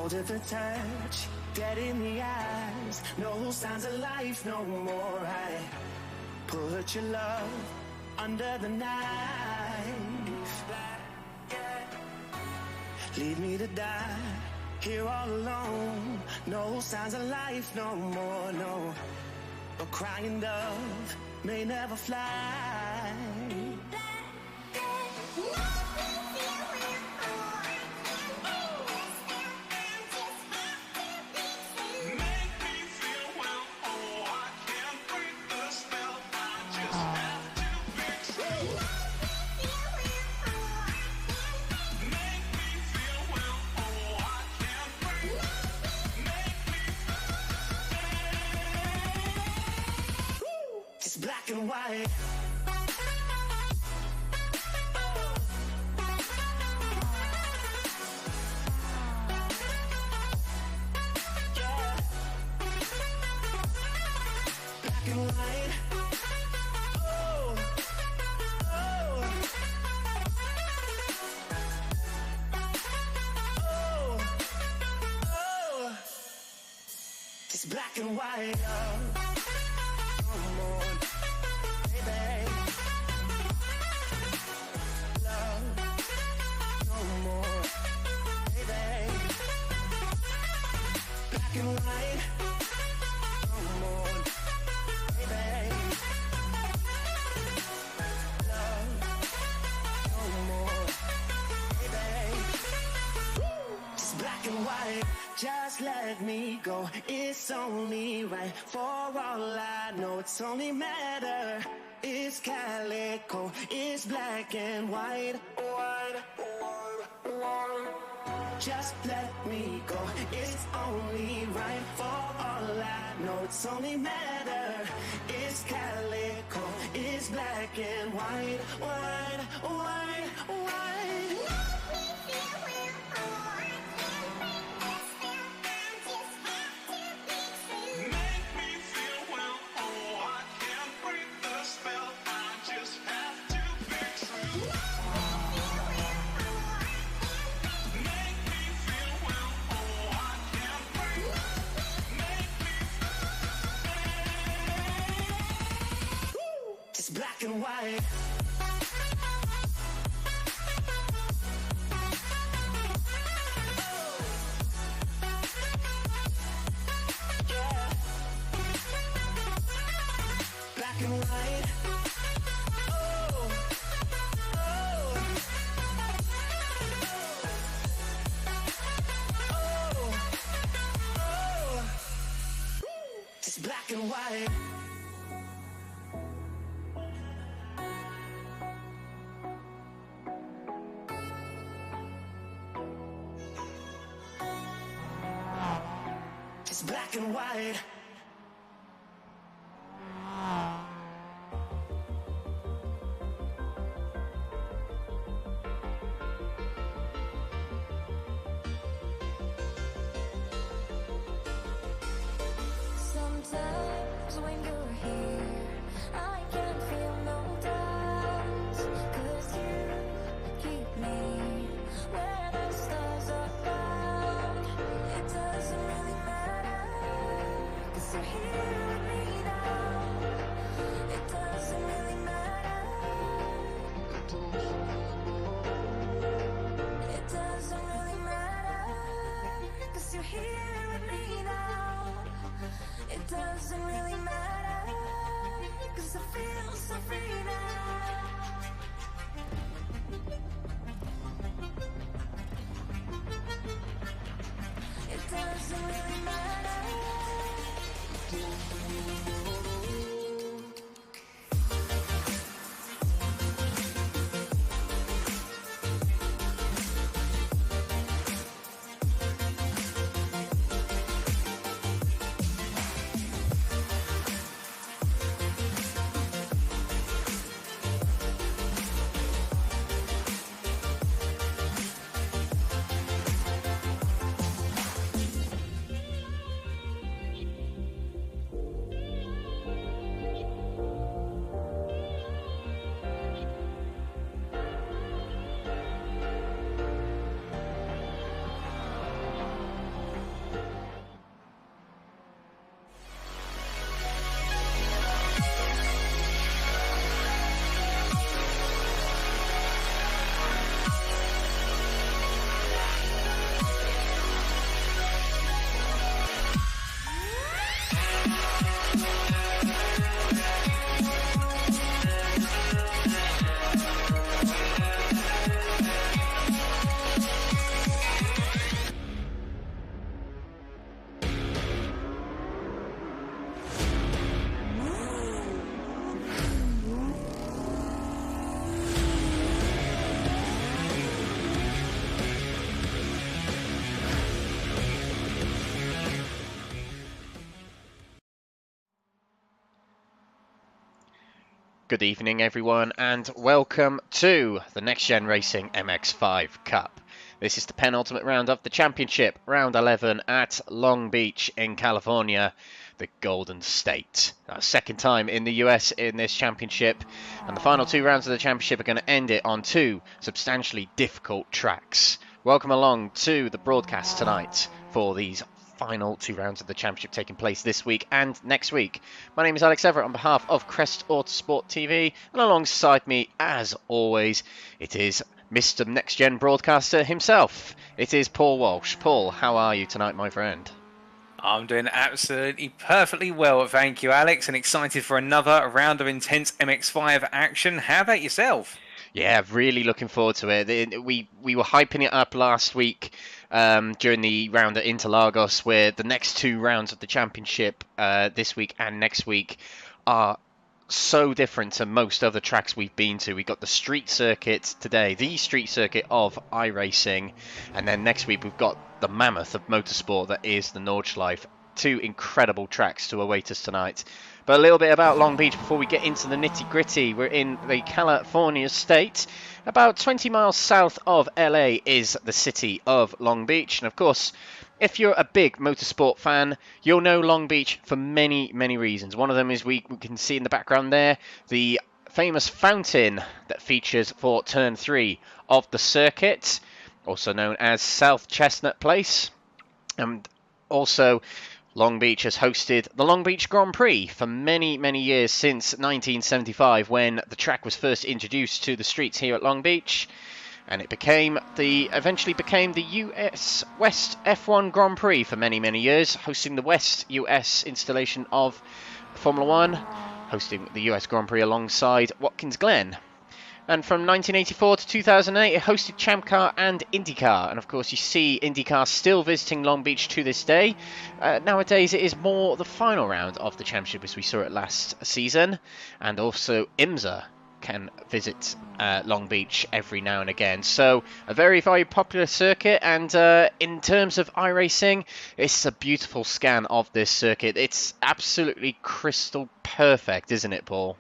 cold at the touch, dead in the eyes, no signs of life no more. I put your love under the knife. Leave me to die here all alone. No signs of life no more, no. A crying dove may never fly. Black and white. Yeah. Black and white. Oh. Oh. Oh. Oh. It's black and white. Come on. Black and white, come on, baby. Love, no more, baby. Just black and white, just let me go. It's only right. For all I know, it's only matter. It's calico, it's black and white, white, white, white. Just let me go, it's only right. For all I know, it's only matter. It's calico, it's black and white, white, white, white. Black and white. Yeah. Black and white. Oh. Oh. Oh. Oh. It's black and white. Black and white. Sometimes when you're here, I can feel no doubt, 'cause you keep me where the stars are found. It doesn't really matter, 'cause you're here with me now. It doesn't really matter. It doesn't really matter, 'cause you're here with me now. It doesn't really matter, 'cause I feel so free now. It doesn't really matter. Good evening, everyone, and welcome to the NXTGEN Racing MX-5 Cup. This is the penultimate round of the championship, round 11 at Long Beach in California, the Golden State. Our second time in the US in this championship, and the final two rounds of the championship are going to end it on two substantially difficult tracks. Welcome along to the broadcast tonight for these final two rounds of the championship taking place this week and next week. My name is Alex Everett on behalf of Crest Autosport TV, and alongside me, as always, it is Mr. NXTGEN broadcaster himself. It is Paul Walsh. Paul, how are you tonight, my friend? I'm doing absolutely perfectly well, thank you, Alex, and excited for another round of intense MX-5 action. How about yourself? Yeah, really looking forward to it. We were hyping it up last week during the round at Interlagos, where the next two rounds of the championship this week and next week are so different to most other tracks we've been to. We've got the street circuit today, the street circuit of iRacing, and then next week we've got the mammoth of motorsport that is the Nordschleife. Two incredible tracks to await us tonight. But a little bit about Long Beach before we get into the nitty-gritty. We're in the California state. About 20 miles south of LA is the city of Long Beach. And of course, if you're a big motorsport fan, you'll know Long Beach for many, many reasons. One of them is we can see in the background there the famous fountain that features for Turn 3 of the circuit, also known as South Chestnut Place. And also, Long Beach has hosted the Long Beach Grand Prix for many, many years since 1975, when the track was first introduced to the streets here at Long Beach, and it eventually became the US West F1 Grand Prix for many, many years, hosting the West US installation of Formula One, hosting the US Grand Prix alongside Watkins Glen. And from 1984 to 2008, it hosted Champ Car and IndyCar. And of course, you see IndyCar still visiting Long Beach to this day. Nowadays, it is more the final round of the championship, as we saw it last season. And also, IMSA can visit Long Beach every now and again. So, a very, very popular circuit. And in terms of iRacing, it's a beautiful scan of this circuit. It's absolutely crystal perfect, isn't it, Paul?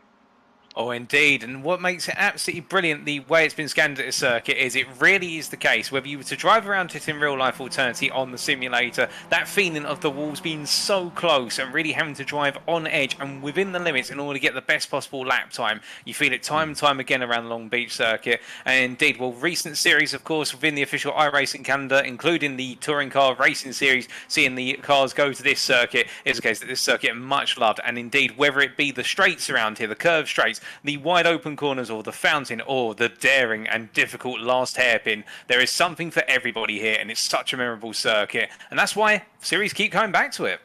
Oh, indeed. And what makes it absolutely brilliant, the way it's been scanned at the circuit, is it really is the case. Whether you were to drive around it in real life alternatively on the simulator, that feeling of the walls being so close and really having to drive on edge and within the limits in order to get the best possible lap time, you feel it time and time again around the Long Beach circuit. And indeed, well, recent series, of course, within the official iRacing calendar, including the Touring Car Racing Series, seeing the cars go to this circuit, is the case that this circuit is much loved. And indeed, whether it be the straights around here, the curved straights, the wide open corners, or the fountain, or the daring and difficult last hairpin, there is something for everybody here, and it's such a memorable circuit, and that's why series keep coming back to it.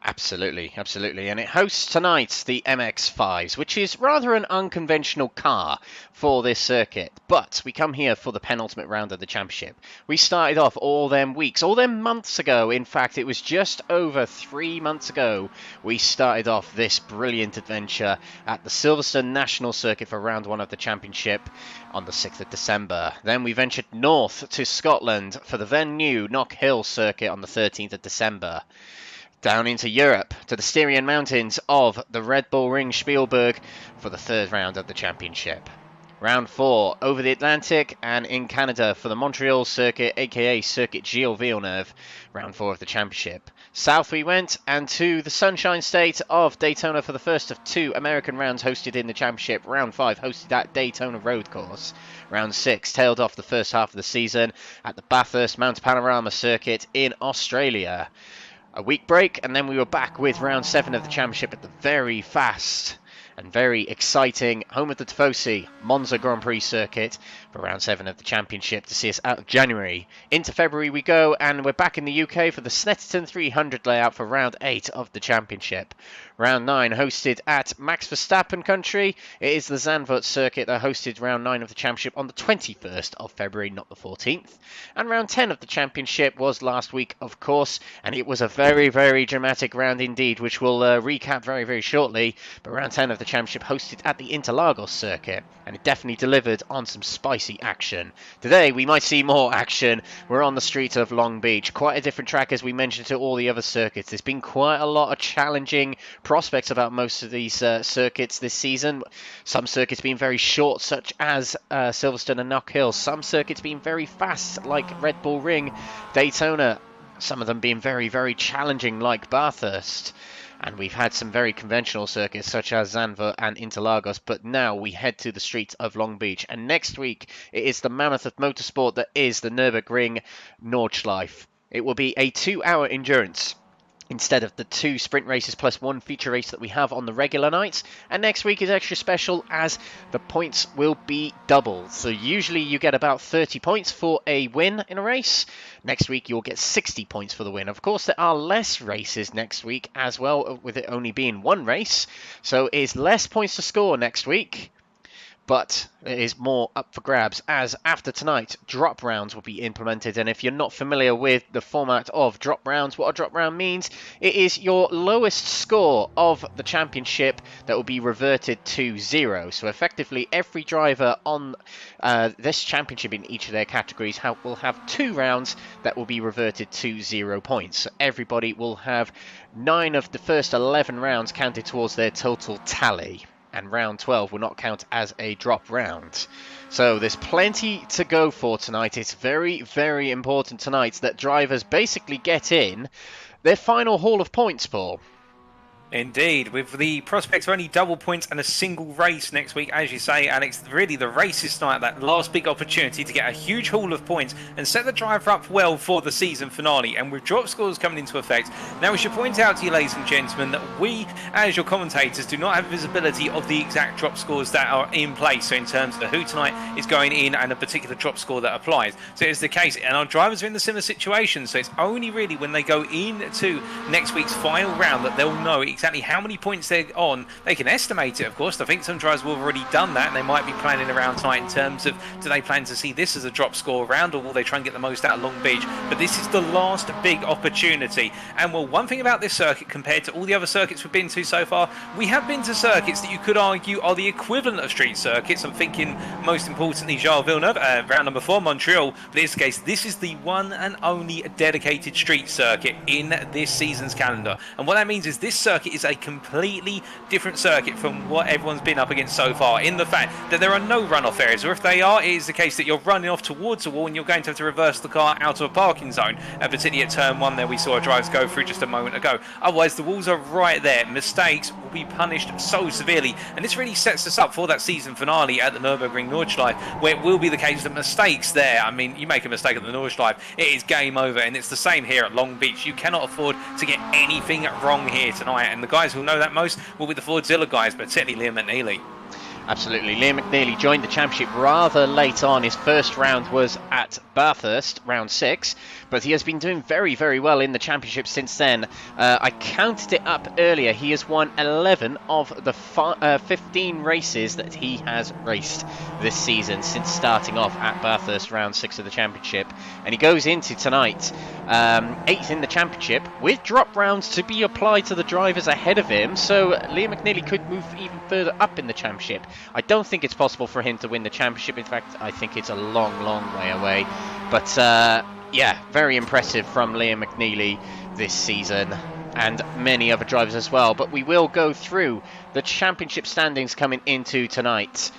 Absolutely, absolutely. And it hosts tonight the MX-5s, which is rather an unconventional car for this circuit. But we come here for the penultimate round of the championship. We started off all them weeks, all them months ago. In fact, it was just over 3 months ago we started off this brilliant adventure at the Silverstone National Circuit for round one of the championship on the 6th of December. Then we ventured north to Scotland for the then new Knock Hill Circuit on the 13th of December. Down into Europe to the Styrian Mountains of the Red Bull Ring Spielberg for the third round of the championship. Round 4 over the Atlantic and in Canada for the Montreal Circuit, aka Circuit Gilles Villeneuve, round 4 of the championship. South we went and to the Sunshine State of Daytona for the first of two American rounds hosted in the championship. Round 5 hosted at Daytona Road Course. Round 6 tailed off the first half of the season at the Bathurst Mount Panorama Circuit in Australia. A week break, and then we were back with round 7 of the championship at the very fast and very exciting home of the Tifosi Monza Grand Prix circuit for round 7 of the championship to see us out of January. Into February we go, and we're back in the UK for the Snetterton 300 layout for round 8 of the championship. Round 9 hosted at Max Verstappen country. It is the Zandvoort circuit that hosted round 9 of the championship on the 21st of February, not the 14th. And round 10 of the championship was last week, of course, and it was a very, very dramatic round indeed, which we'll recap very, very shortly. But round 10 of the championship hosted at the Interlagos circuit, and it definitely delivered on some spicy action. Today we might see more action. We're on the street of Long Beach, quite a different track as we mentioned to all the other circuits. There's been quite a lot of challenging prospects about most of these circuits this season. Some circuits being very short, such as Silverstone and Knock Hill. Some circuits being very fast, like Red Bull Ring, Daytona. Some of them being very, very challenging, like Bathurst. And we've had some very conventional circuits, such as Zandvoort and Interlagos. But now we head to the streets of Long Beach. And next week, it is the mammoth of motorsport that is the Nurburgring Nordschleife. It will be a 2-hour endurance instead of the 2 sprint races plus 1 feature race that we have on the regular nights. And next week is extra special as the points will be doubled. So usually you get about 30 points for a win in a race. Next week you'll get 60 points for the win. Of course there are less races next week as well, with it only being 1 race. So it is less points to score next week. But it is more up for grabs, as after tonight, drop rounds will be implemented. And if you're not familiar with the format of drop rounds, what a drop round means, it is your lowest score of the championship that will be reverted to 0. So effectively, every driver on this championship in each of their categories will have 2 rounds that will be reverted to 0 points. So everybody will have 9 of the first 11 rounds counted towards their total tally. And round 12 will not count as a drop round. So there's plenty to go for tonight. It's very, very important tonight that drivers basically get in their final haul of points, Paul. Indeed, with the prospects of only double points and a single race next week, as you say, Alex, really the race is tonight, that last big opportunity to get a huge haul of points and set the driver up well for the season finale. And with drop scores coming into effect, now we should point out to you, ladies and gentlemen, that we, as your commentators, do not have visibility of the exact drop scores that are in place. So in terms of who tonight is going in and a particular drop score that applies. So it's the case, and our drivers are in the similar situation. So it's only really when they go into next week's final round that they'll know exactly how many points they're on. They can estimate it, of course. I think some drivers will have already done that, and they might be planning around tonight in terms of, do they plan to see this as a drop score round, or will they try and get the most out of Long Beach? But this is the last big opportunity. And well, one thing about this circuit compared to all the other circuits we've been to so far, we have been to circuits that you could argue are the equivalent of street circuits. I'm thinking most importantly Charles Villeneuve, round number 4, Montreal. But in this case, this is the one and only dedicated street circuit in this season's calendar. And what that means is this circuit is a completely different circuit from what everyone's been up against so far, in the fact that there are no runoff areas, or if they are, it is the case that you're running off towards a wall and you're going to have to reverse the car out of a parking zone, particularly at turn 1 there we saw a driver go through just a moment ago. Otherwise the walls are right there. Mistakes will be punished so severely, and this really sets us up for that season finale at the Nürburgring Nordschleife, where it will be the case that mistakes there, I mean, you make a mistake at the Nordschleife, it is game over. And it's the same here at Long Beach. You cannot afford to get anything wrong here tonight, and the guys who'll know that most will be the Fordzilla guys, particularly Liam Mcnealy. Absolutely. Liam Mcnealy joined the championship rather late on. His first round was at Bathurst, round 6, but he has been doing very, very well in the championship since then. I counted it up earlier. He has won 11 of the 15 races that he has raced this season since starting off at Bathurst, round 6 of the championship. And he goes into tonight 8th in the championship with drop rounds to be applied to the drivers ahead of him. So Liam Mcnealy could move even further up in the championship. I don't think it's possible for him to win the championship. In fact, I think it's a long, long way away. But yeah, very impressive from Liam Mcnealy this season, and many other drivers as well. But we will go through the championship standings coming into tonight.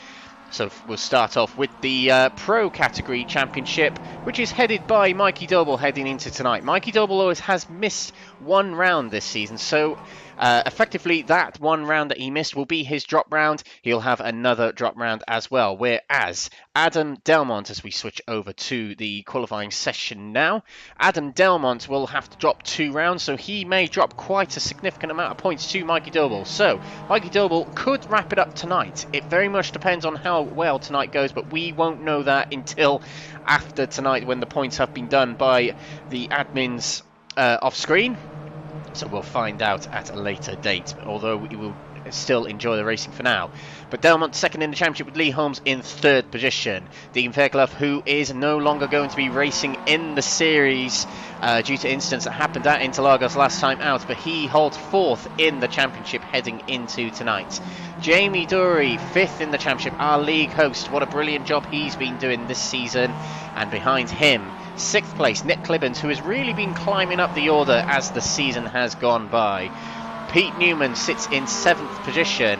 So we'll start off with the Pro category championship, which is headed by Mikey Doble heading into tonight. Mikey Doble always has missed 1 round this season, so effectively that 1 round that he missed will be his drop round. He'll have another drop round as well, whereas Adam Delmont, as we switch over to the qualifying session now, Adam Delmont will have to drop 2 rounds, so he may drop quite a significant amount of points to Mikey Doble. So Mikey Doble could wrap it up tonight. It very much depends on how well tonight goes, but we won't know that until after tonight, when the points have been done by the admins off screen. So we'll find out at a later date, although we will still enjoy the racing for now. But Delmont second in the championship with Lee Holmes in third position. Dean Fairclough, who is no longer going to be racing in the series due to incidents that happened at Interlagos last time out, but he holds fourth in the championship heading into tonight. Jamie Dury, fifth in the championship, our league host. What a brilliant job he's been doing this season. And behind him, sixth place, Nick Clibbens, who has really been climbing up the order as the season has gone by. Pete Newman sits in seventh position.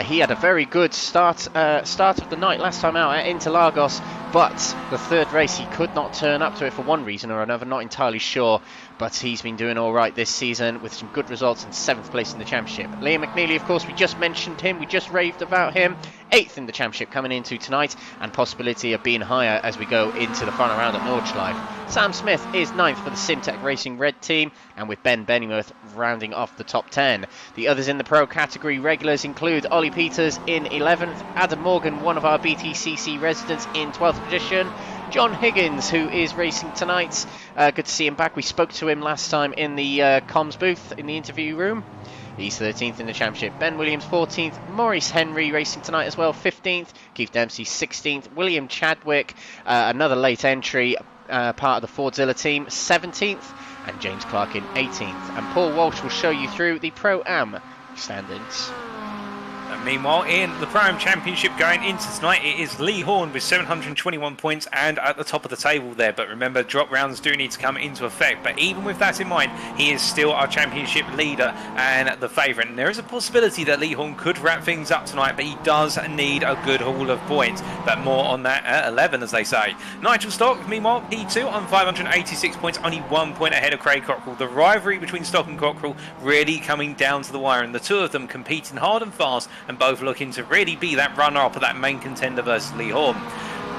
He had a very good start of the night last time out at Interlagos, but the third race he could not turn up to it for one reason or another, not entirely sure, but he's been doing all right this season with some good results in seventh place in the championship. Liam McNealy, of course, we just mentioned him, we just raved about him, eighth in the championship coming into tonight, and possibility of being higher as we go into the final round at Nordschleife. Sam Smith is ninth for the Simtech Racing Red team, and with Ben Benningworth rounding off the top 10. The others in the pro category regulars include Ollie Peters in 11th, Adam Morgan, one of our BTCC residents, in 12th position, John Higgins, who is racing tonight. Good to see him back. We spoke to him last time in the comms booth in the interview room. He's 13th in the championship. Ben Williams 14th. Maurice Henry racing tonight as well, 15th. Keith Dempsey 16th. William Chadwick, another late entry, part of the Fordzilla team, 17th. And James Clark in 18th. And Paul Walsh will show you through the Pro-Am standings. And meanwhile, in the Pro-Am Championship going into tonight, it is Lee Horne with 721 points and at the top of the table there. But remember, drop rounds do need to come into effect. But even with that in mind, he is still our championship leader and the favourite. And there is a possibility that Lee Horne could wrap things up tonight, but he does need a good haul of points. But more on that at 11, as they say. Nigel Stock, meanwhile, P2 on 586 points, only 1 point ahead of Craig Cockrell. The rivalry between Stock and Cockrell really coming down to the wire, and the two of them competing hard and fast, and both looking to really be that runner-up of that main contender versus Lee Horne.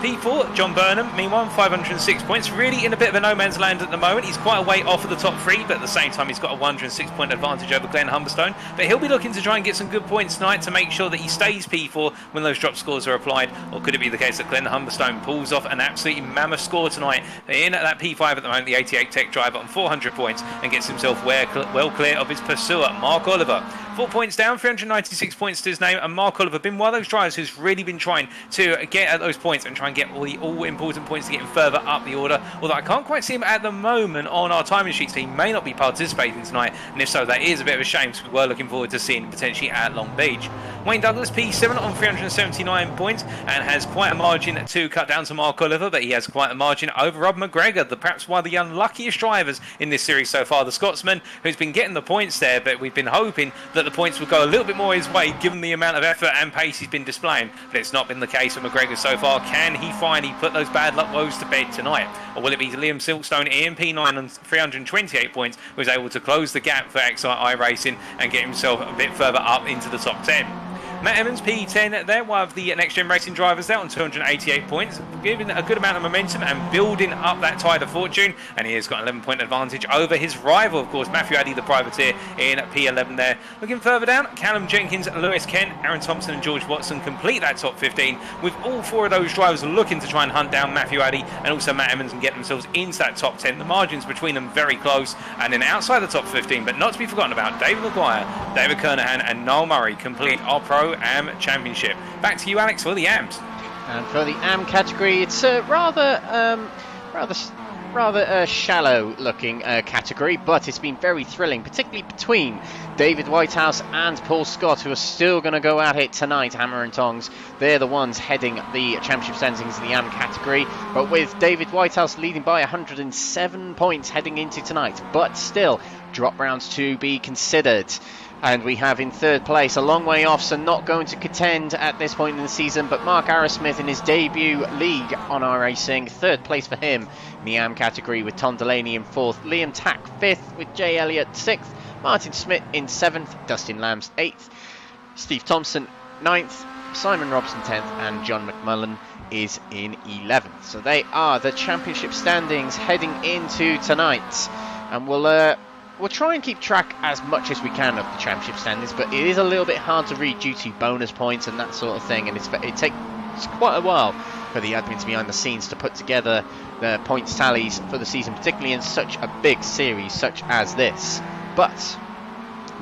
P4, John Burnham, meanwhile, 506 points, really in a bit of a no-man's land at the moment. He's quite a way off of the top three, but at the same time he's got a 106-point advantage over Glenn Humberstone. But he'll be looking to try and get some good points tonight to make sure that he stays P4 when those drop scores are applied. Or could it be the case that Glenn Humberstone pulls off an absolutely mammoth score tonight in at that P5 at the moment, the 88 Tech driver on 400 points, and gets himself well clear of his pursuer, Mark Oliver. 4 points down, 396 points to his name, and Mark Oliver been one of those drivers who's really been trying to get at those points and try and get all the all-important points to get him further up the order, although I can't quite see him at the moment on our timing sheet, so he may not be participating tonight, and if so, that is a bit of a shame, because we were looking forward to seeing him potentially at Long Beach. Wayne Douglas, P7 on 379 points, and has quite a margin to cut down to Mark Oliver, but he has quite a margin over Rob McGregor, perhaps one of the unluckiest drivers in this series so far, the Scotsman, who's been getting the points there, but we've been hoping that the points would go a little bit more his way, given the amount of effort and pace he's been displaying, but it's not been the case for McGregor so far. Can he finally put those bad luck woes to bed tonight, or will it be Liam Silkstone, EMP9 on 328 points, who was able to close the gap for iRacing and get himself a bit further up into the top 10? Matt Evans, P10 there, one of the NXTGEN racing drivers there on 288 points, giving a good amount of momentum and building up that tide of fortune, and he has got an 11-point advantage over his rival, of course, Matthew Addy, the privateer, in P11 there. Looking further down, Callum Jenkins, Lewis Kent, Aaron Thompson and George Watson complete that top 15, with all four of those drivers looking to try and hunt down Matthew Addy and also Matt Evans and get themselves into that top 10. The margins between them very close, and then outside the top 15, but not to be forgotten about, David Maguire, David Kernahan and Noel Murray complete our Pro-Am Championship. Back to you, Alex, for the AMs. And for the AM category, it's a rather shallow looking category, but it's been very thrilling, particularly between David Whitehouse and Paul Scott, who are still going to go at it tonight, hammer and tongs. They're the ones heading the championship standings in the AM category, but with David Whitehouse leading by 107 points heading into tonight, but still drop rounds to be considered. And we have in third place, a long way off, so not going to contend at this point in the season, but Mark Arrowsmith in his debut league on iRacing, third place for him in the AM category, with Tom Delaney in fourth, Liam Tack fifth, with Jay Elliott sixth, Martin Smith in seventh, Dustin Lambs eighth, Steve Thompson ninth, Simon Robson 10th, and John McMullen is in 11th. So they are the championship standings heading into tonight, and we'll try and keep track as much as we can of the championship standings, but it is a little bit hard to read due to bonus points and that sort of thing, and it takes quite a while for the admins behind the scenes to put together the points tallies for the season, particularly in such a big series such as this. But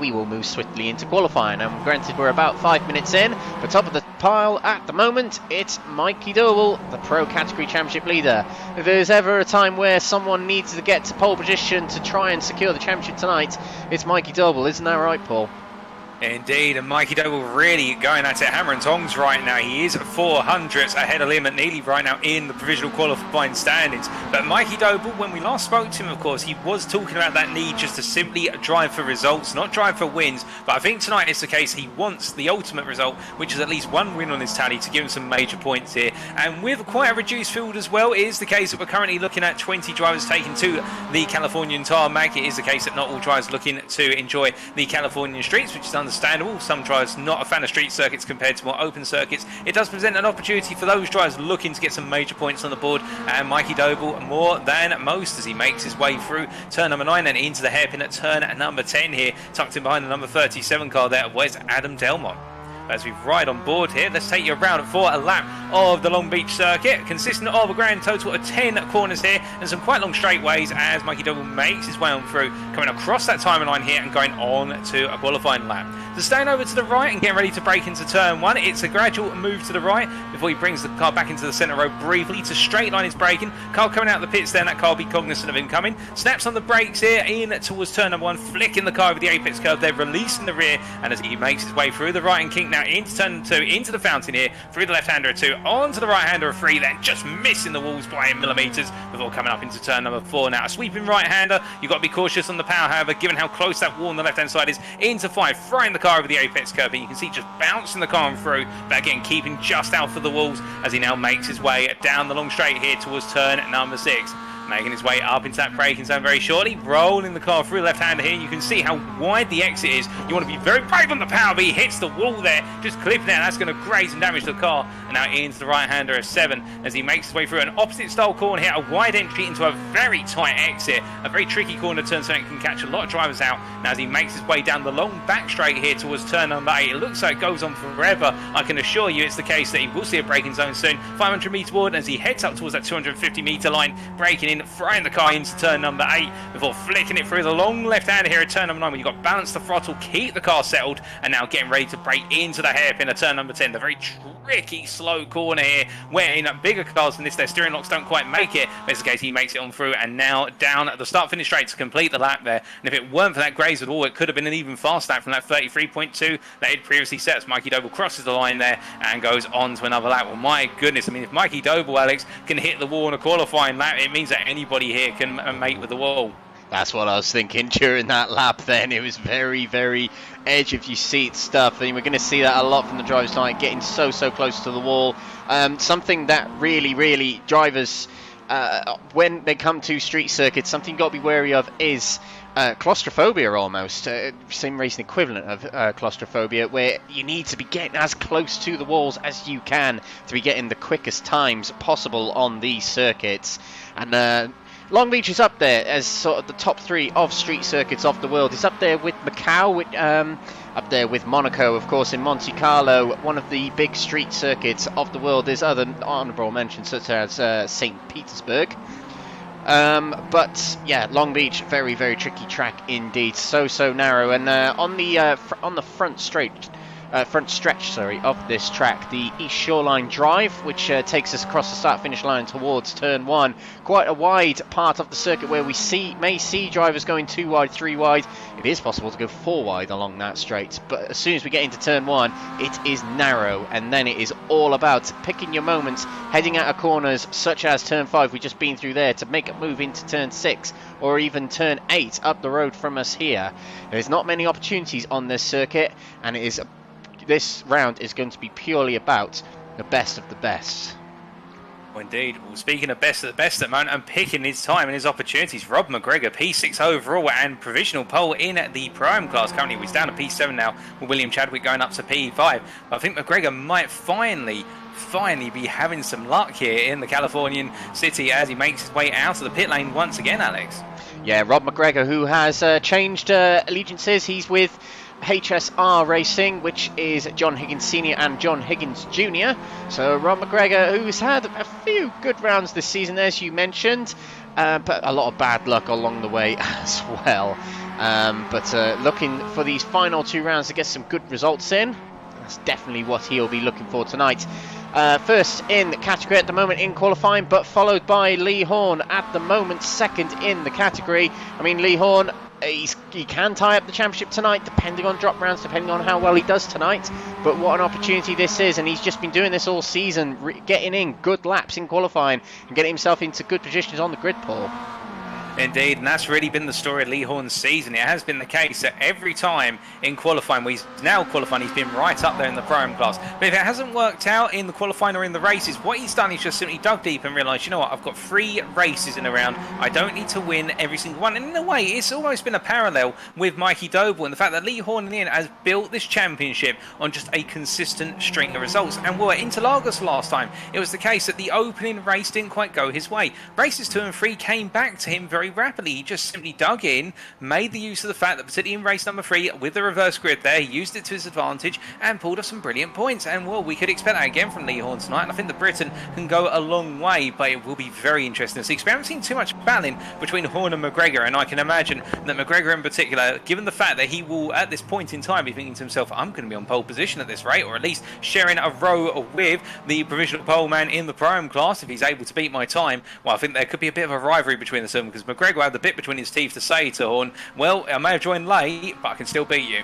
we will move swiftly into qualifying. And granted, we're about 5 minutes in, but top of the pile at the moment, it's Mikey Doble, the Pro Category Championship leader. If there's ever a time where someone needs to get to pole position to try and secure the championship tonight, it's Mikey Doble, isn't that right, Paul? Indeed, and Mikey Doble really going at it hammer and tongs right now. He is 400ths ahead of Liam Mcnealy right now in the provisional qualifying standings. But Mikey Doble, when we last spoke to him, of course, he was talking about that need just to simply drive for results, not drive for wins. But I think tonight is the case. He wants the ultimate result, which is at least one win on his tally to give him some major points here. And with quite a reduced field as well, it is the case that we're currently looking at 20 drivers taken to the Californian tarmac. It is the case that not all drivers looking to enjoy the Californian streets, which is understandable. Some drivers not a fan of street circuits compared to more open circuits. It does present an opportunity for those drivers looking to get some major points on the board, and Mikey Doble more than most as he makes his way through turn number 9 and into the hairpin at turn number 10 here, tucked in behind the number 37 car there. Where's Adam Delmont? As we ride on board here, let's take you around for a lap of the Long Beach circuit, consisting of a grand total of 10 corners here and some quite long straightaways as Mikey Doble makes his way on through, coming across that timeline here and going on to a qualifying lap. So staying over to the right and getting ready to break into turn 1, it's a gradual move to the right before he brings the car back into the centre row briefly to straight line his braking. Car coming out of the pits there, and that car will be cognizant of him coming. Snaps on the brakes here in towards turn number 1, flicking the car over the apex curve there, releasing the rear, and as he makes his way through the right and kink now into turn 2, into the fountain here, through the left-hander of 2, onto the right-hander of 3, then just missing the walls by millimetres before coming up into turn number 4. Now a sweeping right-hander, you've got to be cautious on the power, however, given how close that wall on the left-hand side is, into 5, throwing the car over the apex curve, and you can see just bouncing the car on through, but again keeping just out for the walls as he now makes his way down the long straight here towards turn number 6. Making his way up into that braking zone very shortly, rolling the car through left-hander here. You can see how wide the exit is. You want to be very brave on the power, but he hits the wall there, just clipping it, and that's going to graze and damage the car. And now into the right-hander of 7 as he makes his way through an opposite style corner here, a wide entry into a very tight exit, a very tricky corner turn so it can catch a lot of drivers out. Now as he makes his way down the long back straight here towards turn number 8, it looks like it goes on forever. I can assure you it's the case that he will see a braking zone soon. 500 metre board as he heads up towards that 250 metre line, braking in, throwing the car into turn number 8 before flicking it through the long left hander here at turn number 9 where you've got balance the throttle, keep the car settled, and now getting ready to brake into the hairpin at turn number 10. The very tricky slow corner here where in bigger cars than this their steering locks don't quite make it, but it's the case he makes it on through and now down at the start finish straight to complete the lap there. And if it weren't for that graze at all, it could have been an even fast lap from that 33.2 that he'd previously set as Mikey Doble crosses the line there and goes on to another lap. Well, my goodness, I mean, if Mikey Doble, Alex, can hit the wall on a qualifying lap, it means that anybody here can mate with the wall. That's what I was thinking during that lap then. It was very, very edge of your seat stuff, and we're going to see that a lot from the drivers tonight, getting so close to the wall. Something that really drivers, when they come to street circuits, something you've got to be wary of is claustrophobia almost. Sim racing equivalent of claustrophobia, where you need to be getting as close to the walls as you can to be getting the quickest times possible on these circuits. And Long Beach is up there as sort of the top 3 of street circuits of the world. It's up there with Macau, up there with Monaco, of course, in Monte Carlo, one of the big street circuits of the world. There's other honourable mentions such as St. Petersburg. But yeah, Long Beach, very tricky track indeed. So narrow, and on the front stretch of this track, the East Shoreline Drive, which takes us across the start-finish line towards turn 1. Quite a wide part of the circuit where we may see drivers going 2 wide, 3 wide. It is possible to go 4 wide along that straight, but as soon as we get into turn 1, it is narrow, and then it is all about picking your moments, heading out of corners such as turn 5 we've just been through there to make a move into turn 6, or even turn 8 up the road from us here. There's not many opportunities on this circuit, and this round is going to be purely about the best of the best. Well, indeed. Well, speaking of best of the best at the moment and picking his time and his opportunities, Rob Mcgregor, P6 overall and provisional pole in the Prime class. Currently, he's down to P7 now, with William Chadwick going up to P5. But I think Mcgregor might finally be having some luck here in the Californian city as he makes his way out of the pit lane once again, Alex. Yeah, Rob Mcgregor, who has changed allegiances. He's with HSR Racing, which is John Higgins Sr. and John Higgins Jr. So Rob McGregor, who's had a few good rounds this season, as you mentioned, but a lot of bad luck along the way as well. But looking for these final 2 rounds to get some good results in. That's definitely what he'll be looking for tonight. First in the category at the moment in qualifying, but followed by Lee Horne at the moment second in the category. I mean, Lee Horne, he can tie up the championship tonight, depending on drop rounds, depending on how well he does tonight. But what an opportunity this is, and he's just been doing this all season, getting in good laps in qualifying and getting himself into good positions on the grid, Paul. Indeed, and that's really been the story of Lee Horne's season. It has been the case that every time in qualifying, where he's now qualifying, he's been right up there in the Pro-Am class. But if it hasn't worked out in the qualifying or in the races, what he's done is just simply dug deep and realised, you know what, I've got 3 races in a round. I don't need to win every single one. And in a way, it's almost been a parallel with Mikey Doble and the fact that Lee Horne in the end has built this championship on just a consistent string of results. And well, at Interlagos last time, it was the case that the opening race didn't quite go his way. Races 2 and 3 came back to him very rapidly. He just simply dug in, made the use of the fact that particularly in race number 3 with the reverse grid there, he used it to his advantage and pulled off some brilliant points. And well, we could expect that again from Lee Horne tonight, and I think the Briton can go a long way, but it will be very interesting to see. We haven't seen too much battling between Horne and McGregor, and I can imagine that McGregor in particular, given the fact that he will at this point in time be thinking to himself, I'm going to be on pole position at this rate, or at least sharing a row with the provisional pole man in the Pro-Am class if he's able to beat my time. Well, I think there could be a bit of a rivalry between the two, because McGregor had the bit between his teeth to say to Horne, well, I may have joined late, but I can still beat you.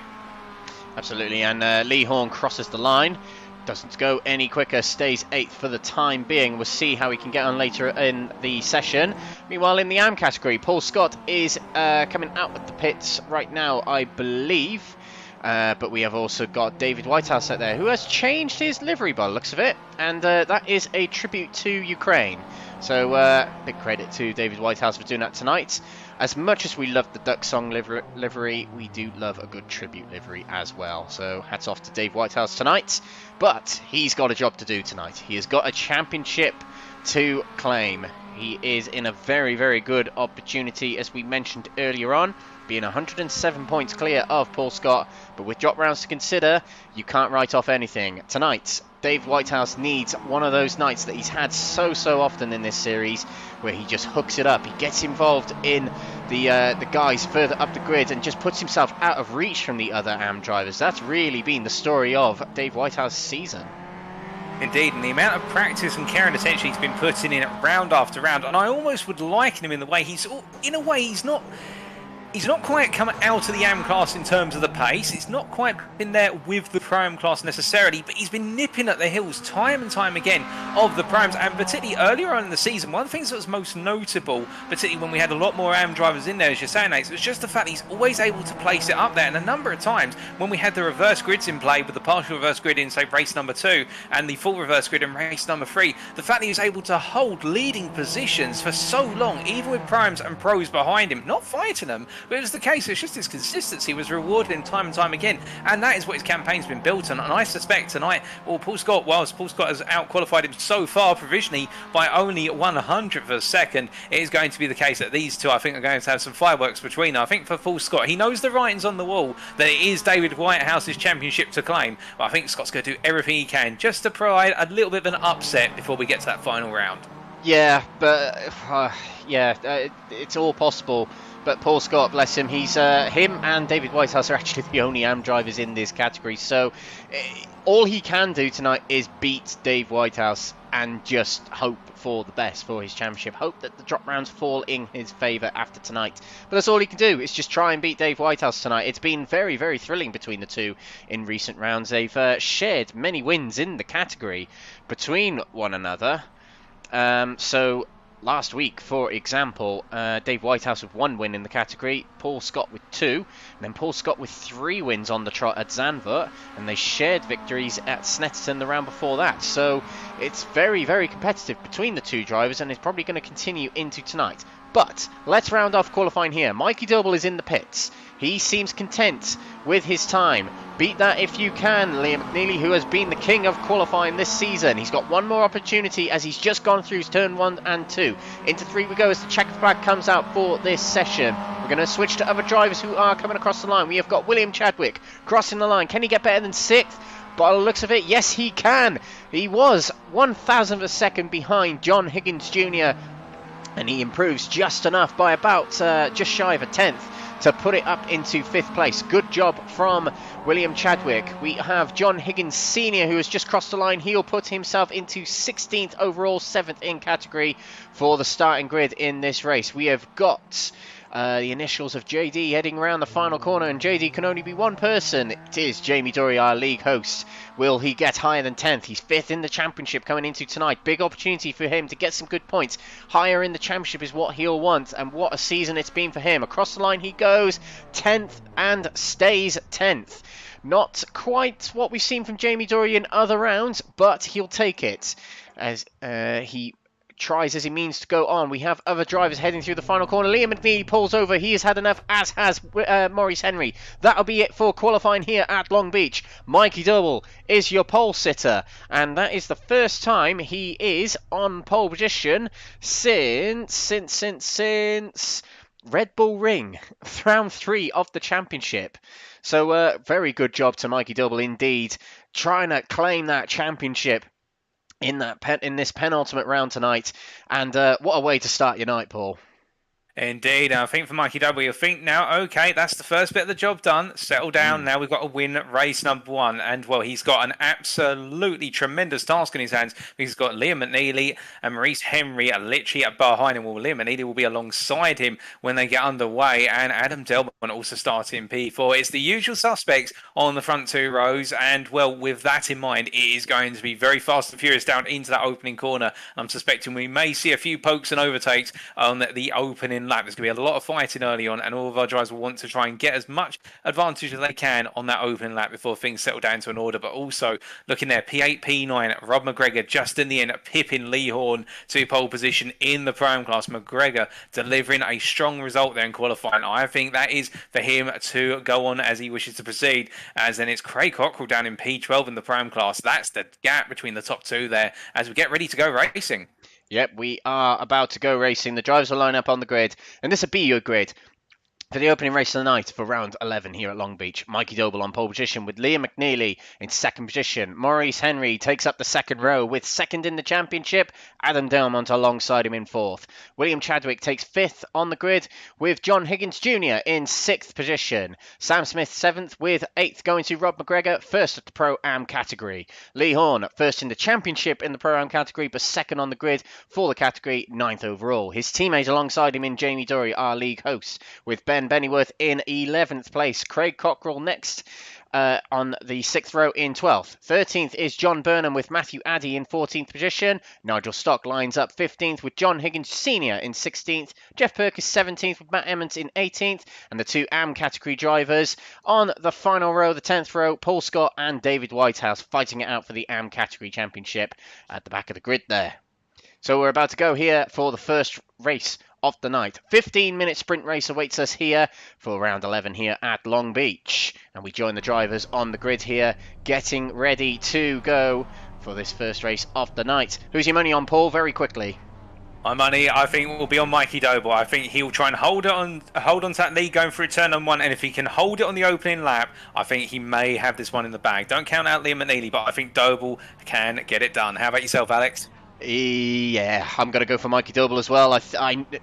Absolutely, and Lee Horne crosses the line, doesn't go any quicker, stays 8th for the time being. We'll see how he can get on later in the session. Meanwhile, in the AM category, Paul Scott is coming out of the pits right now, I believe. But we have also got David Whitehouse out there, who has changed his livery by the looks of it, and that is a tribute to Ukraine. So big credit to David Whitehouse for doing that tonight. As much as we love the Duck Song livery, we do love a good tribute livery as well. So hats off to Dave Whitehouse tonight. But he's got a job to do tonight. He has got a championship to claim. He is in a very, very good opportunity, as we mentioned earlier on, being 107 points clear of Paul Scott. But with drop rounds to consider, you can't write off anything. Tonight, Dave Whitehouse needs one of those nights that he's had so often in this series, where he just hooks it up. He gets involved in the guys further up the grid and just puts himself out of reach from the other AM drivers. That's really been the story of Dave Whitehouse's season. Indeed, and the amount of practice and care and attention he's been putting in round after round, and I almost would liken him in the way he's not quite come out of the AM class in terms of the pace. He's not quite been there with the Pro-Am class necessarily, but he's been nipping at the heels time and time again of the Pro-Ams. And particularly earlier on in the season, one of the things that was most notable, particularly when we had a lot more AM drivers in there, as you're saying, Alex, was just the fact he's always able to place it up there. And a number of times when we had the reverse grids in play, with the partial reverse grid in, say, race number 2 and the full reverse grid in race number 3, the fact that he was able to hold leading positions for so long, even with Pro-Ams and pros behind him, not fighting them, but it was the case. It's just his consistency was rewarded him time and time again, and that is what his campaign's been built on. And I suspect tonight, well, Paul Scott has out-qualified him so far provisionally by only 100th of a second, it is going to be the case that these two, I think, are going to have some fireworks between them. I think for Paul Scott, he knows the writings on the wall that it is David Whitehouse's championship to claim, but I think Scott's going to do everything he can just to provide a little bit of an upset before we get to that final round. Yeah, but it's all possible. But Paul Scott, bless him, he's him and David Whitehouse are actually the only AM drivers in this category. So all he can do tonight is beat Dave Whitehouse and just hope for the best for his championship. Hope that the drop rounds fall in his favour after tonight. But that's all he can do, is just try and beat Dave Whitehouse tonight. It's been very, very thrilling between the two in recent rounds. They've shared many wins in the category between one another. So last week, for example, Dave Whitehouse with 1 win in the category, Paul Scott with 2, and then Paul Scott with 3 wins on the trot at Zandvoort, and they shared victories at Snetterton the round before that. So it's very, very competitive between the two drivers, and it's probably going to continue into tonight. But let's round off qualifying here. Mikey Doble is in the pits. He seems content with his time. Beat that if you can, Liam McNealy, who has been the king of qualifying this season. He's got one more opportunity as he's just gone through turn 1 and 2. Into 3 we go as the checkered flag comes out for this session. We're going to switch to other drivers who are coming across the line. We have got William Chadwick crossing the line. Can he get better than 6th? By the looks of it, yes he can. He was 1,000th of a second behind John Higgins Jr. and he improves just enough by about just shy of a 10th to put it up into 5th place. Good job from William Chadwick. We have John Higgins Sr. who has just crossed the line. He'll put himself into 16th overall, 7th in category for the starting grid in this race. We have got the initials of JD heading around the final corner, and JD can only be one person. It is Jamie Dory, our league host. Will he get higher than 10th? He's 5th in the championship coming into tonight. Big opportunity for him to get some good points. Higher in the championship is what he'll want, and what a season it's been for him. Across the line he goes, 10th and stays 10th. Not quite what we've seen from Jamie Dory in other rounds, but he'll take it as he tries as he means to go on. We have other drivers heading through the final corner. Liam Mcnealy pulls over. He has had enough, as has Maurice Henry. That'll be it for qualifying here at Long Beach. Mikey Doble is your pole sitter, and that is the first time he is on pole position since Red Bull Ring, round 3 of the championship. So very good job to Mikey Doble indeed, trying to claim that championship in this penultimate round tonight. And what a way to start your night, Paul. Indeed, I think for Mikey Doble, you'll think now, okay, that's the first bit of the job done. Settle down. Now we've got to win race number 1. And, well, he's got an absolutely tremendous task in his hands. He's got Liam McNealy and Maurice Henry are literally behind him. Well, Liam McNealy will be alongside him when they get underway. And Adam Delmont also starting in P4. It's the usual suspects on the front 2 rows. And, well, with that in mind, it is going to be very fast and furious down into that opening corner. I'm suspecting we may see a few pokes and overtakes on the opening lap. There's going to be a lot of fighting early on, and all of our drivers will want to try and get as much advantage as they can on that opening lap before things settle down to an order. But also, looking there, P8, P9, Rob McGregor just in the end, pipping Lee Horne to pole position in the Pro-Am class. McGregor delivering a strong result there in qualifying. I think that is for him to go on as he wishes to proceed, as then it's Craig Cockrell down in P12 in the Pro-Am class. That's the gap between the top 2 there as we get ready to go racing. Yep, we are about to go racing. The drivers will line up on the grid, and this will be your grid for the opening race of the night for round 11 here at Long Beach. Mikey Doble on pole position with Liam McNealy in 2nd position. Maurice Henry takes up the 2nd row with 2nd in the championship. Adam Delmont alongside him in 4th. William Chadwick takes 5th on the grid with John Higgins Jr. in 6th position. Sam Smith 7th with 8th going to Rob McGregor, 1st at the Pro-Am category. Lee Horne 1st in the championship in the Pro-Am category, but 2nd on the grid for the category, 9th overall. His teammate alongside him in Jamie Dory, our league host, with Ben Bennyworth in 11th place. Craig Cockrell next on the 6th row in 12th. 13th is John Burnham with Matthew Addy in 14th position. Nigel Stock lines up 15th with John Higgins Sr. in 16th. Jeff Perkins 17th with Matt Emmons in 18th. And the 2 AM category drivers on the final row, the 10th row, Paul Scott and David Whitehouse fighting it out for the AM category championship at the back of the grid there. So we're about to go here for the first race of the night. 15-minute sprint race awaits us here for round 11 here at Long Beach. And we join the drivers on the grid here, getting ready to go for this first race of the night. Who's your money on, Paul? Very quickly. My money, I think, will be on Mikey Doble. I think he'll try and hold on to that lead going through turn number 1, and if he can hold it on the opening lap, I think he may have this one in the bag. Don't count out Liam McNealy, but I think Doble can get it done. How about yourself, Alex? Yeah, I'm going to go for Mikey Doble as well.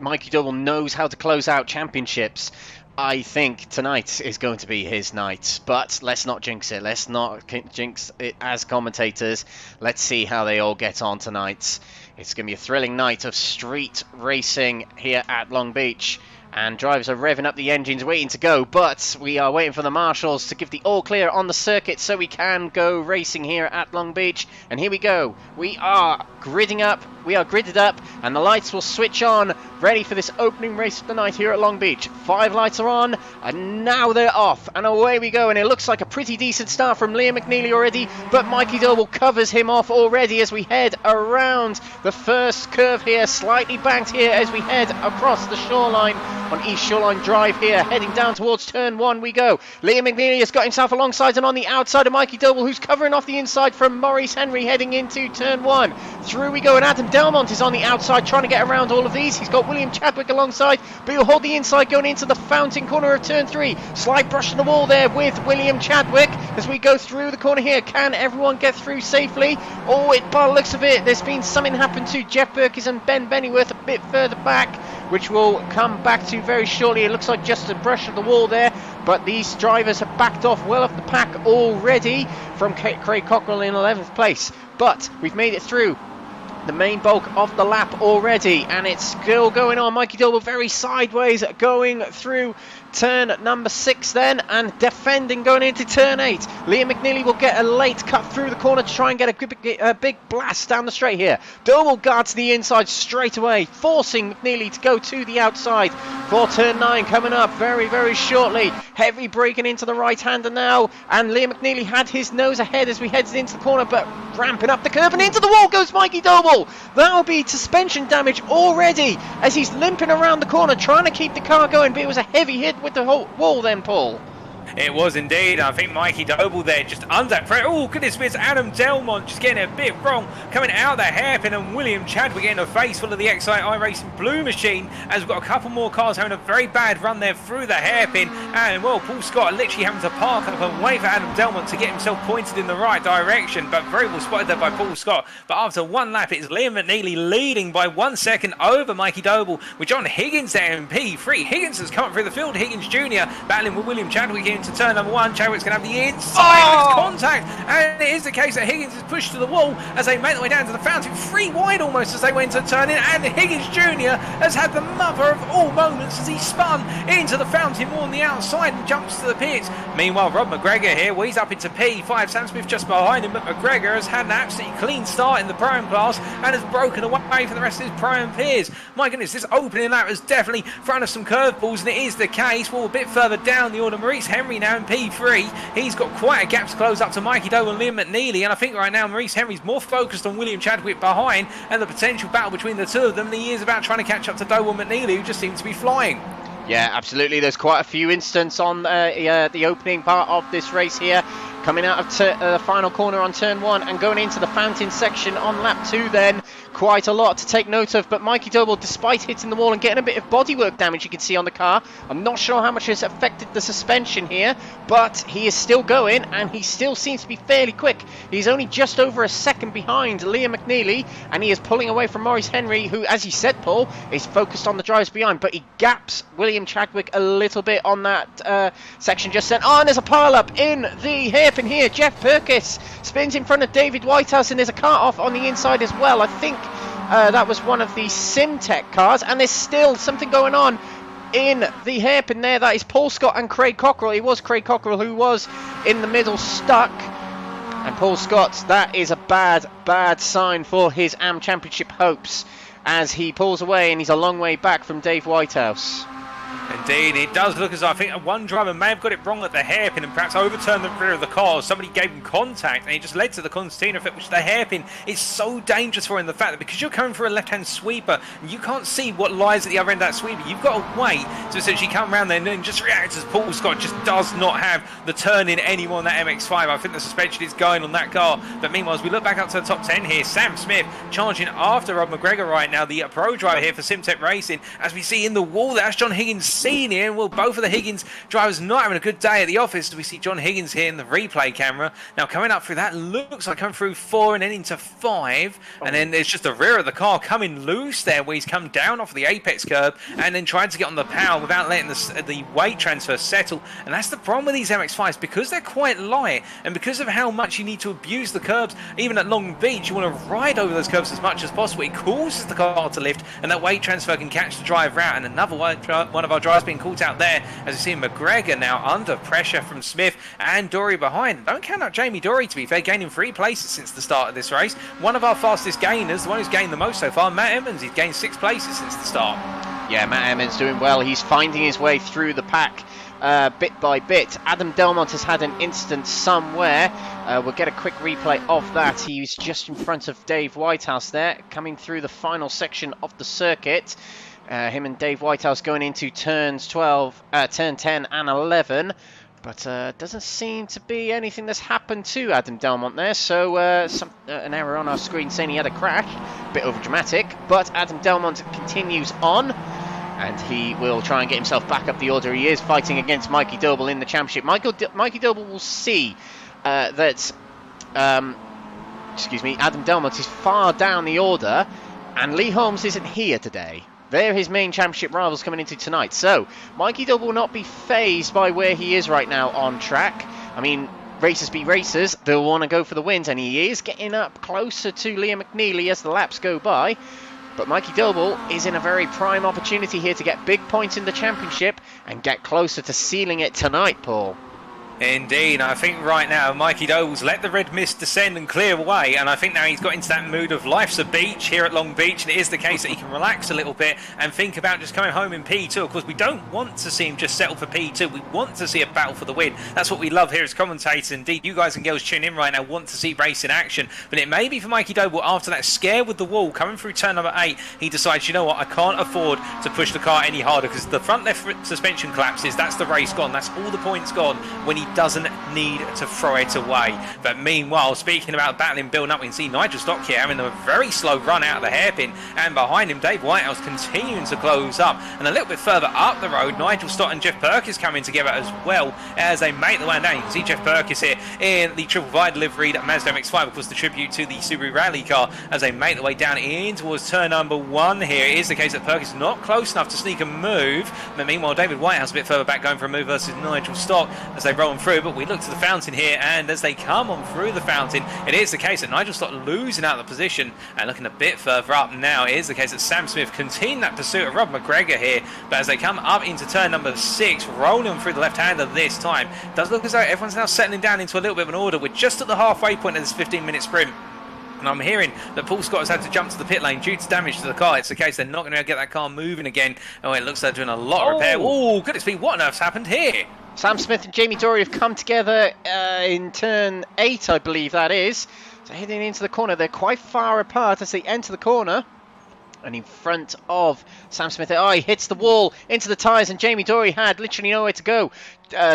Mikey Doble knows how to close out championships. I think tonight is going to be his night, but let's not jinx it. Let's not jinx it as commentators. Let's see how they all get on tonight. It's going to be a thrilling night of street racing here at Long Beach. And drivers are revving up the engines, waiting to go, but we are waiting for the marshals to give the all clear on the circuit so we can go racing here at Long Beach. And here we go. We are gridding up, we are gridded up, and the lights will switch on, ready for this opening race of the night here at Long Beach. 5 lights are on, and now they're off, and away we go. And it looks like a pretty decent start from Liam McNealy already, but Mikey Doble covers him off already as we head around the first curve here, slightly banked here as we head across the shoreline on East Shoreline Drive here, heading down towards turn 1 we go. Liam McNealy has got himself alongside and on the outside of Mikey Doble, who's covering off the inside from Maurice Henry heading into turn 1. Through we go, and Adam Delmont is on the outside trying to get around all of these. He's got William Chadwick alongside, but he'll hold the inside going into the fountain corner of turn 3. Slight brush on the wall there with William Chadwick as we go through the corner here. Can everyone get through safely? Oh, by the looks of it, there's been something happen to Jeff Perkins and Ben Bennyworth a bit further back, which we'll come back to very shortly. It looks like just a brush of the wall there, but these drivers have backed off well off the pack already from Craig Cockrell in 11th place. But we've made it through the main bulk of the lap already, and it's still going on. Mikey Doble very sideways going through turn number 6 then, and defending going into turn 8. Liam McNealy will get a late cut through the corner to try and get a big blast down the straight here. Doble guards the inside straight away, forcing McNealy to go to the outside for turn 9 coming up very, very shortly. Heavy braking into the right-hander now, and Liam McNealy had his nose ahead as we headed into the corner, but ramping up the curve, and into the wall goes Mikey Doble. That'll be suspension damage already as he's limping around the corner trying to keep the car going, but it was a heavy hit with the whole wall then, Paul. It was indeed. I think Mikey Doble there just under pressure. Oh, goodness me, it's Adam Delmont just getting a bit wrong. Coming out of the hairpin, and William Chadwick getting a face full of the Excite iRacing blue machine as we've got a couple more cars having a very bad run there through the hairpin. And, well, Paul Scott literally having to park up and wait for Adam Delmont to get himself pointed in the right direction. But very well spotted there by Paul Scott. But after one lap, it's Liam McNealy leading by 1 second over Mikey Doble with John Higgins there in P3. Higgins has come through the field. Higgins Jr. battling with William Chadwick into turn number 1. Chadwick's going to have the inside of contact, and it is the case that Higgins is pushed to the wall as they make their way down to the fountain, 3 wide almost as they went to turn in, and Higgins Jr. has had the mother of all moments as he spun into the fountain wall on the outside and jumps to the pits. Meanwhile, Rob McGregor here, well, he's up into P5, Sam Smith just behind him, but McGregor has had an absolutely clean start in the Pro-Am class and has broken away from the rest of his Pro-Am peers. My goodness, this opening lap has definitely thrown us some curveballs, and it is the case. Well, a bit further down the order, Maurice Henry now in P3. He's got quite a gap to close up to Mikey Doble and Liam McNealy, and I think right now Maurice Henry's more focused on William Chadwick behind and the potential battle between the two of them than he is about trying to catch up to Doble and McNealy, who just seem to be flying. Yeah, absolutely. There's quite a few instances on the opening part of this race here. Coming out of the final corner on turn 1 and going into the fountain section on lap 2 then. Quite a lot to take note of, but Mikey Doble, despite hitting the wall and getting a bit of bodywork damage you can see on the car, I'm not sure how much has affected the suspension here, but he is still going and he still seems to be fairly quick. He's only just over a second behind Liam McNealy, and he is pulling away from Maurice Henry, who, as you said, Paul, is focused on the drivers behind, but he gaps William Chadwick a little bit on that section just then. Oh, and there's a pile-up in the hairpin here. Jeff Perkins spins in front of David Whitehouse, and there's a car off on the inside as well. I think that was one of the Simtech cars, and there's still something going on in the hairpin there. That is Paul Scott and Craig Cockrell. It was Craig Cockrell who was in the middle stuck, and Paul Scott, that is a bad sign for his AM Championship hopes as he pulls away, and he's a long way back from Dave Whitehouse. Indeed, it does look as though I think one driver may have got it wrong at the hairpin and perhaps overturned the rear of the car. Somebody gave him contact and it just led to the concertina effect, which the hairpin is so dangerous for, in the fact that because you're coming for a left-hand sweeper and you can't see what lies at the other end of that sweeper, you've got to wait to essentially come around there and then just react, as Paul Scott just does not have the turn in anymore on that MX-5. I think the suspension is going on that car. But meanwhile, as we look back up to the top 10 here, Sam Smith charging after Rob McGregor right now, the pro driver here for Simtech Racing. As we see in the wall, that's John Higgins Senior. Well, both of the Higgins drivers not having a good day at the office. We see John Higgins here in the replay camera. Now coming up through that, looks like coming through 4 and then into 5. And then there's just the rear of the car coming loose there, where he's come down off the apex curb and then trying to get on the power without letting the weight transfer settle. And that's the problem with these MX-5s, because they're quite light and because of how much you need to abuse the curbs. Even at Long Beach, you want to ride over those curbs as much as possible. It causes the car to lift, and that weight transfer can catch the driver out. And another one of our drivers being caught out there, as we see Mcgregor now under pressure from Smith and Dory behind. Don't count out Jamie Dory, to be fair, gaining 3 places since the start of this race. One of our fastest gainers, the one who's gained the most so far, Matt Emmons. He's gained 6 places since the start. Yeah, Matt Emmons doing well. He's finding his way through the pack bit by bit. Adam Delmont has had an incident somewhere. We'll get a quick replay of that. He's just in front of Dave Whitehouse there, coming through the final section of the circuit. Him and Dave Whitehouse going into turns 10 and 11. But doesn't seem to be anything that's happened to Adam Delmont there. So an error on our screen saying he had a crash. A bit overdramatic. But Adam Delmont continues on. And he will try and get himself back up the order. He is fighting against Mikey Doble in the championship. Mikey Doble will see that Adam Delmont is far down the order. And Lee Holmes isn't here today. They're his main championship rivals coming into tonight. So, Mikey Doble will not be phased by where he is right now on track. I mean, racers be racers. They'll want to go for the wins. And he is getting up closer to Liam Mcnealy as the laps go by. But Mikey Doble is in a very prime opportunity here to get big points in the championship and get closer to sealing it tonight, Paul. Indeed, I think right now Mikey Doble's let the red mist descend and clear away, and I think now he's got into that mood of life's a beach here at Long Beach, and it is the case that he can relax a little bit and think about just coming home in P2. Of course, we don't want to see him just settle for P2. We want to see a battle for the win. That's what we love here as commentators. Indeed, you guys and girls tuning in right now want to see race in action, but it may be for Mikey Doble after that scare with the wall coming through turn number 8. He decides, you know what, I can't afford to push the car any harder because the front left suspension collapses. That's the race gone. That's all the points gone when he doesn't need to throw it away. But meanwhile, speaking about battling building up, we can see Nigel Stock here having a very slow run out of the hairpin, and behind him Dave Whitehouse continuing to close up, and a little bit further up the road Nigel Stott and Jeff Perkins coming together as well as they make the way down. You can see Jeff Perkins here in the triple wide liveried Mazda MX-5, of course the tribute to the Subaru rally car, as they make the way down in towards turn number 1 here. It is the case that Perkins not close enough to sneak a move, but meanwhile David Whitehouse a bit further back going for a move versus Nigel Stock as they roll on through. But we look to the fountain here, and as they come on through the fountain, it is the case that Nigel Stock losing out of the position and looking a bit further up now. It is the case that Sam Smith continuing that pursuit of Rob McGregor here, but as they come up into turn number 6, rolling on through the left-hander this time, does look as though everyone's now settling down into a little bit of an order. We're just at the halfway point of this 15-minute sprint. And I'm hearing that Paul Scott has had to jump to the pit lane due to damage to the car. It's the case they're not going to get that car moving again. Oh, it looks like they're doing a lot of repair. Oh, goodness me, what on earth's happened here? Sam Smith and Jamie Dory have come together in turn 8, I believe that is. So heading into the corner, they're quite far apart as they enter the corner. And in front of Sam Smith, he hits the wall into the tyres, and Jamie Dory had literally nowhere to go.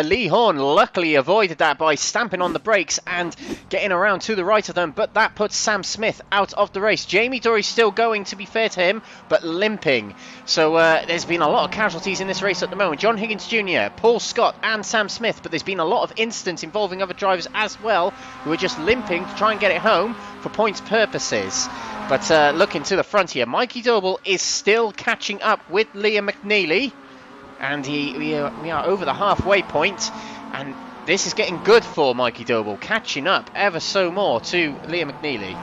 Lee Horne luckily avoided that by stamping on the brakes and getting around to the right of them, but that puts Sam Smith out of the race. Jamie Dory still going, to be fair to him, but limping. So there's been a lot of casualties in this race at the moment. John Higgins Jr., Paul Scott and Sam Smith, but there's been a lot of incidents involving other drivers as well who are just limping to try and get it home for points purposes. But looking to the front here, Mikey Doble is still catching up with Liam Mcnealy. And we are over the halfway point, and this is getting good for Mikey Doble, catching up ever so more to Liam Mcnealy.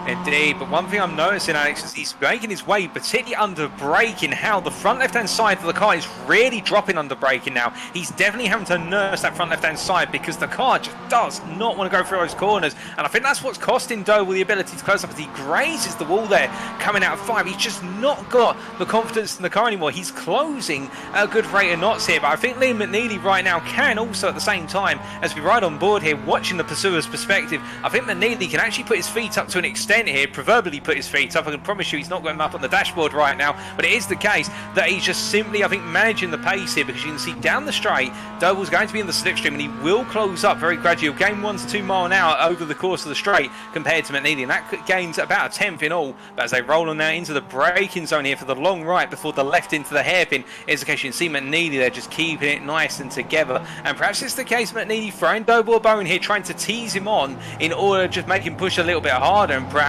Indeed, but one thing I'm noticing, Alex, is he's making his way, particularly under braking, how the front left-hand side of the car is really dropping under braking now. He's definitely having to nurse that front left-hand side because the car just does not want to go through those corners. And I think that's what's costing Doble the ability to close up as he grazes the wall there, coming out of 5. He's just not got the confidence in the car anymore. He's closing a good rate of knots here, but I think Liam Mcnealy right now can also at the same time, as we ride on board here, watching the pursuer's perspective, I think Mcnealy can actually put his feet up to an extent here, proverbially put his feet up. I can promise you he's not going up on the dashboard right now, but it is the case that he's just simply, I think, managing the pace here, because you can see down the straight, Doble's going to be in the slipstream and he will close up very gradually. He'll gain 1 to 2 mile an hour over the course of the straight compared to Mcnealy, and that gains about a 10th in all. But as they roll on now into the braking zone here for the long right before the left into the hairpin, is the case you can see Mcnealy there just keeping it nice and together. And perhaps it's the case Mcnealy throwing Doble a bone here, trying to tease him on in order to just make him push a little bit harder, and perhaps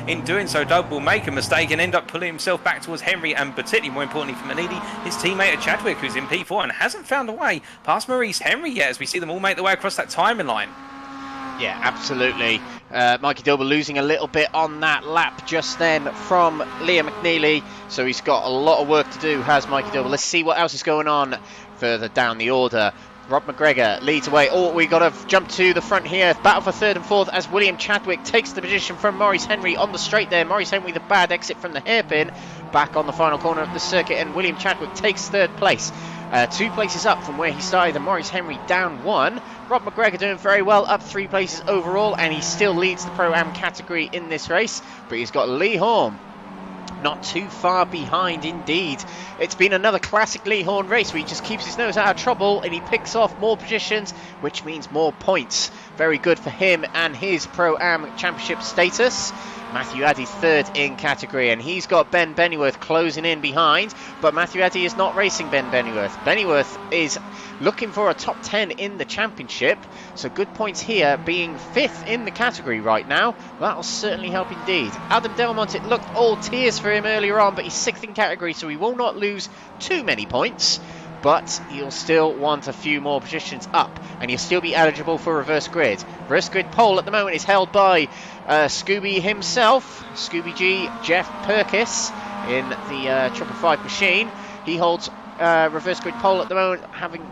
in doing so Doble will make a mistake and end up pulling himself back towards Henry, and particularly more importantly for Mcnealy, his teammate Chadwick, who's in P4 and hasn't found a way past Maurice Henry yet, as we see them all make their way across that timing line. Yeah, absolutely. Mikey Doble losing a little bit on that lap just then from Liam Mcnealy, so he's got a lot of work to do, has Mikey Doble. Let's see what else is going on further down the order. Rob McGregor leads away. Oh, we got to jump to the front here. Battle for third and fourth as William Chadwick takes the position from Maurice Henry on the straight there. Maurice Henry, the bad exit from the hairpin, back on the final corner of the circuit, and William Chadwick takes third place. 2 places up from where he started, and Maurice Henry down 1. Rob McGregor doing very well, up 3 places overall, and he still leads the Pro-Am category in this race, but he's got Lee Horne not too far behind indeed. It's been another classic Lee Horne race where he just keeps his nose out of trouble and he picks off more positions, which means more points. Very good for him and his Pro-Am championship status. Matthew Addy third in category, and he's got Ben Bennyworth closing in behind, but Matthew Addy is not racing Ben Bennyworth. Bennyworth is looking for a top 10 in the championship, so good points here, being 5th in the category right now. That'll certainly help indeed. Adam Delmont, it looked all tears for him earlier on, but he's 6th in category, so he will not lose too many points, but he'll still want a few more positions up, and he'll still be eligible for reverse grid. Reverse grid pole at the moment is held by Scooby himself, Scooby G, Jeff Perkins in the 555 machine. He holds reverse grid pole at the moment, having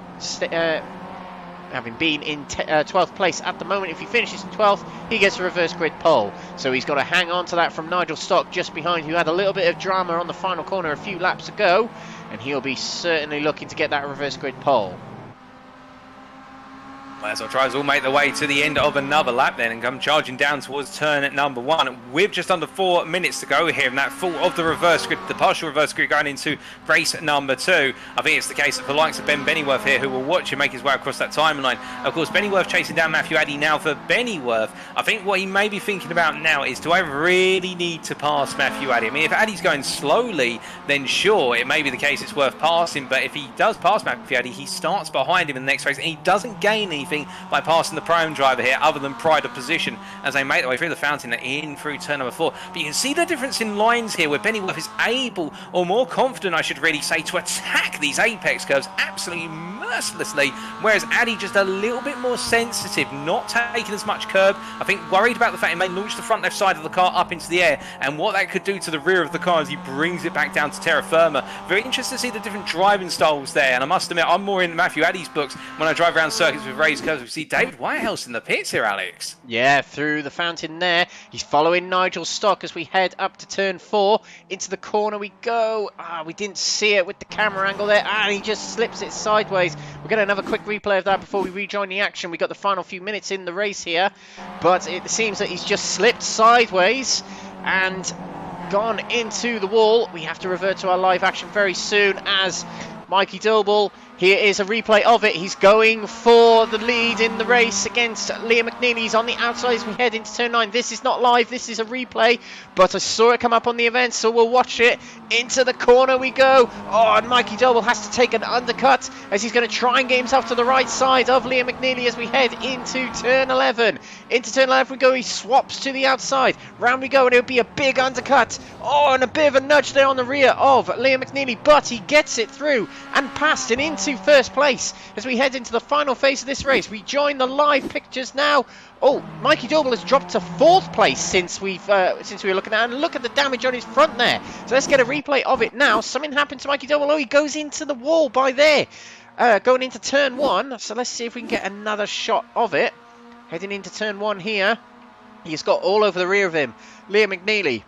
been in 12th place at the moment. If he finishes in 12th, he gets a reverse grid pole. So he's got to hang on to that from Nigel Stock just behind, who had a little bit of drama on the final corner a few laps ago, and he'll be certainly looking to get that reverse grid pole. As our drivers all make their way to the end of another lap then and come charging down towards turn at number 1 with just under 4 minutes to go here, and that full of the reverse grid, the partial reverse grid going into race number 2. I think it's the case of the likes of Ben Bennyworth here, who will watch him make his way across that timeline. Of course, Bennyworth chasing down Matthew Addy now. For Bennyworth, I think what he may be thinking about now is, do I really need to pass Matthew Addy? I mean, if Addy's going slowly, then sure, it may be the case it's worth passing, but if he does pass Matthew Addy, he starts behind him in the next race, and he doesn't gain anything by passing the Pro-Am driver here other than pride of position as they make their way through the fountain in through turn number 4. But you can see the difference in lines here where Bennyworth is able, or more confident I should really say, to attack these apex curves absolutely mercilessly, whereas Addy just a little bit more sensitive, not taking as much curb. I think worried about the fact he may launch the front left side of the car up into the air and what that could do to the rear of the car as he brings it back down to terra firma. Very interested to see the different driving styles there, and I must admit I'm more in Matthew Addy's books when I drive around circuits with raised curves. We see David Whitehouse in the pits here, Alex. Yeah, through the fountain there. He's following Nigel Stock as we head up to turn 4. Into the corner we go. We didn't see it with the camera angle there, and he just slips it sideways. We'll get another quick replay of that before we rejoin the action. We got the final few minutes in the race here, but it seems that he's just slipped sideways and gone into the wall. We have to revert to our live action very soon as Mikey Doble, here is a replay of it. He's going for the lead in the race against Liam Mcnealy. He's on the outside as we head into turn 9. This is not live, this is a replay, but I saw it come up on the event, so we'll watch it. Into the corner we go. Oh, and Mikey Doble has to take an undercut as he's going to try and get himself to the right side of Liam Mcnealy as we head into turn 11. Into turn 11 we go. He swaps to the outside. Round we go, and it'll be a big undercut. Oh, and a bit of a nudge there on the rear of Liam Mcnealy, but he gets it through and past and into first place as we head into the final phase of this race. We join the live pictures now. Oh, Mikey Doble has dropped to 4th place since we were looking at it, and look at the damage on his front there. So let's get a replay of it now. Something happened to Mikey Doble. Oh, he goes into the wall by there, going into turn 1. So let's see if we can get another shot of it. Heading into turn 1 here. He's got all over the rear of him Liam Mcnealy.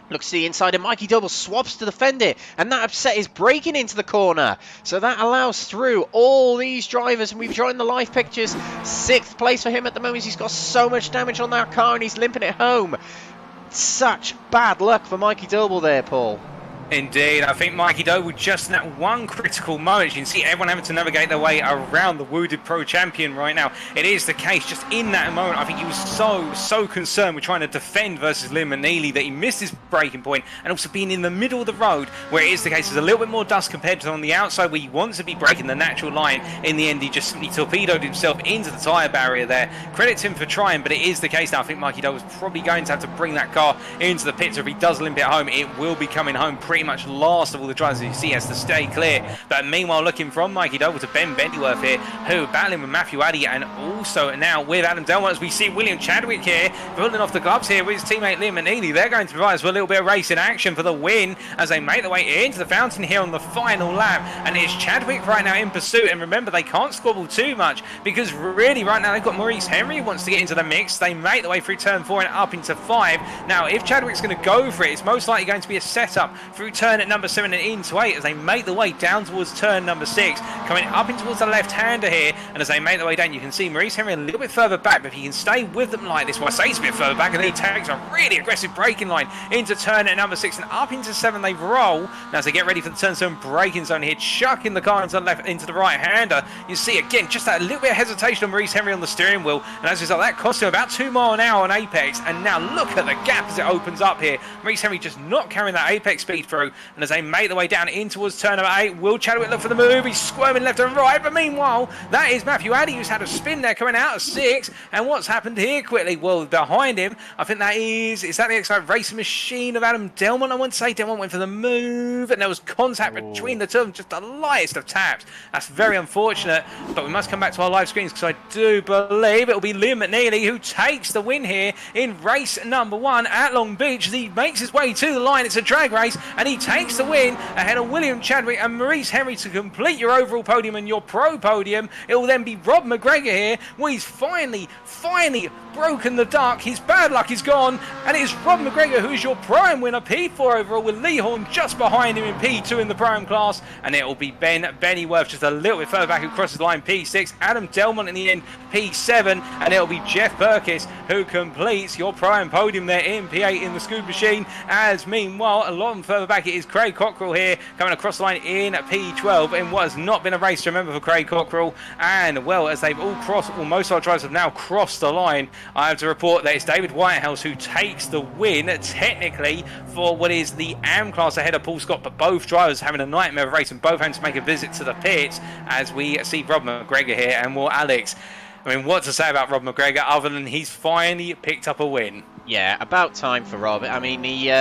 Looks to the inside, and Mikey Doble swaps to defend it, and that upset is breaking into the corner. So that allows through all these drivers, and we've joined the live pictures. 6th place for him at the moment. He's got so much damage on that car, and he's limping it home. Such bad luck for Mikey Doble there, Paul. Indeed, I think Mikey Doble just in that one critical moment. You can see everyone having to navigate their way around the wounded pro champion right now. It is the case, just in that moment, I think he was so concerned with trying to defend versus Liam Mcnealy that he missed his braking point, and also being in the middle of the road where it is the case there's a little bit more dust compared to on the outside where he wants to be breaking the natural line. In the end, he just simply torpedoed himself into the tyre barrier there. Credit to him for trying, but it is the case now. I think Mikey Doble is probably going to have to bring that car into the pits, or if he does limp it home, it will be coming home pretty pretty much last of all the drivers you see has to stay clear. But meanwhile, looking from Mikey Doble to Ben Bennyworth here, who battling with Matthew Addy and also now with Adam Delmont, as we see William Chadwick here pulling off the gloves here with his teammate Liam Mcnealy. They're going to provide us with a little bit of racing action for the win as they make their way into the fountain here on the final lap. And it's Chadwick right now in pursuit. And remember, they can't squabble too much because really right now they've got Maurice Henry who wants to get into the mix. They make their way through turn 4 and up into 5. Now, if Chadwick's going to go for it, it's most likely going to be a setup through turn at number 7 and into 8 as they make the way down towards turn number 6, coming up in towards the left-hander here. And as they make their way down, you can see Maurice Henry a little bit further back, but if he can stay with them like this, well, I say he's a bit further back, and he takes a really aggressive braking line into turn at number 6 and up into 7 they roll. Now as they get ready for the turn 7 braking zone here, chucking the car into the left, into the right-hander, you see again just that little bit of hesitation on Maurice Henry on the steering wheel, and as a result that cost him about 2 miles an hour on apex. And now look at the gap as it opens up here. Maurice Henry just not carrying that apex speed through, and as they make their way down in towards turn number 8, will Chadwick look for the move? He's squirming left and right, but meanwhile that is Matthew Addy who's had a spin there coming out of 6. And what's happened here quickly? Well, behind him, I think that is that the X-Five racing machine of Adam Delmont? I want to say Delmont went for the move, and there was contact between the two of them, just the lightest of taps. That's very unfortunate, but we must come back to our live screens because I do believe it will be Liam Mcnealy who takes the win here in race number 1 at Long Beach. As he makes his way to the line, it's a drag race, and he takes the win ahead of William Chadwick and Maurice Henry to complete your overall podium and your pro podium. It will then be Rob McGregor here. Well, he's finally broken the duck. His bad luck is gone, and it is Rob McGregor who is your prime winner, P4 overall, with Lee Horne just behind him in P2 in the prime class. And it will be Ben Bennyworth just a little bit further back who crosses the line, P6. Adam Delmont in the end, P7, and it will be Jeff Perkins who completes your prime podium there in P8 in the Scoop Machine. As meanwhile, a lot further back it is Craig Cockrell here coming across the line in P12 in what has not been a race to remember for Craig Cockrell. And well, as they've all crossed, well, most of our drivers have now crossed the line, I have to report that it's David Whitehouse who takes the win technically for what is the AM class ahead of Paul Scott, but both drivers having a nightmare of a race and both having to make a visit to the pits as we see Rob McGregor here. And well, Alex, I mean, what to say about Rob McGregor other than he's finally picked up a win? Yeah, about time for Rob. I mean, he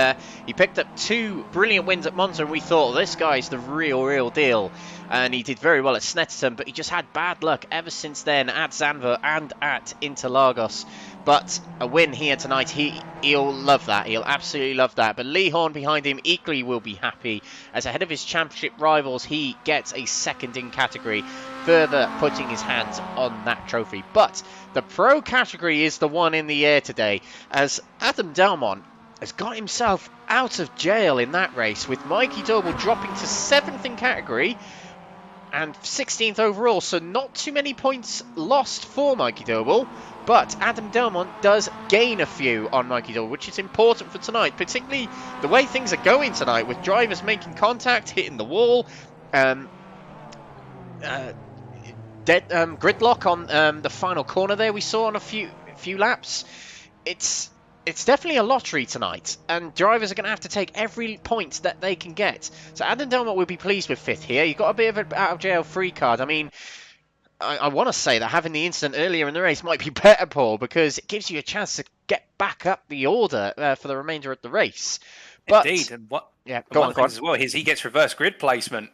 picked up 2 brilliant wins at Monza, and we thought this guy's the real deal. And he did very well at Snetterton, but he just had bad luck ever since then at Zandvoort and at Interlagos. But a win here tonight, he'll love that. He'll absolutely love that. But Lee Horne behind him equally will be happy, as ahead of his championship rivals, he gets a second in category, further putting his hands on that trophy. But the pro category is the one in the air today, as Adam Delmont has got himself out of jail in that race, with Mikey Doble dropping to 7th in category and 16th overall, so not too many points lost for Mikey Doble, but Adam Delmont does gain a few on Mikey Doble, which is important for tonight, particularly the way things are going tonight, with drivers making contact, hitting the wall, gridlock on the final corner there we saw on a few laps. It's definitely a lottery tonight, and drivers are going to have to take every point that they can get. So Adam Delmont will be pleased with 5th here. He got a bit of an out-of-jail-free card. I mean, I want to say that having the incident earlier in the race might be better, Paul, because it gives you a chance to get back up the order for the remainder of the race. But, indeed, and what? Yeah, go on. As well, he gets reverse grid placement.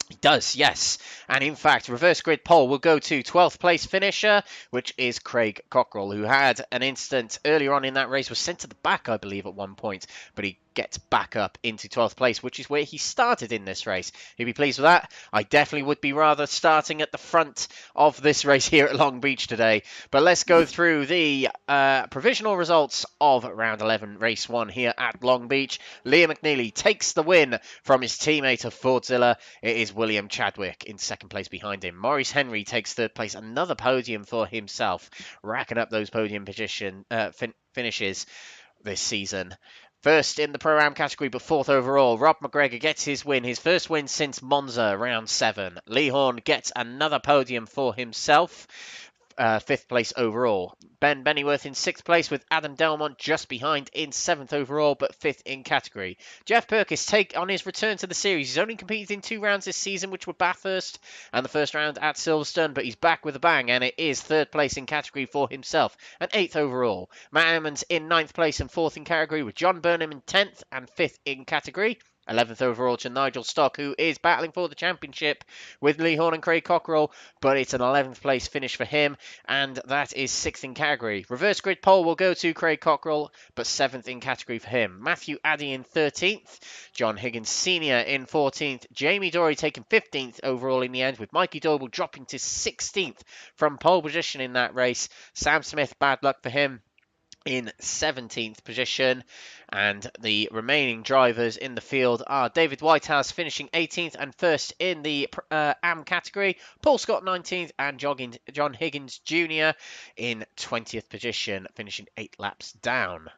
He does, yes. And in fact, reverse grid pole will go to 12th place finisher, which is Craig Cockrell, who had an incident earlier on in that race, was sent to the back, I believe, at one point, but he gets back up into 12th place, which is where he started in this race. He'd be pleased with that. I definitely would be rather starting at the front of this race here at Long Beach today. But let's go through the provisional results of round 11, race 1 here at Long Beach. Liam Mcnealy takes the win from his teammate of Fordzilla. It is William Chadwick in 2nd place behind him. Maurice Henry takes 3rd place, another podium for himself, racking up those podium position finishes this season. First in the Pro-Am category, but 4th overall. Rob McGregor gets his win, his first win since Monza, round 7. Lee Horne gets another podium for himself. 5th place overall. Ben Bennyworth in 6th place, with Adam Delmont just behind in 7th overall, but 5th in category. Jeff Perkins take on his return to the series. He's only competed in 2 rounds this season, which were Bathurst and the first round at Silverstone, but he's back with a bang, and it is 3rd place in category for himself and 8th overall. Matt Emmons in 9th place and 4th in category, with John Burnham in 10th and 5th in category. 11th overall to Nigel Stock, who is battling for the championship with Lee Horne and Craig Cockrell, but it's an 11th place finish for him, and that is 6th in category. Reverse grid pole will go to Craig Cockrell, but 7th in category for him. Matthew Addy in 13th, John Higgins Sr. in 14th, Jamie Dory taking 15th overall in the end, with Mikey Doble dropping to 16th from pole position in that race. Sam Smith, bad luck for him, in 17th position, and the remaining drivers in the field are David Whitehouse finishing 18th and first in the AM category, Paul Scott 19th, and John Higgins Jr. in 20th position, finishing 8 laps down.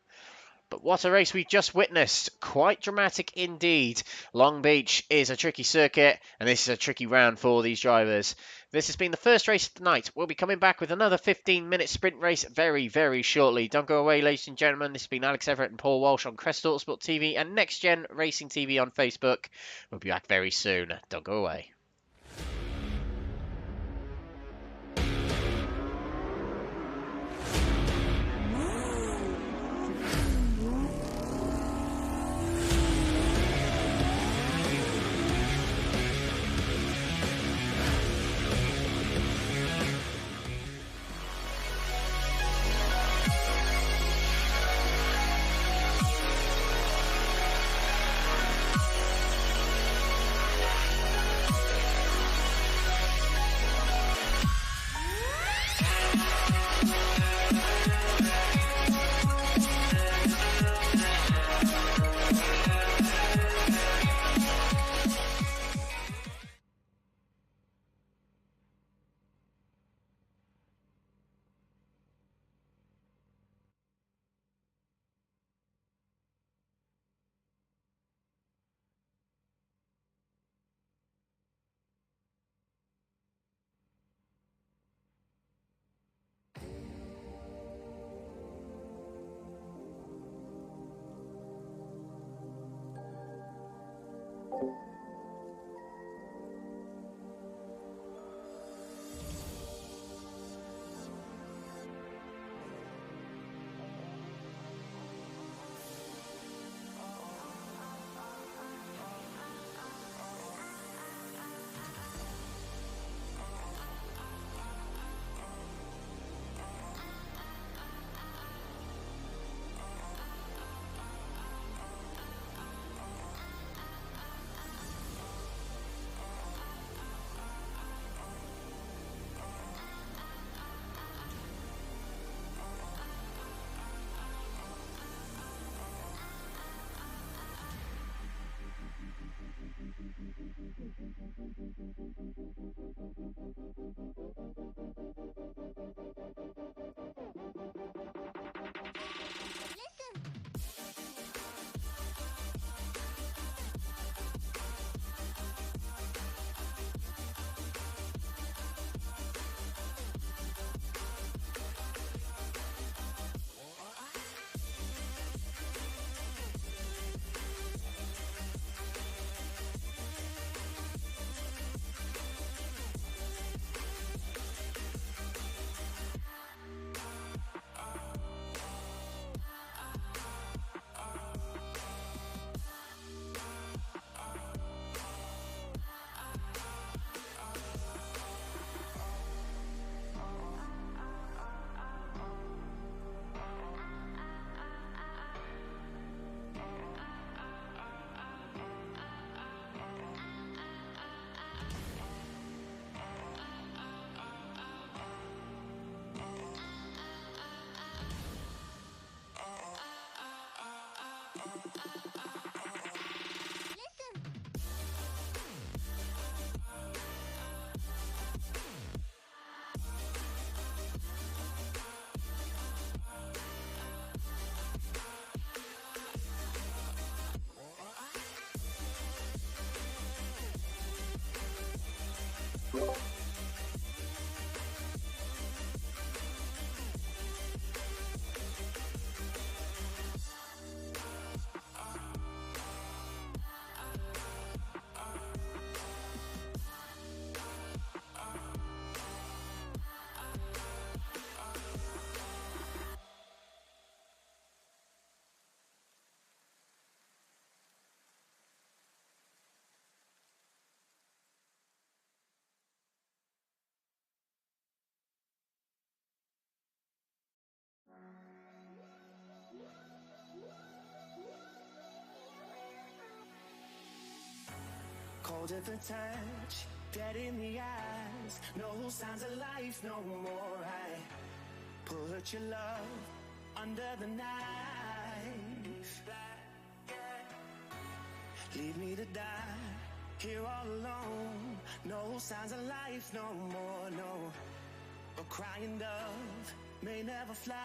But what a race we've just witnessed. Quite dramatic indeed. Long Beach is a tricky circuit, and this is a tricky round for these drivers. This has been the first race of the night. We'll be coming back with another 15-minute sprint race very, very shortly. Don't go away, ladies and gentlemen. This has been Alex Everett and Paul Walsh on Crest Autosport TV and NXTGEN Racing TV on Facebook. We'll be back very soon. Don't go away. cold at the touch, dead in the eyes, no signs of life no more. I put your love under the knife, leave me to die here all alone. No signs of life no more, no. A crying dove may never fly.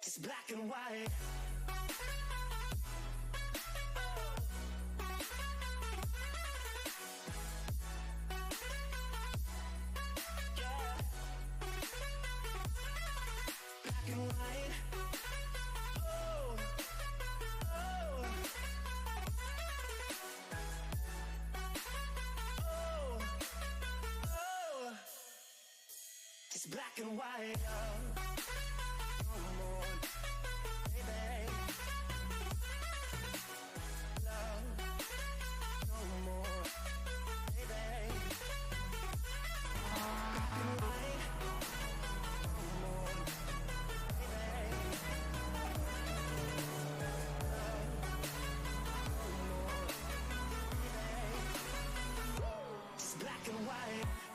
It's black and white. Yeah. Black and white. Oh, oh, oh, oh. It's black and white.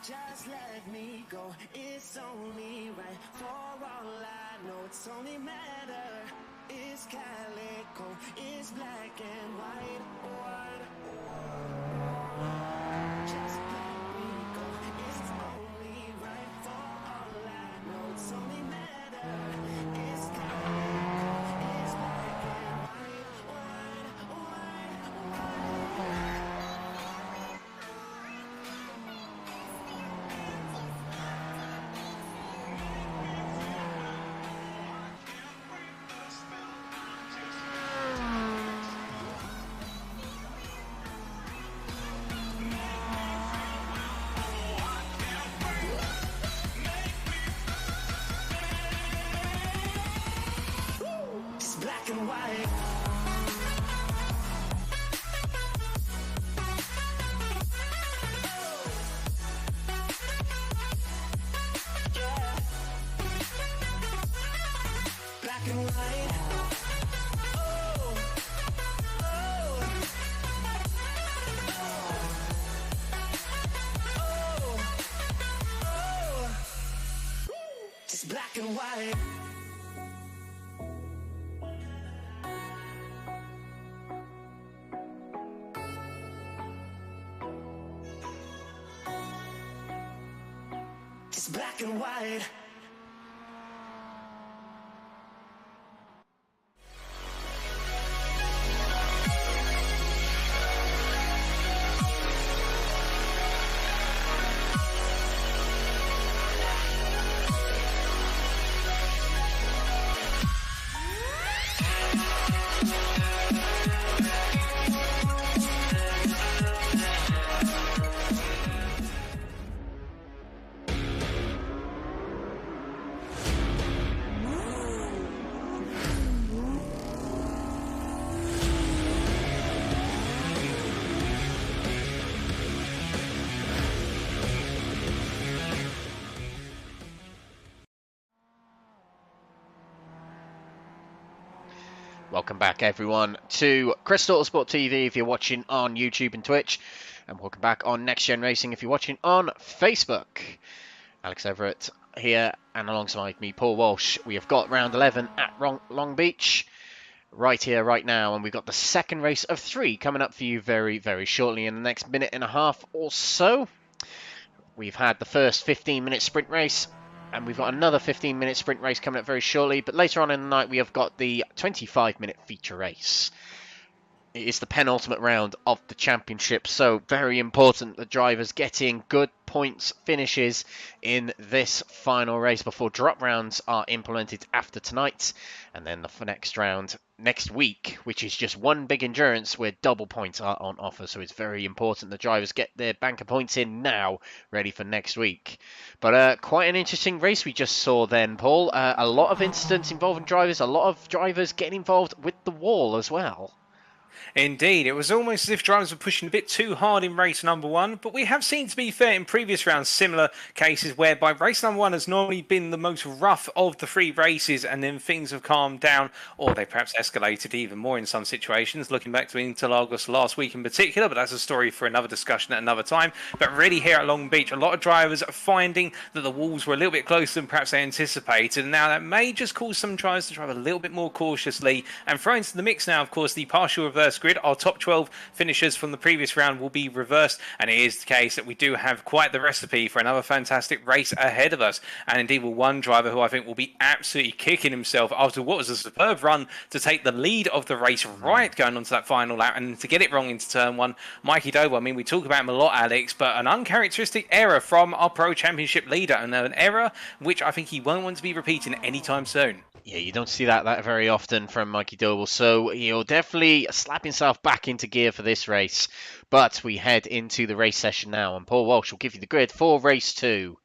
Just let me go, it's only right. For all I know, it's only matter. It's calico, it's black and white. Just let me go, it's only right. For all I know, it's only matter. It's calico, it's black and white. Black and white. Yeah. Black and white. Oh, oh, oh, oh. Just black and white. Black and white. Welcome back, everyone, to Crest Autosport TV if you're watching on YouTube and Twitch, and welcome back on Next Gen Racing if you're watching on Facebook. Alex Everett here, and alongside me, Paul Walsh. We have got round 11 at Long Beach, right here, right now, and we've got the second race of 3 coming up for you very, very shortly in the next minute and a half or so. We've had the first 15-minute sprint race, and we've got another 15-minute sprint race coming up very shortly. But later on in the night, we have got the 25-minute feature race. It is the penultimate round of the championship, so very important that drivers getting good points finishes in this final race before drop rounds are implemented after tonight, and then the next round next week, which is just one big endurance where double points are on offer. So it's very important the drivers get their bank of points in now, ready for next week. But quite an interesting race we just saw then, Paul. A lot of incidents involving drivers, a lot of drivers getting involved with the wall as well. Indeed, it was almost as if drivers were pushing a bit too hard in race number one, but we have seen, to be fair, in previous rounds similar cases whereby race number one has normally been the most rough of the three races, and then things have calmed down, or they perhaps escalated even more in some situations, looking back to Interlagos last week in particular, but that's a story for another discussion at another time. But really here at Long Beach, a lot of drivers are finding that the walls were a little bit closer than perhaps they anticipated, and now that may just cause some drivers to drive a little bit more cautiously, and throw into the mix now, of course, the partial reverse grid. Our top 12 finishers from the previous round will be reversed, and it is the case that we do have quite the recipe for another fantastic race ahead of us. And indeed, one driver who I think will be absolutely kicking himself after what was a superb run to take the lead of the race right going onto that final lap, and to get it wrong into turn one, Mikey Doble. I mean, we talk about him a lot, Alex, but an uncharacteristic error from our Pro Championship leader, and an error which I think he won't want to be repeating anytime soon. Yeah, you don't see that very often from Mikey Doble, so he'll definitely slap himself back into gear for this race. But we head into the race session now, and Paul Walsh will give you the grid for race 2.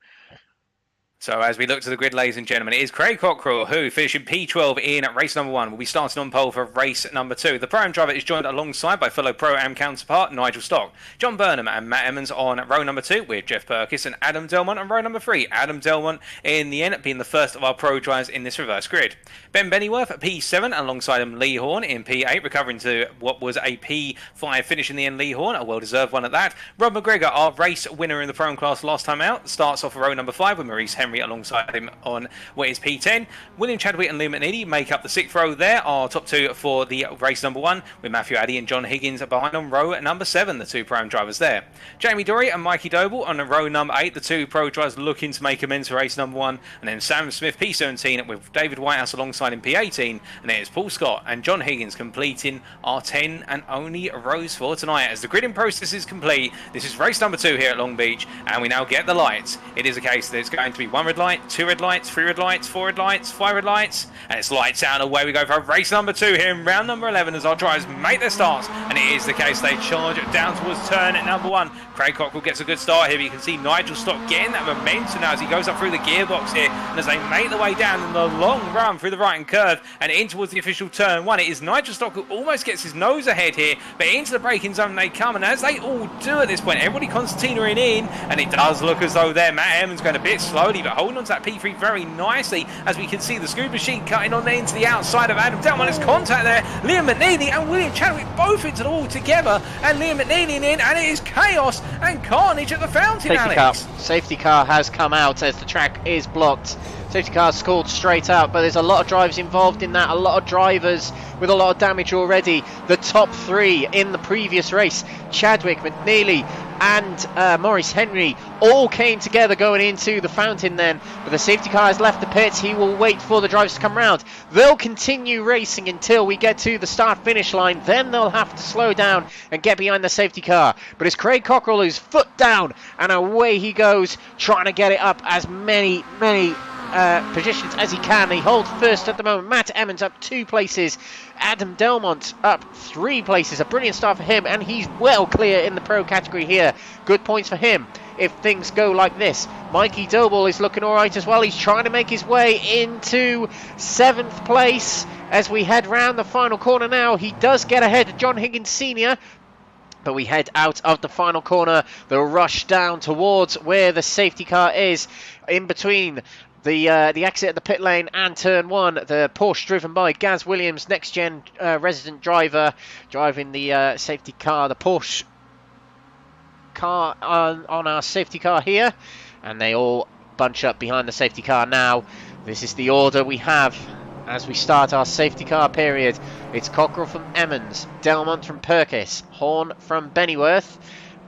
So as we look to the grid, ladies and gentlemen, it is Craig Cockrell who, finishing P12 in race number 1, will be starting on pole for race number 2. The Pro-Am driver is joined alongside by fellow Pro-Am counterpart Nigel Stock, John Burnham and Matt Emmons on row number 2, with Jeff Perkins and Adam Delmont on row number 3. Adam Delmont, in the end, being the first of our Pro drivers in this reverse grid. Ben Bennyworth at P7, alongside him Lee Horne in P8, recovering to what was a P5 finish in the end. Lee Horne, a well-deserved one at that. Rob McGregor, our race winner in the Pro-Am class last time out, starts off row number 5 with Maurice Henry alongside him on what is P10. William Chadwick and Liam Mcnealy make up the 6th row there. Our top 2 for the race number 1, with Matthew Addy and John Higgins behind on row number 7, the 2 Pro-Am drivers there. Jamie Dory and Mikey Doble on row number 8, the 2 Pro drivers looking to make amends for race number 1. And then Sam Smith P17 with David Whitehouse alongside in P18. And there's Paul Scott and John Higgins completing our 10 and only rows for tonight. As the gridding process is complete, this is race number 2 here at Long Beach, and we now get the lights. It is a case that it's going to be 1 red light, 2 red lights, 3 red lights, 4 red lights, 5 red lights, and it's lights out, and away we go for race number 2 here in round number 11 as our drivers make their starts. And it is the case they charge down towards turn at number 1. Craig Cockrell gets a good start here, but you can see Nigel Stock getting that momentum now as he goes up through the gearbox here, and as they make their way down in the long run through the right-hand curve and in towards the official turn 1, it is Nigel Stock who almost gets his nose ahead here, but into the braking zone they come, and as they all do at this point, everybody concertinaing in, and it does look as though there Matt Emmons going a bit slowly, but holding on to that P3 very nicely, as we can see the scuba machine cutting on into the outside of Adam Delmont. There's contact there. Liam Mcnealy and William Chadwick both into the wall together, and Liam Mcnealy in, and it is chaos and carnage at the fountain, Alex. Safety car has come out as the track is blocked. Safety car scored straight out, but there's a lot of drivers involved in that, a lot of drivers with a lot of damage already. The top 3 in the previous race, Chadwick, Mcnealy and Maurice Henry, all came together going into the fountain then, but the safety car has left the pits. He will wait for the drivers to come round. They'll continue racing until we get to the start-finish line, then they'll have to slow down and get behind the safety car. But it's Craig Cockrell who's foot down, and away he goes, trying to get it up as many positions as he can. He holds first at the moment. Matt Emmons up 2 places. Adam Delmont up 3 places. A brilliant start for him, and he's well clear in the pro category here. Good points for him if things go like this. Mikey Doble is looking alright as well. He's trying to make his way into 7th place as we head round the final corner now. He does get ahead of John Higgins Sr., but we head out of the final corner. The rush down towards where the safety car is, in between the exit of the pit lane and turn 1. The Porsche driven by Gaz Williams, NXTGEN resident driver, driving the safety car, the Porsche car on our safety car here, and they all bunch up behind the safety car now. This is the order we have as we start our safety car period. It's Cockrell from Emmons, Delmont from Perkins, Horne from Bennyworth,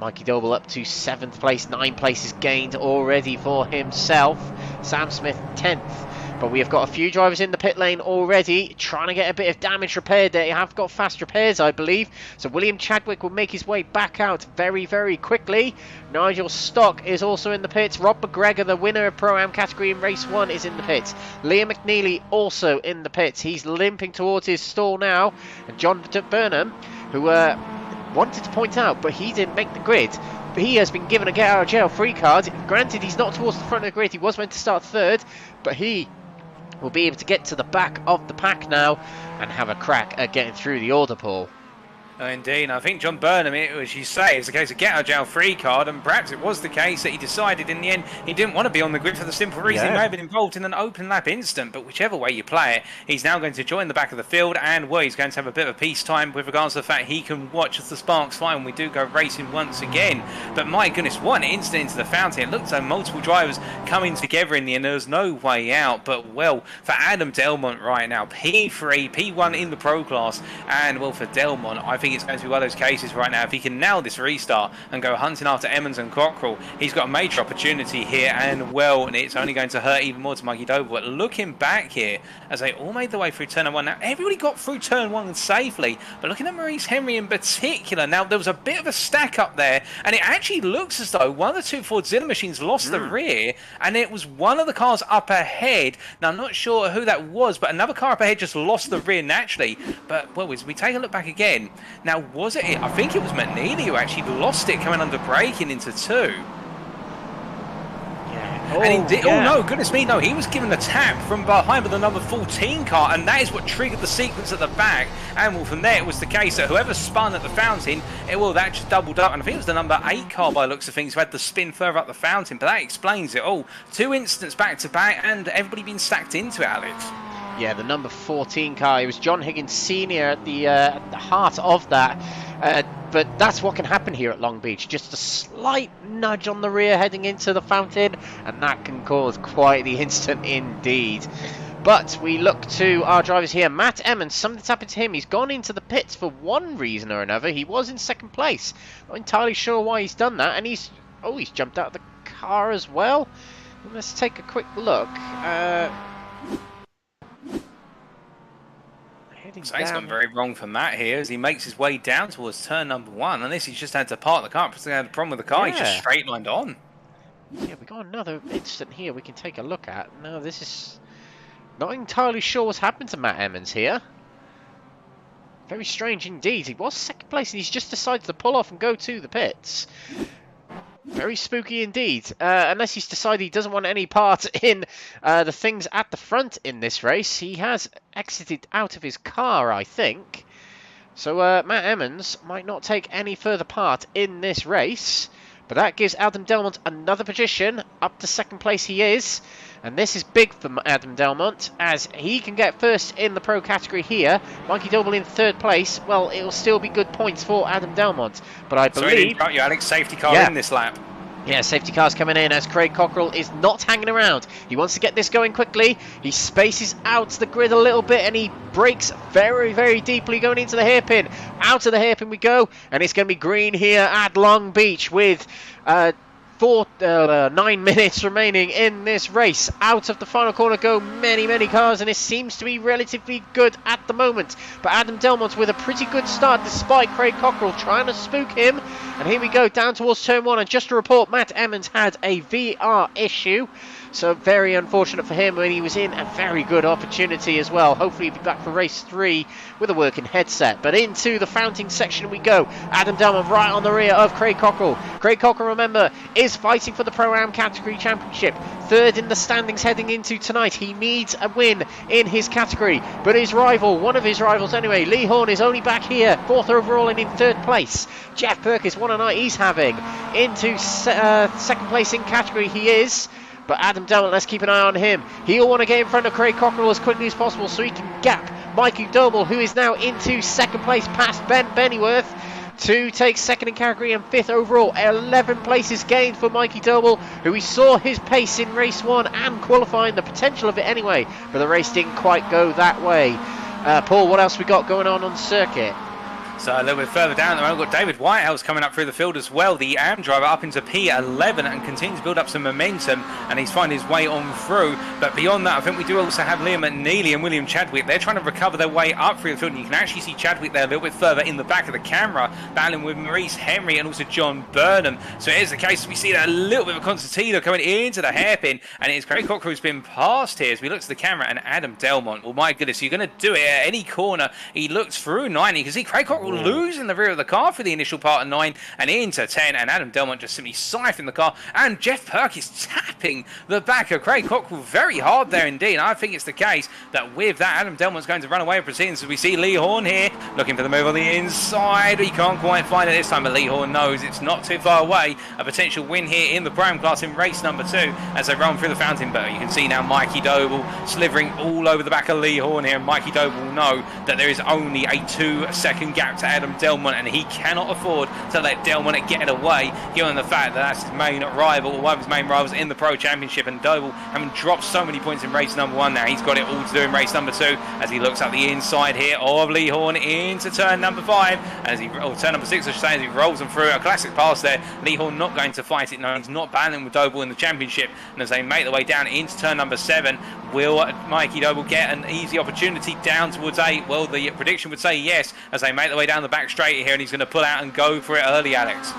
Mikey Doble up to 7th place, 9 places gained already for himself. Sam Smith 10th. But we have got a few drivers in the pit lane already, trying to get a bit of damage repaired. They have got fast repairs, I believe. So William Chadwick will make his way back out very, very quickly. Nigel Stock is also in the pits. Rob McGregor, the winner of Pro-Am category in race 1, is in the pits. Liam McNealy also in the pits. He's limping towards his stall now. And John Burnham, who wanted to point out, but he didn't make the grid. But he has been given a get out of jail free card. Granted, he's not towards the front of the grid. He was meant to start third, but he will be able to get to the back of the pack now and have a crack at getting through the order pool. Oh, indeed. I think John Burnham, as you say, is the case of get out of jail free card, and perhaps it was the case that he decided in the end he didn't want to be on the grid for the simple reason he may have been involved in an open lap incident. But whichever way you play it, he's now going to join the back of the field, and well, he's going to have a bit of peacetime with regards to the fact he can watch as the sparks fly when we do go racing once again. But my goodness, what an incident into the fountain. It looked like multiple drivers coming together in the end. There was no way out. But well, for Adam Delmont right now, P3, P1 in the pro class, and well, for Delmont, I think it's going to be one of those cases right now. If he can nail this restart and go hunting after Emmons and Cockrell, he's got a major opportunity here, and well, and it's only going to hurt even more to Mikey Doble. But looking back here, as they all made their way through turn 1, now everybody got through turn 1 safely, but looking at Maurice Henry in particular, now there was a bit of a stack up there, and it actually looks as though one of the two Fordzilla machines lost the rear, and it was one of the cars up ahead. Now I'm not sure who that was, but another car up ahead just lost the rear naturally. But well, as we take a look back again, now was it? I think it was Mcnealy who actually lost it coming under braking into 2. Oh, and indeed, oh no, goodness me, no, he was given a tap from behind with the number 14 car, and that is what triggered the sequence at the back. And well, from there it was the case that whoever spun at the fountain, that just doubled up, and I think it was the number 8 car by looks of things who had the spin further up the fountain. But that explains it all. 2 incidents back to back, and everybody being stacked into it, Alex. Yeah, the number 14 car. It was John Higgins Sr. at the heart of that. But that's what can happen here at Long Beach. Just a slight nudge on the rear heading into the fountain, and that can cause quite the incident indeed. But we look to our drivers here. Matt Emmons, something's happened to him. He's gone into the pits for one reason or another. He was in second place. Not entirely sure why he's done that. And he's jumped out of the car as well. Let's take a quick look. Something's gone very wrong for Matt here as he makes his way down towards turn number 1. Unless he's just had to park the car because he had a problem with the car. He just straight lined on. Yeah, we got another incident here we can take a look at. No, this is not entirely sure what's happened to Matt Emmons here. Very strange indeed. He was second place and he's just decided to pull off and go to the pits. Very spooky indeed. Unless he's decided he doesn't want any part in the things at the front in this race. He has exited out of his car, I think. So Matt Emmons might not take any further part in this race. But that gives Adam Delmont another position. Up to second place he is. And this is big for Adam Delmont, as he can get first in the pro category here. Mikey Doble in third place. Well, it will still be good points for Adam Delmont. But I believe... Sorry to interrupt you, Alex. Safety car in this lap. Yeah, safety car's coming in as Craig Cockrell is not hanging around. He wants to get this going quickly. He spaces out the grid a little bit and he brakes very, very deeply going into the hairpin. Out of the hairpin we go, and it's going to be green here at Long Beach with 9 minutes remaining in this race. Out of the final corner go many, many cars, and it seems to be relatively good at the moment. But Adam Delmont with a pretty good start despite Craig Cockrell trying to spook him. And here we go down towards turn 1, and just to report, Matt Emmons had a VR issue. So very unfortunate for him when he was in a very good opportunity as well. Hopefully he'll be back for race 3 with a working headset. But into the fountain section we go. Adam Delmont right on the rear of Craig Cockrell. Craig Cockrell, remember, is fighting for the Pro-Am category championship. Third in the standings heading into tonight. He needs a win in his category. But his rival, one of his rivals anyway, Lee Horne, is only back here. 4th overall and in 3rd place. Jeff Perkins, what a night he's having. Into second place in category he is. But Adam Delmont, let's keep an eye on him. He'll want to get in front of Craig Cockrell as quickly as possible so he can gap Mikey Doble, who is now into second place past Ben Bennyworth, to take second in category and 5th overall. 11 places gained for Mikey Doble, who we saw his pace in race 1 and qualifying, the potential of it anyway, but the race didn't quite go that way. Paul, what else we got going on circuit? So a little bit further down, we've got David Whitehouse coming up through the field as well. The AM driver up into P11 and continues to build up some momentum, and he's finding his way on through. But beyond that, I think we do also have Liam Mcnealy and William Chadwick. They're trying to recover their way up through the field, and you can actually see Chadwick there a little bit further in the back of the camera, battling with Maurice Henry and also John Burnham. So it is the case we see that a little bit of a concertina coming into the hairpin, and it is Craig Cockrell who's been passed here as we look to the camera, and Adam Delmont. Well, my goodness, you're going to do it at any corner. He looks through 90. You can see Craig Cockrell losing the rear of the car for the initial part of 9 and into 10, and Adam Delmont just simply siphoning the car, and Jeff Perkins tapping the back of Craig Cockrell very hard there indeed. And I think it's the case that with that, Adam Delmont's going to run away with proceedings. So we see Lee Horne here looking for the move on the inside. He can't quite find it this time, but Lee Horne knows it's not too far away. A potential win here in the Prime class in race number 2 as they run through the fountain. But you can see now Mikey Doble slithering all over the back of Lee Horne here, and Mikey Doble will know that there is only a 2-second gap to Adam Delmont, and he cannot afford to let Delmont get it away, given the fact that that's his main rival, or one of his main rivals in the Pro Championship. And Doble, having dropped so many points in race number 1 now, he's got it all to do in race number 2 as he looks up the inside here of Lee Horne into turn number 5, or turn number 6 I should say, as he rolls them through. A classic pass there. Lee Horne not going to fight it. No, he's not battling with Doble in the championship, and as they make their way down into turn number 7, will Mikey Doble get an easy opportunity down towards 8? Well, the prediction would say yes, as they make their way down the back straight here, and he's going to pull out and go for it early, Alex.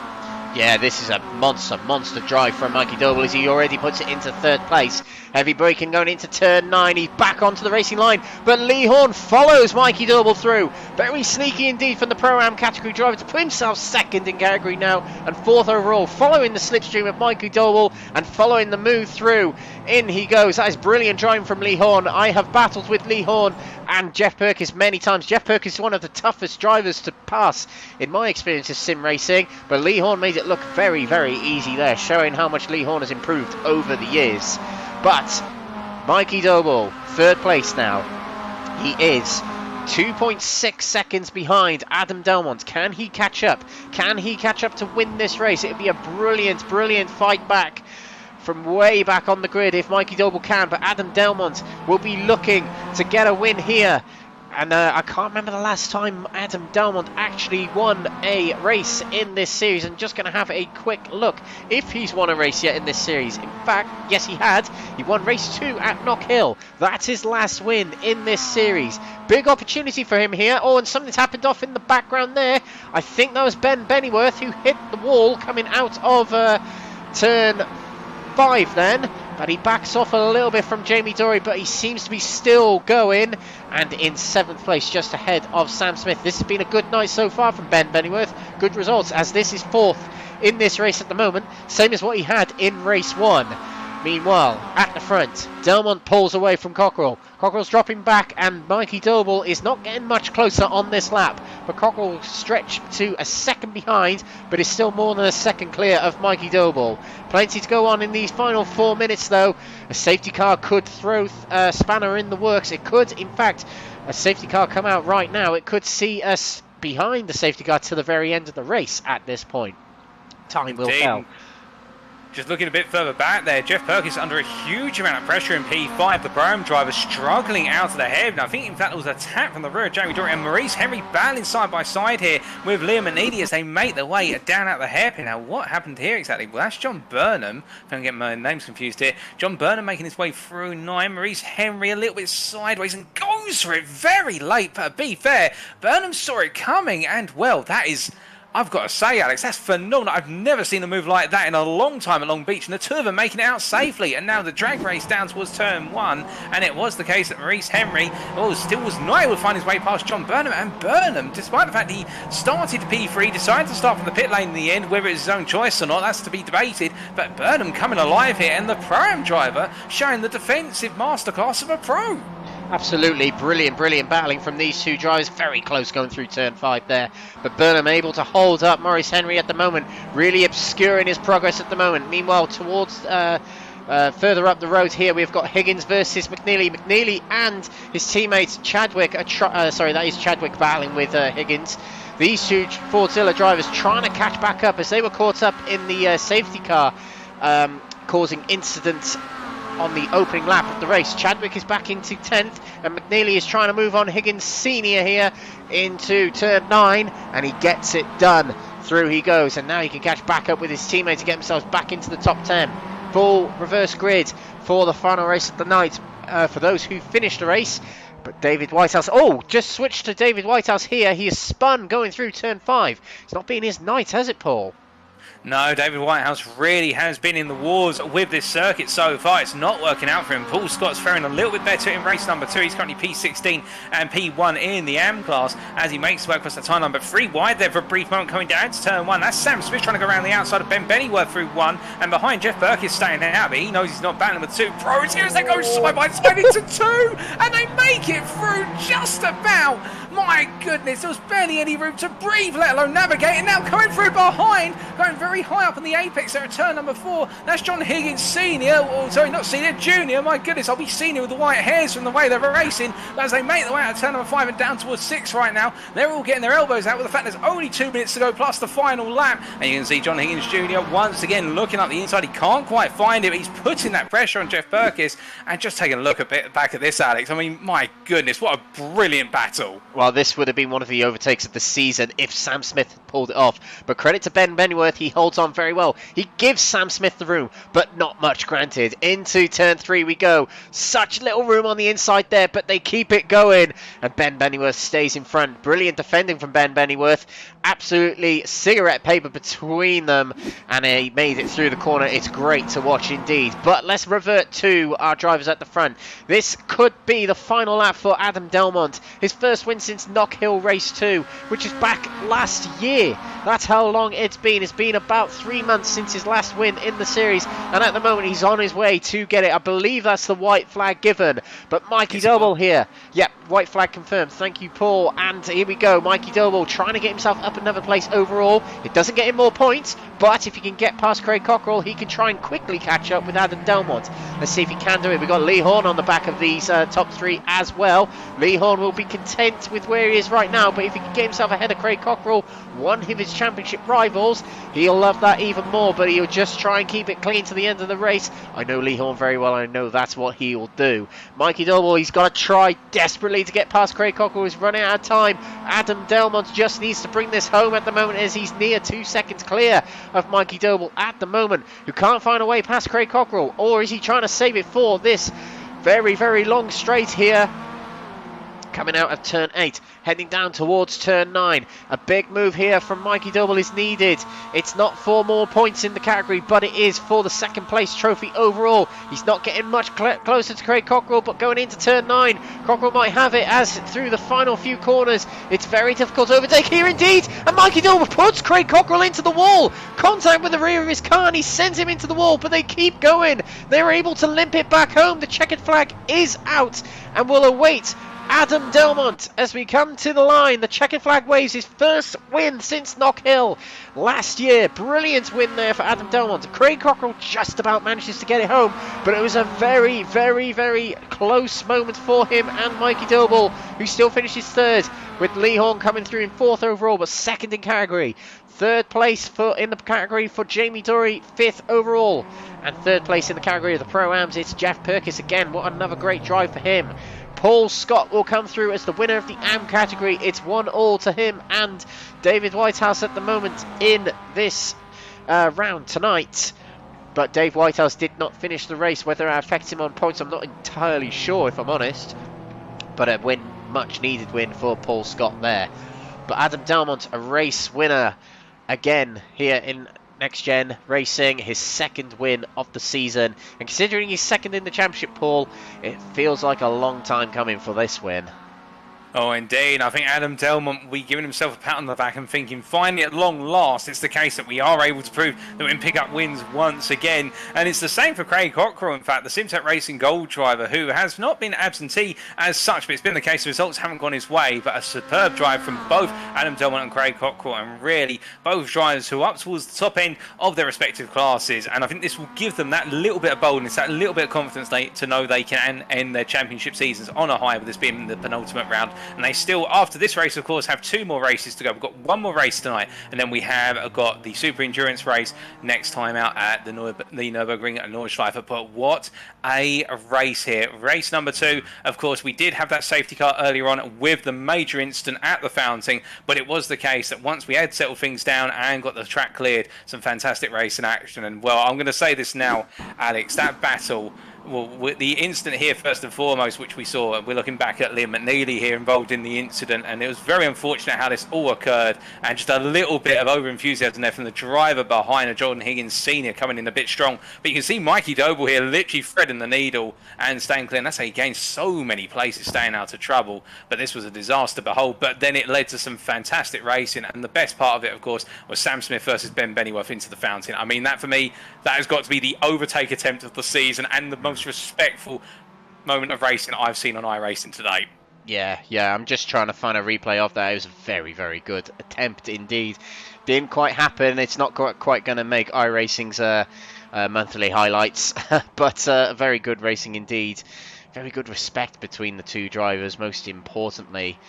Yeah, this is a monster drive from Mikey Doble as he already puts it into 3rd place. Heavy braking going into turn 9. He's back onto the racing line, but Lee Horne follows Mikey Doble through. Very sneaky indeed from the Pro-Am category driver to put himself 2nd in category now and 4th overall, following the slipstream of Mikey Doble and following the move through. In he goes. That is brilliant driving from Lee Horne. I have battled with Lee Horne and Jeff Perkins many times. Jeff Perkins is one of the toughest drivers to pass in my experience of sim racing, but Lee Horne made it look very easy there, showing how much Lee Horne has improved over the years. But Mikey Doble, 3rd place now. He is 2.6 seconds behind Adam Delmont. Can he catch up? Can he catch up to win this race? It would be a brilliant fight back from way back on the grid if Mikey Doble can, but Adam Delmont will be looking to get a win here. And I can't remember the last time Adam Delmont actually won a race in this series. I'm just going to have a quick look if he's won a race yet in this series. In fact, yes, he had. He won race 2 at Knock Hill. That's his last win in this series. Big opportunity for him here. Oh, and something's happened off in the background there. I think that was Ben Bennyworth who hit the wall coming out of turn 5 then, but he backs off a little bit from Jamie Dory, but he seems to be still going, and in 7th place just ahead of Sam Smith. This has been a good night so far from Ben Bennyworth. Good results, as this is 4th in this race at the moment, same as what he had in race 1. Meanwhile, at the front, Delmont pulls away from Cockrell. Cockrell's dropping back, and Mikey Doble is not getting much closer on this lap. But Cockrell stretched to a 2nd behind, but is still more than a 2nd clear of Mikey Doble. Plenty to go on in these final 4 minutes, though. A safety car could throw a spanner in the works. It could, in fact, a safety car come out right now. It could see us behind the safety car to the very end of the race at this point. Time will tell. Just looking a bit further back there, Jeff Perkins under a huge amount of pressure in P5. The Pro-Am driver struggling out of the head. Now, I think, in fact, it was a tap from the rear of Jamie Dory, and Maurice Henry battling side by side here with Liam Mcnealy as they make their way down out the hairpin. Now, what happened here exactly? Well, that's John Burnham. If I don't get my names confused here. John Burnham making his way through 9. Maurice Henry a little bit sideways and goes for it very late. But to be fair, Burnham saw it coming, and, well, that is... I've got to say, Alex, that's phenomenal. I've never seen a move like that in a long time at Long Beach, and the two of them making it out safely. And now the drag race down towards turn 1, and it was the case that Maurice Henry still was not able to find his way past John Burnham. And Burnham, despite the fact he started P3, decided to start from the pit lane in the end, whether it's his own choice or not, that's to be debated. But Burnham coming alive here, and the Pro-Am driver showing the defensive masterclass of a pro. Absolutely brilliant battling from these two drivers. Very close going through turn 5 there, but Burnham able to hold up Maurice Henry at the moment, really obscuring his progress at the moment. Meanwhile, towards further up the road here, we've got Higgins versus Mcnealy. Mcnealy and his teammate Chadwick that is Chadwick battling with Higgins. These two Fordzilla drivers trying to catch back up as they were caught up in the safety car, causing incidents on the opening lap of the race. Chadwick is back into 10th, and Mcnealy is trying to move on Higgins Senior here into turn 9, and he gets it done. Through he goes, and now he can catch back up with his teammate to get themselves back into the top 10. Full reverse grid for the final race of the night for those who finished the race. But David Whitehouse, just switched to David Whitehouse here. He is spun going through turn 5. It's not been his night, has it, Paul? No, David Whitehouse really has been in the wars with this circuit so far. It's not working out for him. Paul Scott's faring a little bit better in race number 2. He's currently P16 and P1 in the AM class as he makes his way across the time number 3 wide there for a brief moment coming down to turn 1. That's Sam Smith trying to go around the outside of Ben Bennyworth through 1, and behind Jeff Perkins staying out, but he knows he's not battling with 2 pros here as they go side by side into 2, and they make it through just about. My goodness, there was barely any room to breathe, let alone navigate, and now coming through behind, going very high up on the apex there at turn number 4. That's John Higgins Senior, sorry, not Senior, Junior. My goodness, I'll be Senior with the white hairs from the way they're racing. But as they make their way out of turn number 5 and down towards 6 right now, they're all getting their elbows out with the fact there's only 2 minutes to go plus the final lap. And you can see John Higgins Jr. once again looking up the inside. He can't quite find it, but he's putting that pressure on Jeff Perkins. And just taking a look back at this, Alex. I mean, my goodness, what a brilliant battle. Well, this would have been one of the overtakes of the season if Sam Smith had pulled it off. But credit to Ben Bennyworth, he holds on very well. He gives Sam Smith the room, but not much granted. Into turn 3 we go. Such little room on the inside there, but they keep it going. And Ben Bennyworth stays in front. Brilliant defending from Ben Bennyworth. Absolutely cigarette paper between them. And he made it through the corner. It's great to watch indeed. But let's revert to our drivers at the front. This could be the final lap for Adam Delmont. His first win since Knock Hill Race 2, which is back last year. That's how long it's been. It's been about 3 months since his last win in the series, and at the moment he's on his way to get it. I believe that's the white flag given, but Mikey Doble here. Yep, white flag confirmed. Thank you, Paul. And here we go. Mikey Doble trying to get himself up another place overall. It doesn't get him more points, but if he can get past Craig Cockrell, he can try and quickly catch up with Adam Delmont. Let's see if he can do it. We've got Lee Horne on the back of these top 3 as well. Lee Horne will be content with where he is right now, but if he can get himself ahead of Craig Cockrell, one of his championship rivals, he'll love that even more, but he'll just try and keep it clean to the end of the race. I know Lee Horne very well. I know that's what he will do. Mikey Doble, he's got to try desperately to get past Craig Cockrell. He's running out of time. Adam Delmont just needs to bring this home at the moment as he's near 2 seconds clear of Mikey Doble at the moment, who can't find a way past Craig Cockrell. Or is he trying to save it for this very, very long straight here? Coming out of turn 8, heading down towards turn 9. A big move here from Mikey Doble is needed. It's not for more points in the category, but it is for the second place trophy overall. He's not getting much closer to Craig Cockrell, but going into turn 9, Cockrell might have it as through the final few corners. It's very difficult to overtake here indeed, and Mikey Doble puts Craig Cockrell into the wall. Contact with the rear of his car, and he sends him into the wall, but they keep going. They're able to limp it back home. The checkered flag is out, and will await Adam Delmont as we come to the line. The checkered flag waves his first win since Knock Hill last year. Brilliant win there for Adam Delmont. Craig Cockrell just about manages to get it home, but it was a very, very, very close moment for him and Mikey Doble, who still finishes 3rd, with Lee Horne coming through in 4th overall, but 2nd in category. 3rd place in the category for Jamie Dory, 5th overall, and 3rd place in the category of the Pro-Ams. It's Jeff Perkins again. What another great drive for him. Paul Scott will come through as the winner of the AM category. It's 1-1 to him and David Whitehouse at the moment in this round tonight. But Dave Whitehouse did not finish the race. Whether it affects him on points, I'm not entirely sure, if I'm honest. But a win, much needed win for Paul Scott there. But Adam Delmont, a race winner again here in NXTGEN Racing, his 2nd win of the season, and considering he's 2nd in the championship, Paul, it feels like a long time coming for this win. Oh, indeed. I think Adam Delmont will be giving himself a pat on the back and thinking, finally, at long last, it's the case that we are able to prove that we can pick up wins once again. And it's the same for Craig Cockrell, in fact, the Simtech Racing Gold driver, who has not been absentee as such, but it's been the case the results haven't gone his way. But a superb drive from both Adam Delmont and Craig Cockrell, and really both drivers who are up towards the top end of their respective classes. And I think this will give them that little bit of boldness, that little bit of confidence to know they can end their championship seasons on a high, with this being the penultimate round and they still, after this race, of course, have 2 more races to go. We've got 1 more race tonight, and then we have got the Super Endurance race next time out at the Nurburgring at Nordschleife. But what a race here. Race number 2, of course, we did have that safety car earlier on with the major incident at the fountain, but it was the case that once we had settled things down and got the track cleared, some fantastic racing action. And, well, I'm going to say this now, Alex, that battle... Well, the incident here, first and foremost, which we saw, we're looking back at Liam McNealy here involved in the incident, and it was very unfortunate how this all occurred, and just a little bit of over-enthusiasm there from the driver behind, Jordan Higgins Sr. coming in a bit strong. But you can see Mikey Doble here literally threading the needle and staying clear, and that's how he gained so many places staying out of trouble. But this was a disaster to behold, but then it led to some fantastic racing, and the best part of it, of course, was Sam Smith versus Ben Bennyworth into the fountain. I mean, that for me, that has got to be the overtake attempt of the season, and the most respectful moment of racing I've seen on iRacing today. Yeah, I'm just trying to find a replay of that. It was a very, very good attempt indeed. Didn't quite happen. It's not quite going to make iRacing's monthly highlights, but very good racing indeed. Very good respect between the two drivers, most importantly.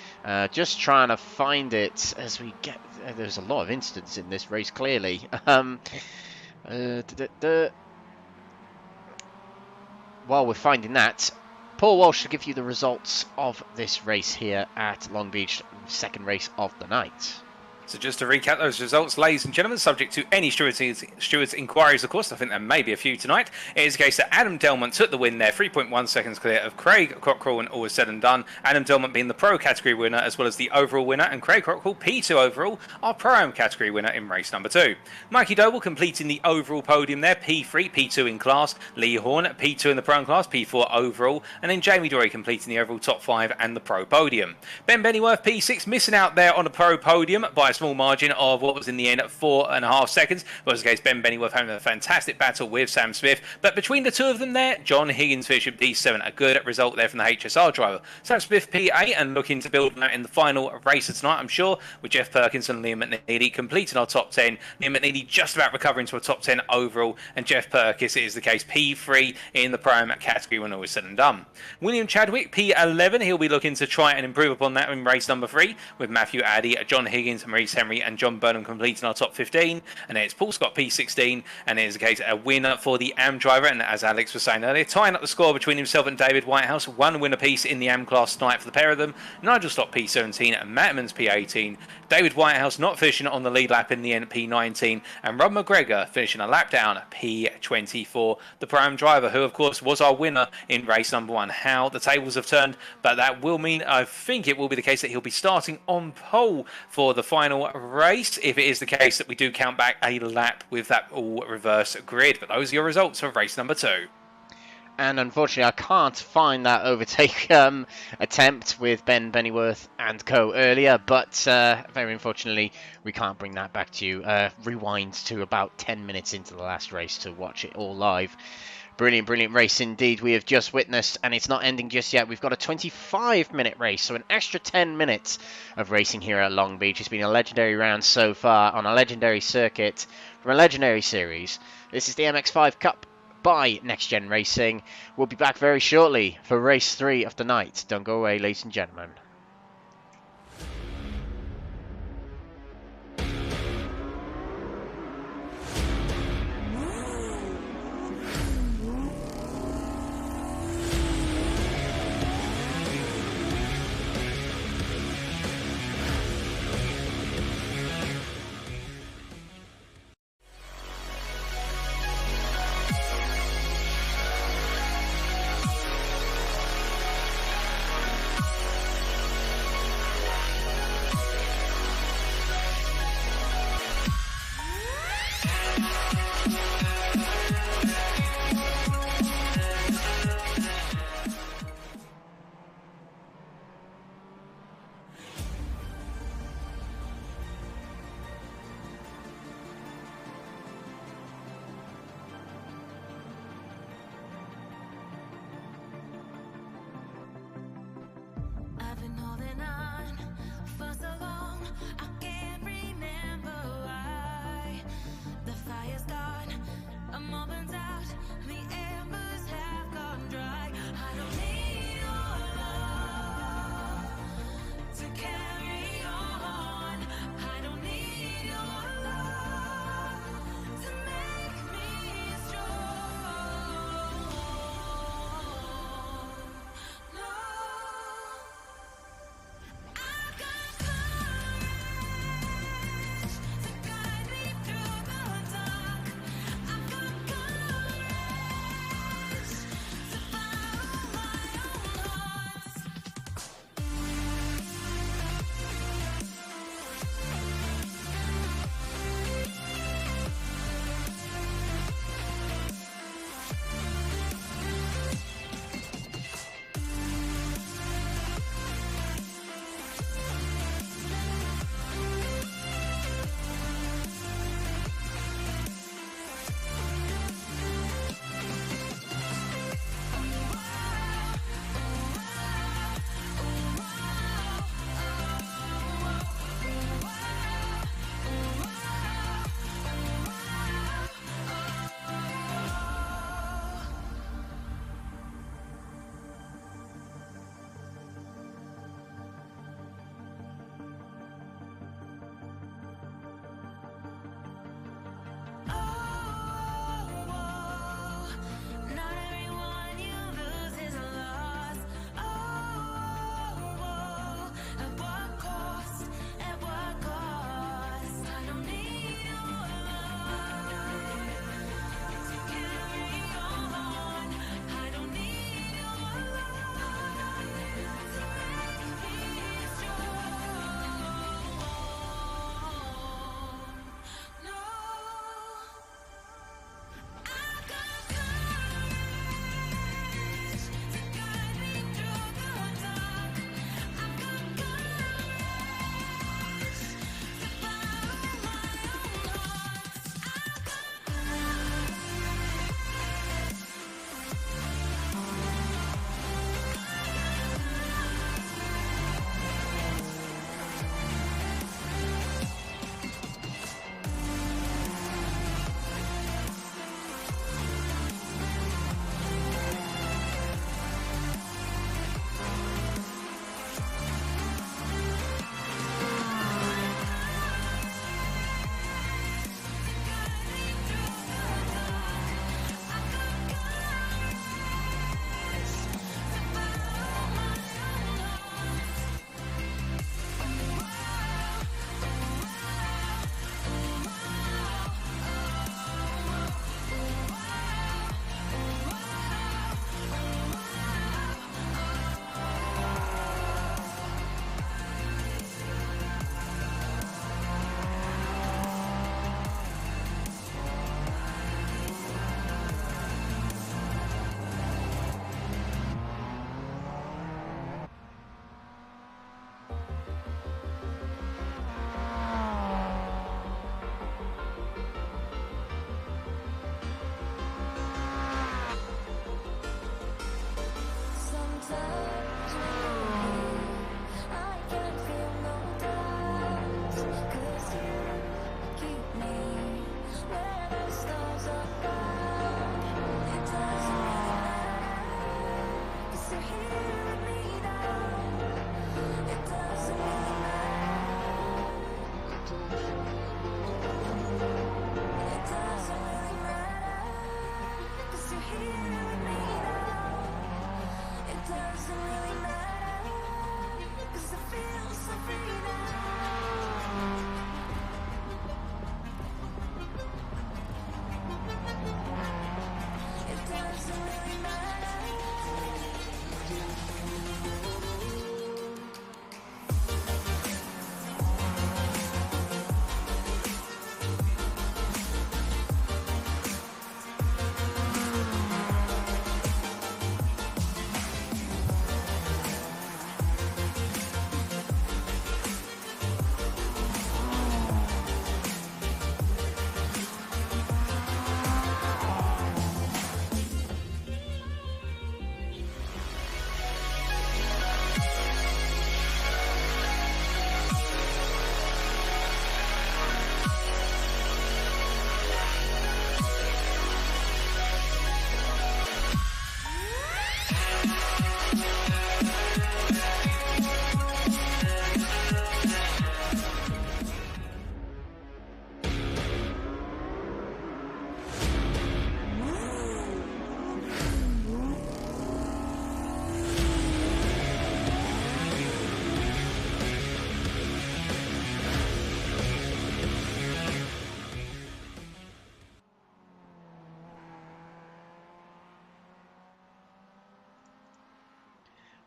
Just trying to find it as we get... there's a lot of incidents in this race, clearly. While we're finding that, Paul Walsh will give you the results of this race here at Long Beach, second race of the night. So just to recap those results, ladies and gentlemen, subject to any stewards' inquiries, of course, I think there may be a few tonight. It is the case that Adam Delmont took the win there, 3.1 seconds clear of Craig Cockrell, and all was said and done. Adam Delmont being the Pro category winner as well as the overall winner, and Craig Cockrell, P2 overall, our Pro-Am category winner in race number 2. Mikey Doble completing the overall podium there, P3, P2 in class. Lee Horne, P2 in the Pro-Am class, P4 overall. And then Jamie Dory completing the overall top 5 and the Pro podium. Ben Bennyworth, P6, missing out there on a Pro podium by a small margin of what was in the end at 4.5 seconds. But as the case, Ben Bennyworth having a fantastic battle with Sam Smith. But between the two of them there, John Higgins finishing P7, a good result there from the HSR driver. Sam Smith P8 and looking to build on that in the final race of tonight, I'm sure, with Jeff Perkins and Liam McNealy completing our top 10. Liam McNealy just about recovering to a top 10 overall, and Jeff Perkins, it is the case, P3 in the Pro-Am category when all is said and done. William Chadwick P11, he'll be looking to try and improve upon that in race number 3 with Matthew Addy, John Higgins, Maurice Henry and John Burnham completing our top 15. And then it's Paul Scott P16, and it is the case a winner for the AM driver, and as Alex was saying earlier, tying up the score between himself and David Whitehouse, one winner piece in the AM class tonight for the pair of them. Nigel Stott P17 and Matt Emmons P18. David Whitehouse not finishing on the lead lap in the end, P19, and Rob McGregor finishing a lap down, P24. The Pro-Am driver, who of course was our winner in race number 1. How the tables have turned, but that will mean, I think it will be the case that he'll be starting on pole for the final race, if it is the case that we do count back a lap with that all reverse grid. But those are your results of race number 2. And unfortunately, I can't find that overtake attempt with Ben Bennyworth and co earlier, but very unfortunately, we can't bring that back to you. Rewind to about 10 minutes into the last race to watch it all live. Brilliant, brilliant race indeed we have just witnessed, and it's not ending just yet. We've got a 25-minute race, so an extra 10 minutes of racing here at Long Beach. It's been a legendary round so far on a legendary circuit from a legendary series. This is the MX-5 Cup by NXTGEN Racing. We'll be back very shortly for race 3 of the night. Don't go away, ladies and gentlemen. I've been holding on for so long, I can't remember why. The fire's gone, I'm all burnt out, the embers have gone dry. I don't need your love,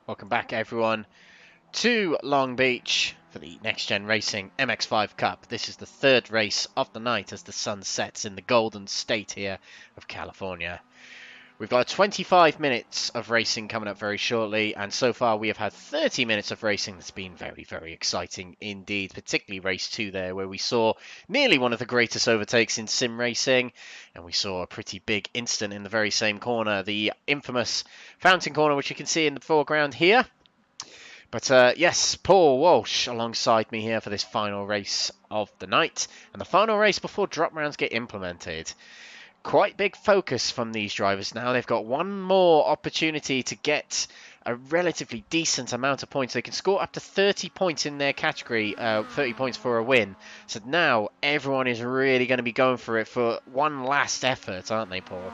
Welcome back, everyone, to Long Beach for the Next Gen Racing MX-5 Cup. This is the third race of the night as the sun sets in the golden state here of California. We've got 25 minutes of racing coming up very shortly, and so far we have had 30 minutes of racing that's been very, very exciting indeed, particularly race 2 there, where we saw nearly one of the greatest overtakes in sim racing, and we saw a pretty big incident in the very same corner, the infamous fountain corner, which you can see in the foreground here. But yes, Paul Walsh alongside me here for this final race of the night, and the final race before drop rounds get implemented. Quite big focus from these drivers now. They've got one more opportunity to get a relatively decent amount of points. They can score up to 30 points in their category, 30 points for a win. So now everyone is really going to be going for it for one last effort, aren't they, Paul?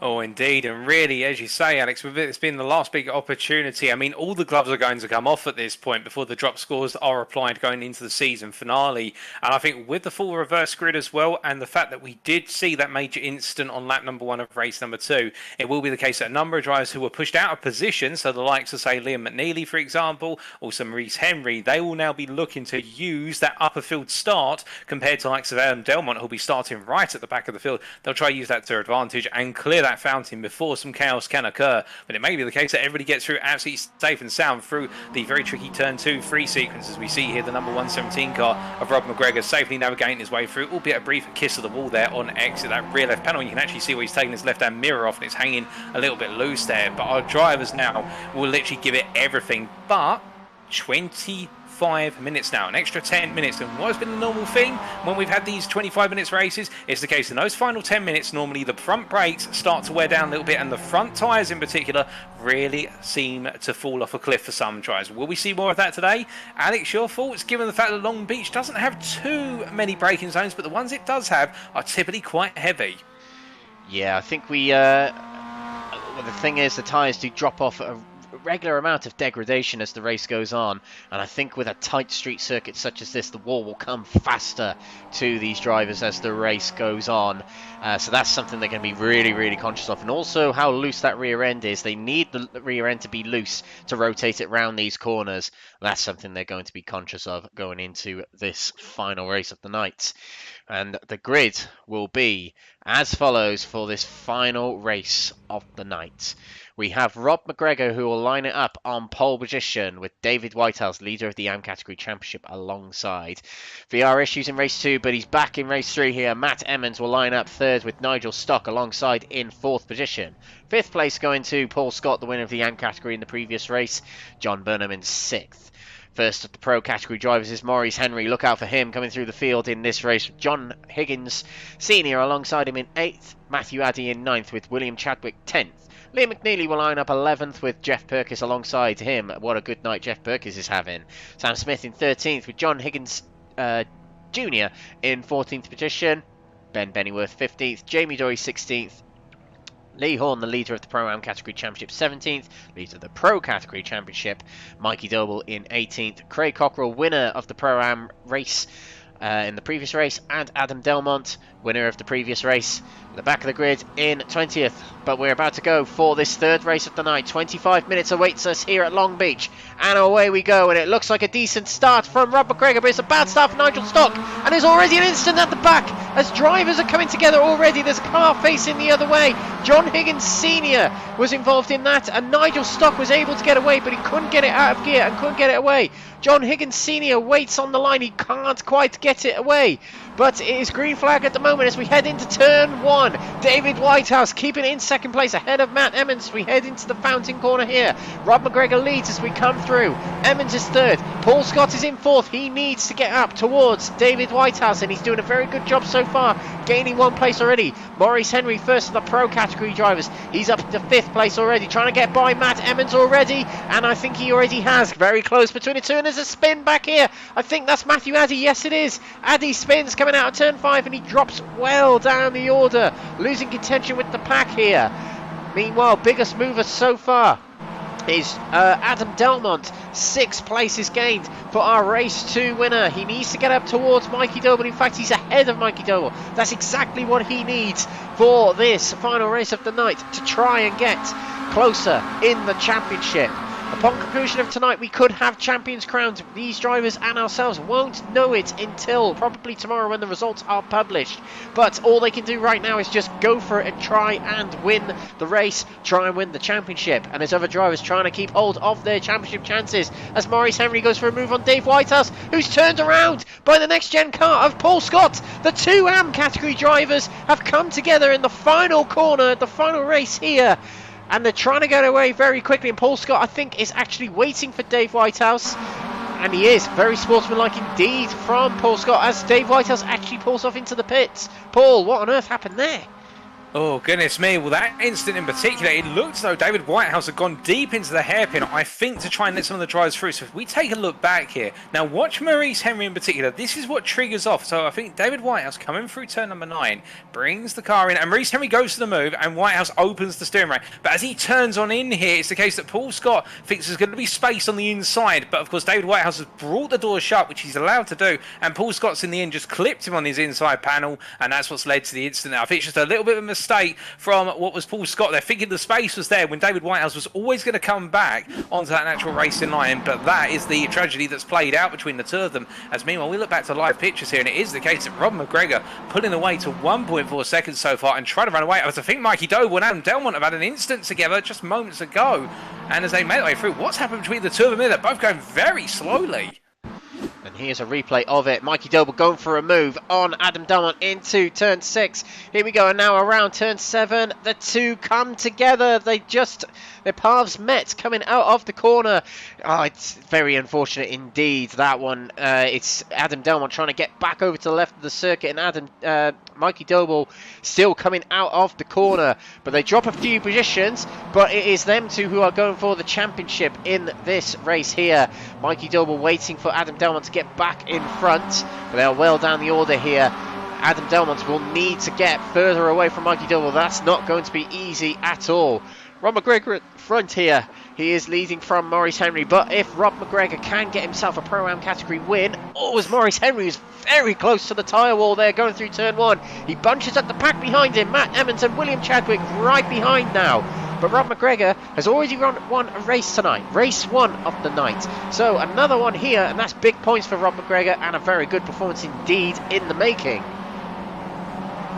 Oh, indeed. And really, as you say, Alex, it's been the last big opportunity. I mean, all the gloves are going to come off at this point before the drop scores are applied going into the season finale. And I think with the full reverse grid as well, and the fact that we did see that major incident on lap number 1 of race number 2, it will be the case that a number of drivers who were pushed out of position, so the likes of, say, Liam Mcnealy, for example, also Maurice Henry, they will now be looking to use that upper field start compared to likes of Delmont, who'll be starting right at the back of the field. They'll try to use that to their advantage and clear that fountain before some chaos can occur, but it may be the case that everybody gets through absolutely safe and sound through the very tricky turn 2 free sequence, as we see here the number 117 car of Rob McGregor safely navigating his way through, albeit a brief kiss of the wall there on exit. That rear left panel, you can actually see where he's taking his left hand mirror off and it's hanging a little bit loose there, but our drivers now will literally give it everything. But 25 minutes now, an extra 10 minutes than what has been the normal thing when we've had these 25 minutes races. It's the case in those final 10 minutes, normally the front brakes start to wear down a little bit, and the front tyres in particular really seem to fall off a cliff for some drivers. Will we see more of that today? Alex, your thoughts, given the fact that Long Beach doesn't have too many braking zones, but the ones it does have are typically quite heavy? Yeah, I think we well, the thing is, the tyres do drop off a regular amount of degradation as the race goes on, and I think with a tight street circuit such as this, the wall will come faster to these drivers as the race goes on, so that's something they're going to be really, really conscious of. And also how loose that rear end is. They need the rear end to be loose to rotate it round these corners. That's something they're going to be conscious of going into this final race of the night. And the grid will be as follows for this final race of the night. We have Rob McGregor, who will line it up on pole position with David Whitehouse, leader of the AM category championship, alongside. VR issues in race 2, but he's back in race 3 here. Matt Emmons will line up third with Nigel Stock alongside in 4th position. 5th place going to Paul Scott, the winner of the AM category in the previous race. John Burnham in 6th. First of the Pro category drivers is Maurice Henry. Look out for him coming through the field in this race. John Higgins Senior alongside him in 8th. Matthew Addy in 9th with William Chadwick 10th. Liam McNealy will line up 11th with Jeff Perkins alongside him. What a good night Jeff Perkins is having. Sam Smith in 13th with John Higgins Jr. in 14th position. Ben Bennyworth 15th. Jamie Dory 16th. Lee Horne, the leader of the Pro-Am Category Championship, 17th. Leader of the Pro Category Championship, Mikey Doble in 18th. Craig Cockrell, winner of the Pro-Am race in the previous race. And Adam Delmont, winner of the previous race, at the back of the grid in 20th. But we're about to go for this third race of the night. 25 minutes awaits us here at Long Beach. And away we go. And it looks like a decent start from Rob Mcgregor, but it's a bad start for Nigel Stock. And there's already an incident at the back as drivers are coming together already. There's a car facing the other way. John Higgins Sr. was involved in that. And Nigel Stock was able to get away, but he couldn't get it out of gear and couldn't get it away. John Higgins Sr. waits on the line. He can't quite get it away. But it is green flag at the moment as we head into turn 1. David Whitehouse keeping it in second place ahead of Matt Emmons. We head into the fountain corner here. Rob McGregor leads as we come through. Emmons is third. Paul Scott is in fourth. He needs to get up towards David Whitehouse, and he's doing a very good job so far, gaining 1 place already. Maurice Henry, first of the Pro category drivers. He's up to 5th place already, trying to get by Matt Emmons already, and I think he already has. Very close between the two, and there's a spin back here. I think that's Matthew Addy. Yes, it is. Addy spins coming out of turn 5, and he drops well down the order, losing contention with the pack here. Meanwhile, biggest mover so far is Adam Delmont. 6 places gained for our race 2 winner. He needs to get up towards Mikey Doble. In fact, he's ahead of Mikey Doble. That's exactly what he needs for this final race of the night, to try and get closer in the championship. Upon conclusion of tonight, we could have champions crowned. These drivers and ourselves won't know it until probably tomorrow when the results are published. But all they can do right now is just go for it and try and win the race, try and win the championship. And there's other drivers trying to keep hold of their championship chances as Maurice Henry goes for a move on Dave Whitehouse, who's turned around by the next gen car of Paul Scott. The 2 AM category drivers have come together in the final corner, the final race here. And they're trying to get away very quickly. And Paul Scott, I think, is actually waiting for Dave Whitehouse. And he is. Very sportsmanlike indeed from Paul Scott as Dave Whitehouse actually pulls off into the pits. Paul, what on earth happened there? Oh, goodness me. Well, that instant in particular, it looked as though David Whitehouse had gone deep into the hairpin, I think, to try and let some of the drivers through. So if we take a look back here, now watch Maurice Henry in particular. This is what triggers off. So I think David Whitehouse coming through turn number 9, brings the car in, and Maurice Henry goes to the move, and Whitehouse opens the steering rack. But as he turns on in here, it's the case that Paul Scott thinks there's going to be space on the inside. But of course, David Whitehouse has brought the door shut, which he's allowed to do, and Paul Scott's in the end just clipped him on his inside panel, and that's what's led to the incident. I think it's just a little bit of a mistake from what was Paul Scott there, thinking the space was there when David Whitehouse was always going to come back onto that natural racing line. But that is the tragedy that's played out between the two of them. As meanwhile, we look back to live pictures here, and it is the case that Rob McGregor pulling away to 1.4 seconds so far and trying to run away. I think Mikey Doble and Adam Delmont have had an instant together just moments ago. And as they made their way through, what's happened between the two of them here? They're both going very slowly. And here's a replay of it. Mikey Doble going for a move on Adam Delmont into turn 6. Here we go, and now around turn 7. The two come together. Their paths met coming out of the corner. Oh, it's very unfortunate indeed, that one. It's Adam Delmont trying to get back over to the left of the circuit, and Mikey Doble still coming out of the corner. But they drop a few positions, but it is them two who are going for the championship in this race here. Mikey Doble waiting for Adam Delmont to get back in front, but they're well down the order here. Adam Delmont will need to get further away from Mikey Doble. That's not going to be easy at all. Rob McGregor at front here. He is leading from Maurice Henry, but if Rob McGregor can get himself a Pro-Am category win, as Maurice Henry is very close to the tyre wall there going through turn 1. He bunches up the pack behind him. Matt Emmons and William Chadwick right behind now. But Rob McGregor has already won a race tonight, race 1 of the night. So another one here, and that's big points for Rob McGregor, and a very good performance indeed in the making.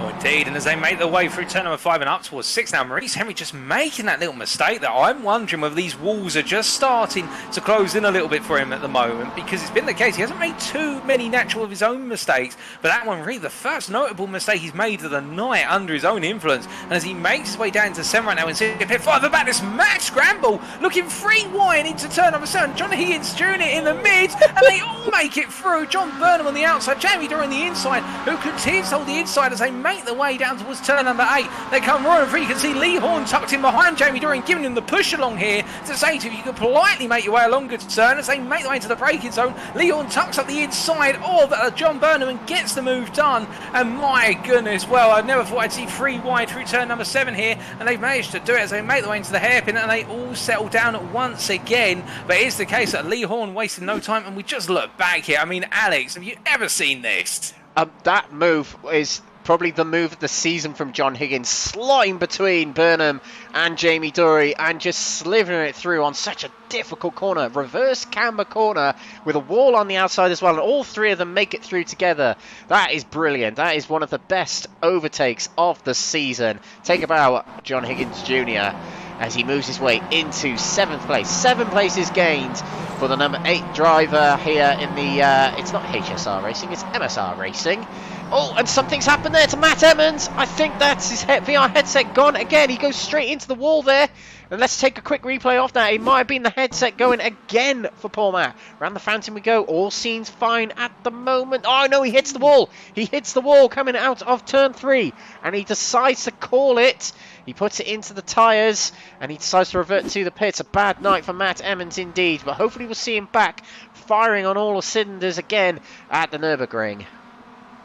Oh, indeed, and as they make their way through turn number 5 and up towards 6 now, Maurice Henry just making that little mistake there. I'm wondering whether these walls are just starting to close in a little bit for him at the moment, because it's been the case. He hasn't made too many natural of his own mistakes, but that one really the first notable mistake he's made of the night under his own influence. And as he makes his way down to 7 right now and see pit 5 about this mad scramble, looking free wide into turn number 7. John Higgins Jr. in the mid, and they all make it through. John Burnham on the outside, Jamie Dory on the inside, who continues to hold the inside as they make their way down towards turn number 8. They come roaring free. You can see Lee Horne tucked in behind Jamie Dory and giving him the push along here to say to him, you can politely make your way along good turn as they make their way into the braking zone. Lee Horne tucks up the inside of John Burnham and gets the move done. And my goodness, well, I never thought I'd see 3 wide through turn number 7 here, and they've managed to do it as they make their way into the hairpin, and they all settle down once again. But it is the case that Lee Horne wasted no time, and we just look back here. I mean, Alex, have you ever seen this? That move is probably the move of the season from John Higgins, slotting between Burnham and Jamie Dory and just slivering it through on such a difficult corner, reverse camber corner with a wall on the outside as well, and all 3 of them make it through together. That is brilliant. That is one of the best overtakes of the season. Take a bow, John Higgins Jr., as he moves his way into 7th place. 7 places gained for the number 8 driver here in the, it's not HSR Racing, it's MSR Racing. Oh, and something's happened there to Matt Emmons. I think that's his VR headset gone again. He goes straight into the wall there. And let's take a quick replay of that. It might have been the headset going again for poor Matt. Round the fountain we go. All seems fine at the moment. Oh, no, he hits the wall. He hits the wall coming out of turn 3. And he decides to call it. He puts it into the tyres. And he decides to revert to the pits. A bad night for Matt Emmons indeed. But hopefully we'll see him back firing on all the cylinders again at the Nurburgring.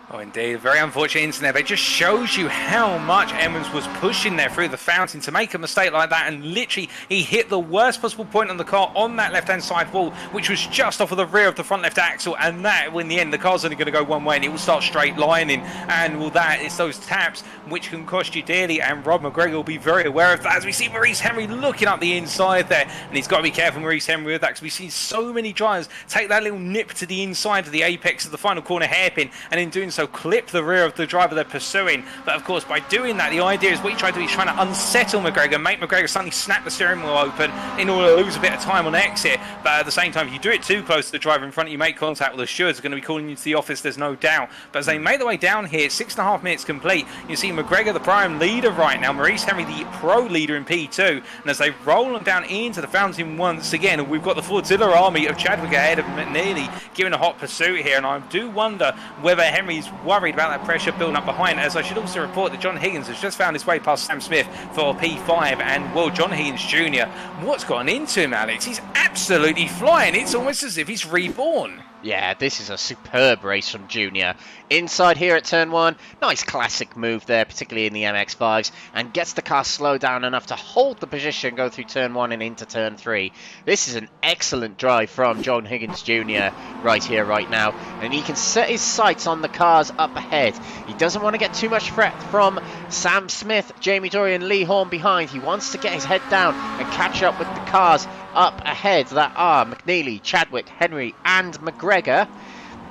Oh, indeed. A very unfortunate incident, but it just shows you how much Emmons was pushing there through the fountain to make a mistake like that, and literally he hit the worst possible point on the car on that left-hand side wall, which was just off of the rear of the front left axle, and that, in the end, the car's only going to go one way, and it will start straight lining, and well, that is those taps, which can cost you dearly, and Rob Mcgregor will be very aware of that, as we see Maurice Henry looking up the inside there, and he's got to be careful, Maurice Henry, with that, because we've seen so many drivers take that little nip to the inside of the apex of the final corner hairpin, and in doing so clip the rear of the driver they're pursuing. But of course, by doing that, the idea is what you try to do is trying to unsettle Mcgregor, make Mcgregor suddenly snap the steering wheel open in order to lose a bit of time on exit. But at the same time, if you do it too close to the driver in front of you, make contact with the stewards, are going to be calling you to the office, there's no doubt. But as they make their way down here, 6.5 minutes complete, you see Mcgregor, the prime leader right now, Maurice Henry, the pro leader in P2, and as they roll on down into the fountain once again, we've got the flotilla army of Chadwick ahead of Mcnealy, giving a hot pursuit here, and I do wonder whether Henry's worried about that pressure building up behind, as I should also report that John Higgins has just found his way past Sam Smith for P5, and well, John Higgins Jr., what's gone into him, Alex? He's absolutely flying. It's almost as if he's reborn. Yeah, this is a superb race from Junior. Inside here at turn 1, nice classic move there, particularly in the MX-5s, and gets the car slowed down enough to hold the position, go through turn 1 and into turn 3. This is an excellent drive from John Higgins Jr. right here, right now, and he can set his sights on the cars up ahead. He doesn't want to get too much threat from Sam Smith, Jamie Dory and Lee Horne behind. He wants to get his head down and catch up with the cars up ahead that are Mcnealy, Chadwick, Henry and Mcgregor.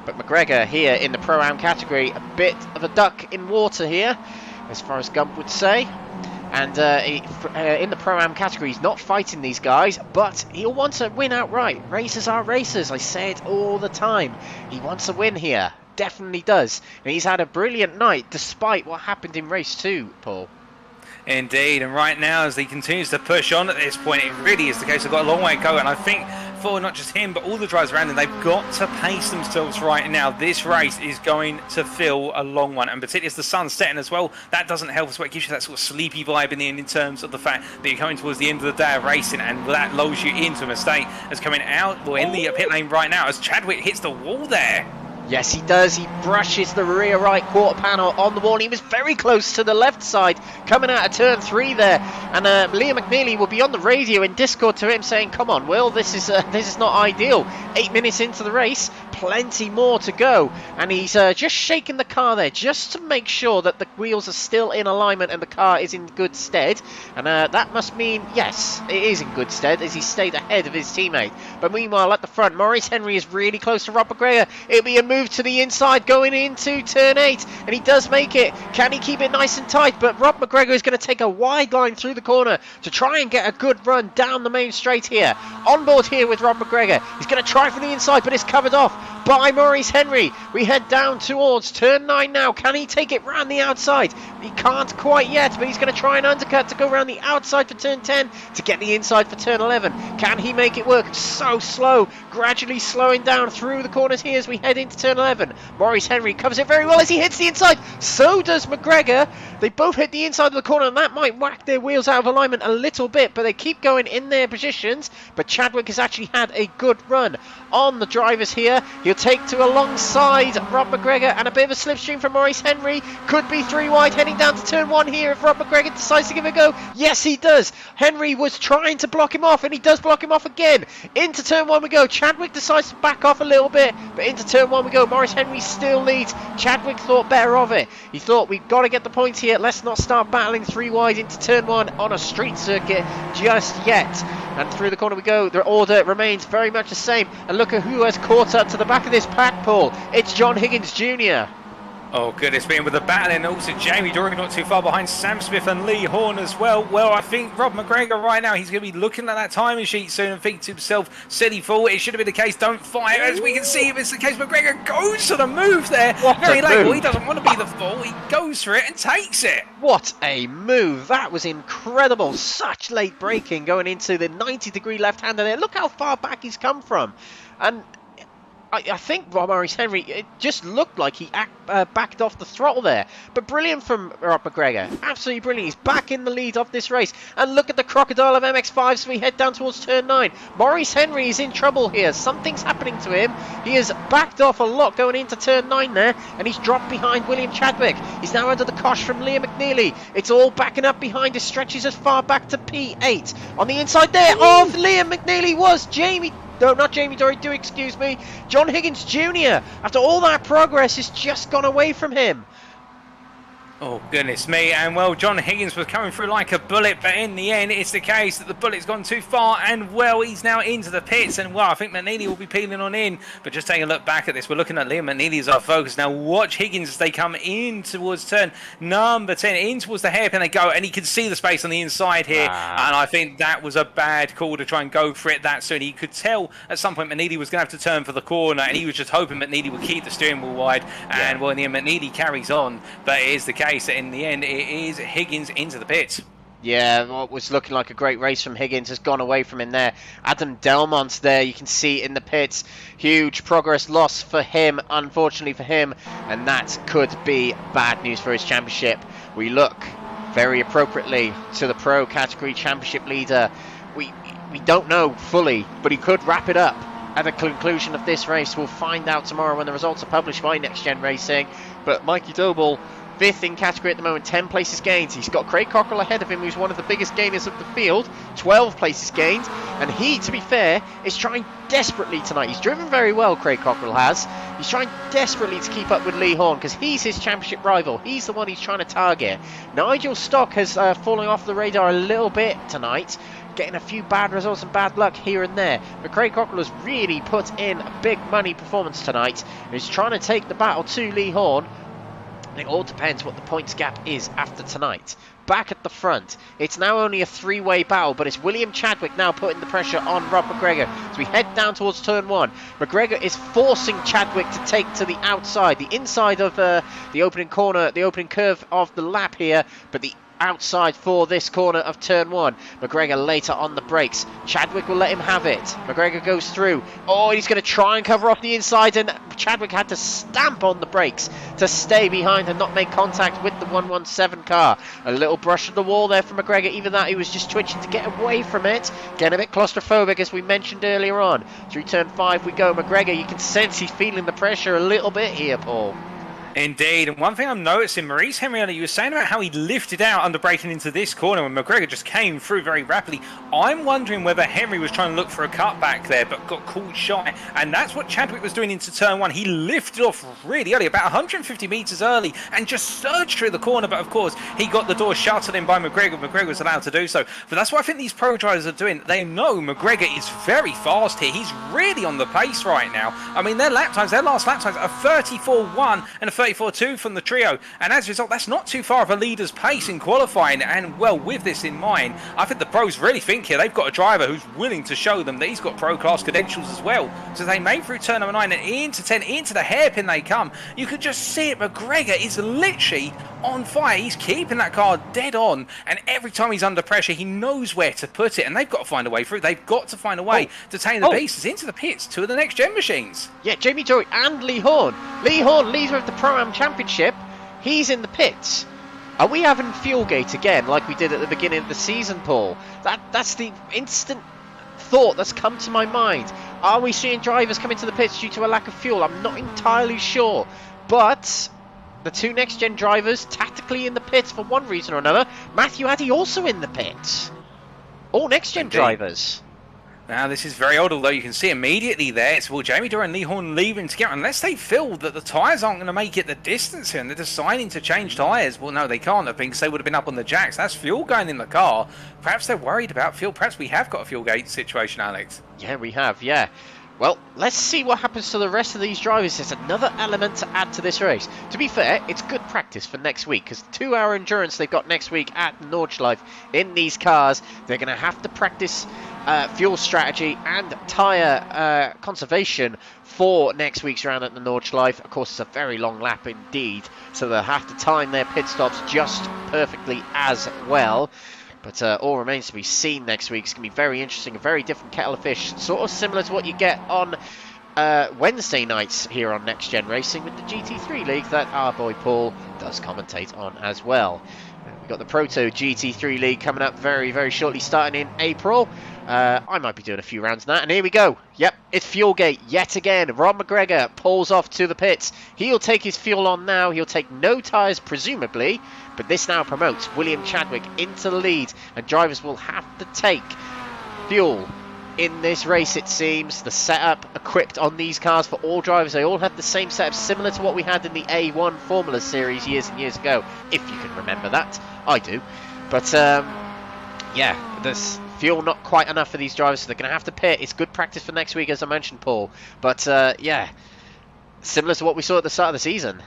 But Mcgregor here in the Pro-Am category, a bit of a duck in water here, as Forrest Gump would say. And in the Pro-Am category, he's not fighting these guys, but he'll want to win outright. Racers are racers, I say it all the time. He wants a win here, definitely does. And he's had a brilliant night, despite what happened in race 2, Paul. Indeed, and right now as he continues to push on at this point, it really is the case. They've got a long way to go, and I think for not just him but all the drivers around him, they've got to pace themselves right now. This race is going to feel a long one, and particularly as the sun's setting as well, that doesn't help as well. It gives you that sort of sleepy vibe in the end in terms of the fact that you're coming towards the end of the day of racing, and that lulls you into a mistake as coming out, well, in the pit lane right now as Chadwick hits the wall there. Yes, he does. He brushes the rear right quarter panel on the wall. He was very close to the left side coming out of turn 3 there. And Liam McNealy will be on the radio in Discord to him saying, come on, Will, this is not ideal. 8 minutes into the race, plenty more to go. And he's just shaking the car there just to make sure that the wheels are still in alignment and the car is in good stead. And that must mean, yes, it is in good stead as he stayed ahead of his teammate. But meanwhile, at the front, Maurice Henry is really close to Rob Mcgregor. It'll be a move move to the inside going into turn 8, and he does make it. Can he keep it nice and tight? But Rob Mcgregor is going to take a wide line through the corner to try and get a good run down the main straight here. On board here with Rob Mcgregor. He's going to try from the inside, but it's covered off by Maurice Henry. We head down towards turn 9 now. Can he take it round the outside? He can't quite yet, but he's going to try and undercut to go around the outside for turn 10 to get the inside for turn 11. Can he make it work? So slow, gradually slowing down through the corners here as we head into turn 11. Maurice Henry covers it very well as he hits the inside. So does Mcgregor. They both hit the inside of the corner, and that might whack their wheels out of alignment a little bit, but they keep going in their positions. But Chadwick has actually had a good run on the drivers here. He'll take to alongside Rob Mcgregor, and a bit of a slipstream from Maurice Henry. Could be 3 wide heading down to turn 1 here if Rob Mcgregor decides to give it a go. Yes, he does. Henry was trying to block him off, and he does block him off again. Into turn 1 we go. Chadwick decides to back off a little bit, but into turn 1 we go. Maurice Henry still leads. Chadwick thought better of it. He thought, we've got to get the points here. Let's not start battling 3 wide into turn 1 on a street circuit just yet. And through the corner we go. The order remains very much the same. And look at who has caught up to the back of this pack, Paul. It's John Higgins Jr. Oh, goodness, being with the battle, and also Jamie Dory not too far behind Sam Smith and Lee Horne as well. Well, I think Rob Mcgregor right now, he's going to be looking at that timing sheet soon and thinking to himself, silly fool, it should have been the case, don't fight. As we can see, if it's the case, Mcgregor goes for the move there. Very late. Well, he doesn't want to be the fool. He goes for it and takes it. What a move. That was incredible. Such late braking going into the 90-degree left-hander there. Look how far back he's come from. And I think Maurice Henry, it just looked like he backed off the throttle there. But brilliant from Rob Mcgregor. Absolutely brilliant. He's back in the lead of this race. And look at the crocodile of MX-5 as we head down towards turn 9. Maurice Henry is in trouble here. Something's happening to him. He has backed off a lot going into turn 9 there. And he's dropped behind William Chadwick. He's now under the cosh from Liam Mcnealy. It's all backing up behind. It stretches as far back to P8. On the inside there of Liam Mcnealy was Jamie... No, not Jamie Dory, do excuse me. John Higgins Jr. After all that progress, has just gone away from him. Oh, goodness me. And, well, John Higgins was coming through like a bullet, but in the end, it's the case that the bullet's gone too far, and, well, he's now into the pits, and, well, I think Mcnealy will be peeling on in. But just taking a look back at this, we're looking at Liam Mcnealy as our focus. Now, watch Higgins as they come in towards turn number 10, in towards the hairpin they go, and he can see the space on the inside here, and I think that was a bad call to try and go for it that soon. He could tell at some point Mcnealy was going to have to turn for the corner, and he was just hoping Mcnealy would keep the steering wheel wide, and, well, in the end, Mcnealy carries on, but it is the case that in the end it is Higgins into the pits. Yeah, what was looking like a great race from Higgins has gone away from him there. Adam Delmont there, you can see in the pits. Huge progress loss for him, unfortunately for him, and that could be bad news for his championship. We look very appropriately to the pro category championship leader. We don't know fully, but he could wrap it up at the conclusion of this race. We'll find out tomorrow when the results are published by NXTGEN Racing. But Mikey Doble, 5th in category at the moment, 10 places gained. He's got Craig Cockrell ahead of him, who's one of the biggest gainers of the field, 12 places gained. And he, to be fair, is trying desperately tonight. He's driven very well, Craig Cockrell has. He's trying desperately to keep up with Lee Horne because he's his championship rival. He's the one he's trying to target. Nigel Stock has fallen off the radar a little bit tonight, getting a few bad results and bad luck here and there. But Craig Cockrell has really put in a big money performance tonight. He's trying to take the battle to Lee Horne. It all depends what the points gap is after tonight. Back at the front, it's now only a 3-way battle, but it's William Chadwick now putting the pressure on Rob Mcgregor. As we head down towards turn 1, Mcgregor is forcing Chadwick to take to the outside, the inside of the opening corner, the opening curve of the lap here, but the outside for this corner of turn 1. Mcgregor later on the brakes. Chadwick will let him have it. Mcgregor goes through. Oh, he's going to try and cover off the inside, and Chadwick had to stamp on the brakes to stay behind and not make contact with the 117 car. A little brush of the wall there from Mcgregor. Even that, he was just twitching to get away from it. Getting a bit claustrophobic, as we mentioned earlier on. Through turn 5 we go. Mcgregor, you can sense he's feeling the pressure a little bit here, Paul. Indeed, and one thing I'm noticing, Maurice Henry, you were saying about how he lifted out under braking into this corner when McGregor just came through very rapidly. I'm wondering whether Henry was trying to look for a cutback there, but got caught shy, and that's what Chadwick was doing into turn one. He lifted off really early, about 150 metres early, and just surged through the corner, but of course, he got the door shuttered in by McGregor. McGregor was allowed to do so, but that's what I think these pro drivers are doing. They know McGregor is very fast here. He's really on the pace right now. I mean, their last lap times are 34.1 and a 34.2 from the trio, and as a result, that's not too far of a leader's pace in qualifying. And well, with this in mind, I think the pros really think here they've got a driver who's willing to show them that he's got pro class credentials as well. So they made through turn number 9 and into 10, into the hairpin they come. You could just see it. McGregor is literally on fire. He's keeping that car dead on, and every time he's under pressure, he knows where to put it, and they've got to find a way through. They've got to find a way to take the pieces into the pits to the next gen machines. Yeah, Jamie Dory and Lee Horne. Lee Horne, leader of the Pro-Am Championship, he's in the pits. Are we having fuel gate again like we did at the beginning of the season, Paul? That's the instant thought that's come to my mind. Are we seeing drivers come into the pits due to a lack of fuel? I'm not entirely sure. But the two next-gen drivers tactically in the pits for one reason or another. Matthew Addy also in the pits. All next-gen drivers. Now, this is very odd, although you can see immediately there, it's Jamie Doran and Lee Horne leaving together. Unless they feel that the tyres aren't going to make it the distance here and they're deciding to change tyres. Well, no, they can't have been because they would have been up on the jacks. That's fuel going in the car. Perhaps they're worried about fuel. Perhaps we have got a fuel gate situation, Alex. Yeah, we have, yeah. Well, let's see what happens to the rest of these drivers. There's another element to add to this race. To be fair, it's good practice for next week because the 2-hour endurance they've got next week at Nordschleife in these cars, they're going to have to practice fuel strategy and tyre conservation for next week's round at the Nordschleife. Of course, it's a very long lap indeed, so they'll have to time their pit stops just perfectly as well. But all remains to be seen next week. It's going to be very interesting, a very different kettle of fish, sort of similar to what you get on Wednesday nights here on Next Gen Racing with the GT3 League that our boy Paul does commentate on as well. We've got the Proto GT3 League coming up very, very shortly, starting in April. I might be doing a few rounds in that, and here we go. Yep, it's fuel gate yet again. Rob McGregor pulls off to the pits. He'll take his fuel on now. He'll take no tyres, presumably, but this now promotes William Chadwick into the lead, and drivers will have to take fuel in this race, it seems. The setup equipped on these cars for all drivers, they all have the same setup, similar to what we had in the A1 Formula Series years and years ago, if you can remember that. I do. But, yeah, there's fuel not quite enough for these drivers, so they're going to have to pit. It's good practice for next week, as I mentioned, Paul. But, yeah, similar to what we saw at the start of the season.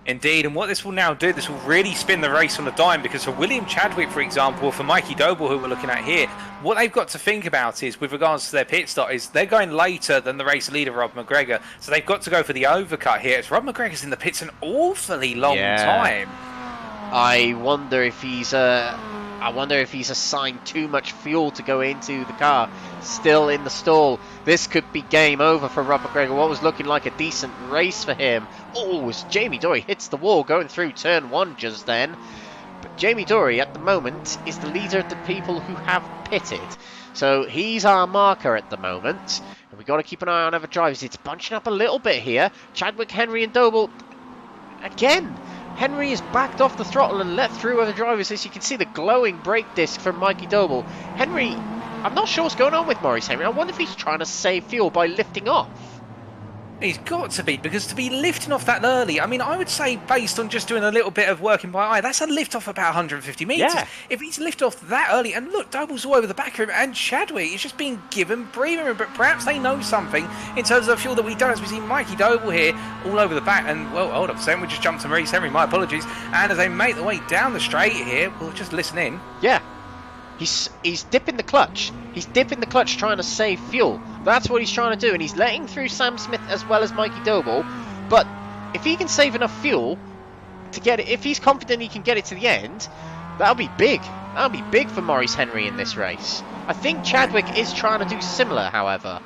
Indeed, and what this will now do, this will really spin the race on a dime, because for William Chadwick, for example, or for Mikey Doble, who we're looking at here, what they've got to think about is, with regards to their pit stop, is they're going later than the race leader, Rob McGregor, so they've got to go for the overcut here. It's Rob McGregor's in the pits an awfully long time. I wonder if he's assigned too much fuel to go into the car. Still in the stall. This could be game over for Rob McGregor. What was looking like a decent race for him. Oh, as Jamie Dory hits the wall going through turn 1 just then. But Jamie Dory at the moment is the leader of the people who have pitted. So he's our marker at the moment. And we've got to keep an eye on other drivers. It's bunching up a little bit here. Chadwick, Henry and Doble. Again, Henry has backed off the throttle and let through other drivers. As you can see, the glowing brake disc from Mikey Doble. Henry, I'm not sure what's going on with Maurice Henry. I wonder if he's trying to save fuel by lifting off. He's got to be, because to be lifting off that early, I mean, I would say based on just doing a little bit of working by eye, that's a lift off about 150 metres. Yeah. If he's lifted off that early, and look, Doble's all over the back of him, and Chadwick is just being given breathing room, but perhaps they know something in terms of fuel that we don't, as we see Mikey Doble here all over the back, and, well, hold on a second, we just jumped to Maurice Henry, my apologies, and as they make their way down the straight here, we'll just listen in. Yeah. He's dipping the clutch. He's dipping the clutch trying to save fuel. That's what he's trying to do, and he's letting through Sam Smith as well as Mikey Doble. But if he can save enough fuel to get it, if he's confident he can get it to the end, that'll be big. That'll be big for Maurice Henry in this race. I think Chadwick is trying to do similar, however.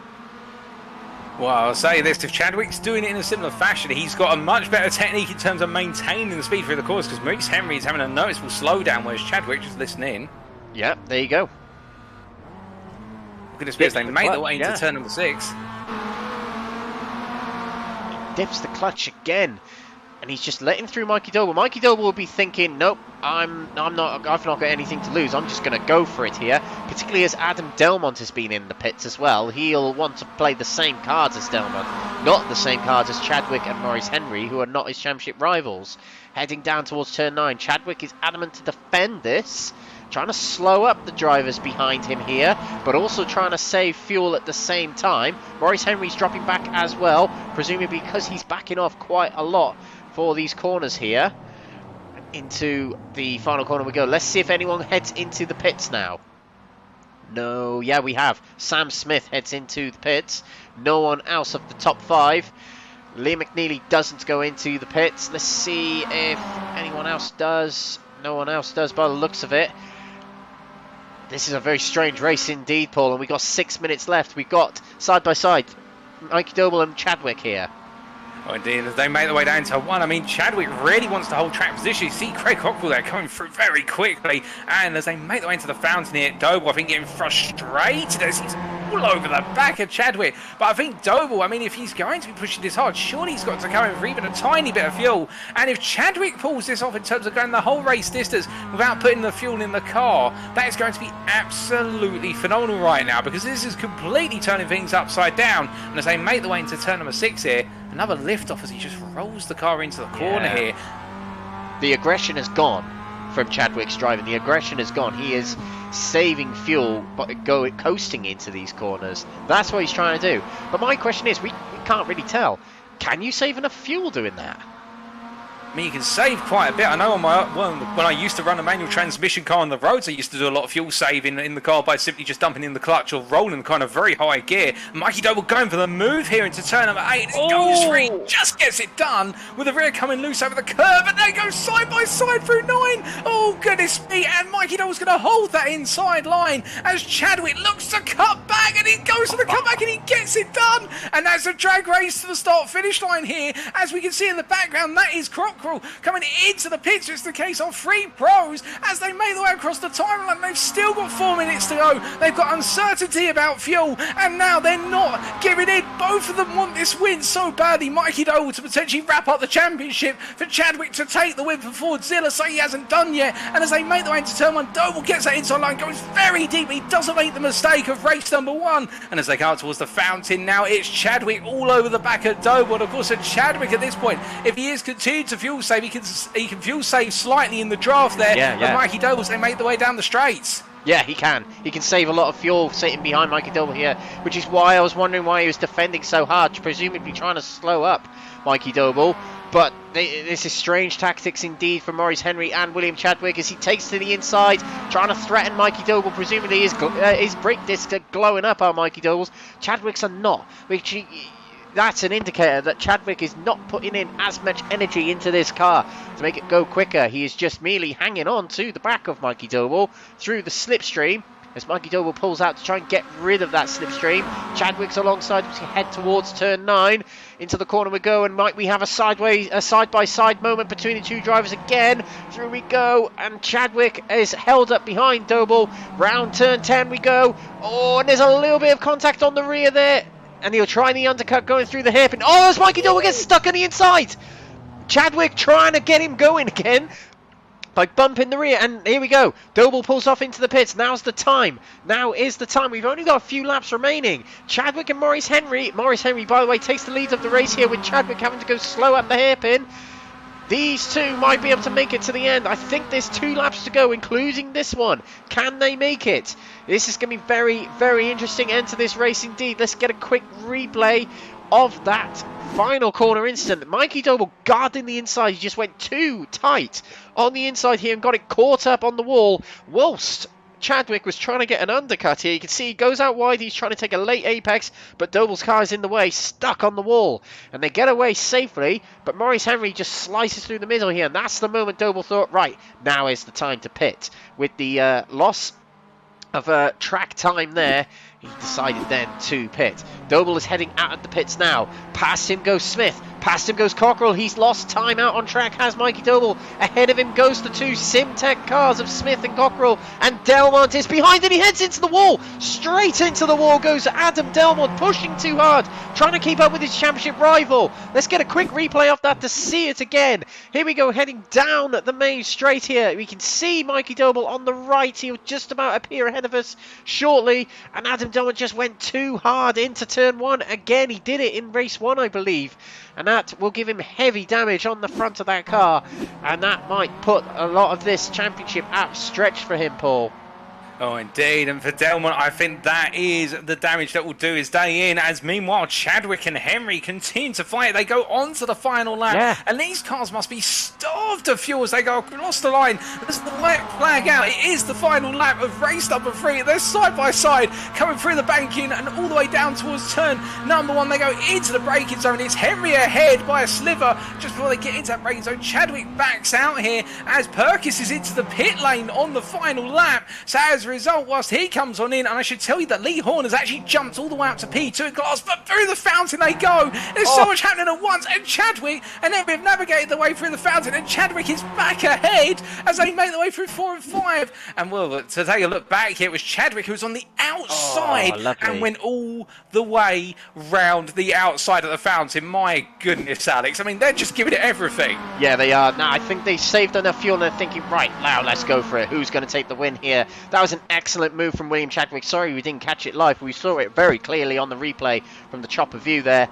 Well, I'll say this, if Chadwick's doing it in a similar fashion, he's got a much better technique in terms of maintaining the speed through the course, because Maurice Henry is having a noticeable slowdown, whereas Chadwick, just listen in. Yeah, there you go. Look at this bit, they made their way into turn number 6. Dips the clutch again. and he's just letting through Mikey Doble. Mikey Doble will be thinking, nope, I've not got anything to lose. I'm just going to go for it here. Particularly as Adam Delmont has been in the pits as well. He'll want to play the same cards as Delmont, not the same cards as Chadwick and Maurice Henry, who are not his championship rivals. Heading down towards turn 9, Chadwick is adamant to defend this, trying to slow up the drivers behind him here, but also trying to save fuel at the same time. Maurice Henry's dropping back as well, presumably because he's backing off quite a lot for these corners here. Into the final corner we go. Let's see if anyone heads into the pits now. No, yeah, we have. Sam Smith heads into the pits. No one else of the top 5. Liam McNealy doesn't go into the pits. Let's see if anyone else does. No one else does by the looks of it. This is a very strange race indeed, Paul, and we've got 6 minutes left. We've got, side by side, Mikey Doble and Chadwick here. Oh, indeed, as they make their way down to 1. I mean, Chadwick really wants to hold track position. You see Craig Cockrell there coming through very quickly. And as they make their way into the fountain here, Doble, I think, getting frustrated as he's all over the back of Chadwick. But I think Doble, I mean, if he's going to be pushing this hard, surely he's got to come in for even a tiny bit of fuel. And if Chadwick pulls this off in terms of going the whole race distance without putting the fuel in the car, that is going to be absolutely phenomenal right now, because this is completely turning things upside down. And as they make their way into turn number 6 here, another lift off as he just rolls the car into the corner here. The aggression has gone from Chadwick's driving. The aggression has gone. He is saving fuel but coasting into these corners. That's what he's trying to do. But my question is, we can't really tell. Can you save enough fuel doing that? I mean, you can save quite a bit. I know on my when I used to run a manual transmission car on the roads, I used to do a lot of fuel saving in the car by simply just dumping in the clutch or rolling kind of very high gear. Mikey Doble going for the move here into turn number 8. It goes through, just gets it done with the rear coming loose over the curve, and they go side by side through 9. Oh, goodness me, and Mikey Doble's going to hold that inside line as Chadwick looks to cut back, and he goes to the cutback and he gets it done. And that's a drag race to the start-finish line here. As we can see in the background, that is Cockrell coming into the pits. It's the case of 3 pros as they make their way across the timeline. They've still got 4 minutes to go. They've got uncertainty about fuel, and now they're not giving in. Both of them want this win so badly. Mikey Doble to potentially wrap up the championship, for Chadwick to take the win for Fordzilla, so he hasn't done yet. And as they make their way into turn 1, Doble gets that inside line, goes very deep. He doesn't make the mistake of race number 1. And as they come up towards the fountain now, it's Chadwick all over the back of Doble. And of course, at Chadwick at this point, if he is continued to fuel save, he can fuel save slightly in the draft there. Yeah. But Mikey Doble, they make their way down the straights. Yeah, he can. He can save a lot of fuel sitting behind Mikey Doble here, which is why I was wondering why he was defending so hard, presumably trying to slow up Mikey Doble. But this is strange tactics indeed from Maurice Henry and William Chadwick as he takes to the inside, trying to threaten Mikey Doble. Presumably his brake discs are glowing up on Mikey Doble's. Chadwick's are not, which that's an indicator that Chadwick is not putting in as much energy into this car to make it go quicker. He is just merely hanging on to the back of Mikey Doble through the slipstream as Mikey Doble pulls out to try and get rid of that slipstream. Chadwick's alongside as we head towards turn 9. Into the corner we go, and might we have a side-by-side moment between the two drivers again. Through we go, and Chadwick is held up behind Doble. Round turn 10 we go. Oh, and there's a little bit of contact on the rear there. And he'll try the undercut going through the hairpin. Oh, as Mikey Doble gets stuck on the inside. Chadwick trying to get him going again by bumping the rear. And here we go. Doble pulls off into the pits. Now's the time. Now is the time. We've only got a few laps remaining. Chadwick and Maurice Henry. Maurice Henry, by the way, takes the lead of the race here with Chadwick having to go slow up the hairpin. These two might be able to make it to the end. I think there's 2 laps to go, including this one. Can they make it? This is going to be very, very interesting end to this race indeed. Let's get a quick replay of that final corner incident. Mikey Doble guarding the inside. He just went too tight on the inside here and got it caught up on the wall whilst Chadwick was trying to get an undercut here. You can see he goes out wide. He's trying to take a late apex, but Doble's car is in the way, stuck on the wall. And they get away safely, but Maurice Henry just slices through the middle here. And that's the moment Doble thought, right, now is the time to pit. With the loss of track time there, he decided then to pit. Doble is heading out of the pits now. Past him goes Smith. Past him goes Cockrell. He's lost time out on track, has Mikey Doble. Ahead of him goes the two Simtech cars of Smith and Cockrell. And Delmont is behind, and he heads into the wall. Straight into the wall goes Adam Delmont, pushing too hard, trying to keep up with his championship rival. Let's get a quick replay of that to see it again. Here we go, heading down the main straight here. We can see Mikey Doble on the right. He'll just about appear ahead of us shortly. And Adam Delmont just went too hard into turn one. Again, he did it in race one, I believe. And that will give him heavy damage on the front of that car. And that might put a lot of this championship outstretched for him, Paul. Oh, indeed. And for Delmont, I think that is the damage that will do his day in. As meanwhile, Chadwick and Henry continue to fight. They go on to the final lap. Yeah. And these cars must be starved of fuel as they go across the line. As the white flag out, it is the final lap of race number 3. They're side by side, coming through the banking and all the way down towards turn number 1. They go into the braking zone. It's Henry ahead by a sliver just before they get into that braking zone. Chadwick backs out here as Perkins is into the pit lane on the final lap. So as a result, whilst he comes on in, and I should tell you that Lee Horne has actually jumped all the way up to P2 class, but through the fountain they go. There's so much happening at once, and Chadwick and then we've navigated the way through the fountain, and Chadwick is back ahead as they make their way through 4 and 5. And well, to take a look back here, it was Chadwick who was on the outside and went all the way round the outside of the fountain. My goodness, Alex. I mean, they're just giving it everything. Yeah, they are. Now, I think they saved enough fuel and they're thinking, right, now let's go for it. Who's going to take the win here? That was an excellent move from William Chadwick. Sorry we didn't catch it live. We saw it very clearly on the replay from the chopper view there.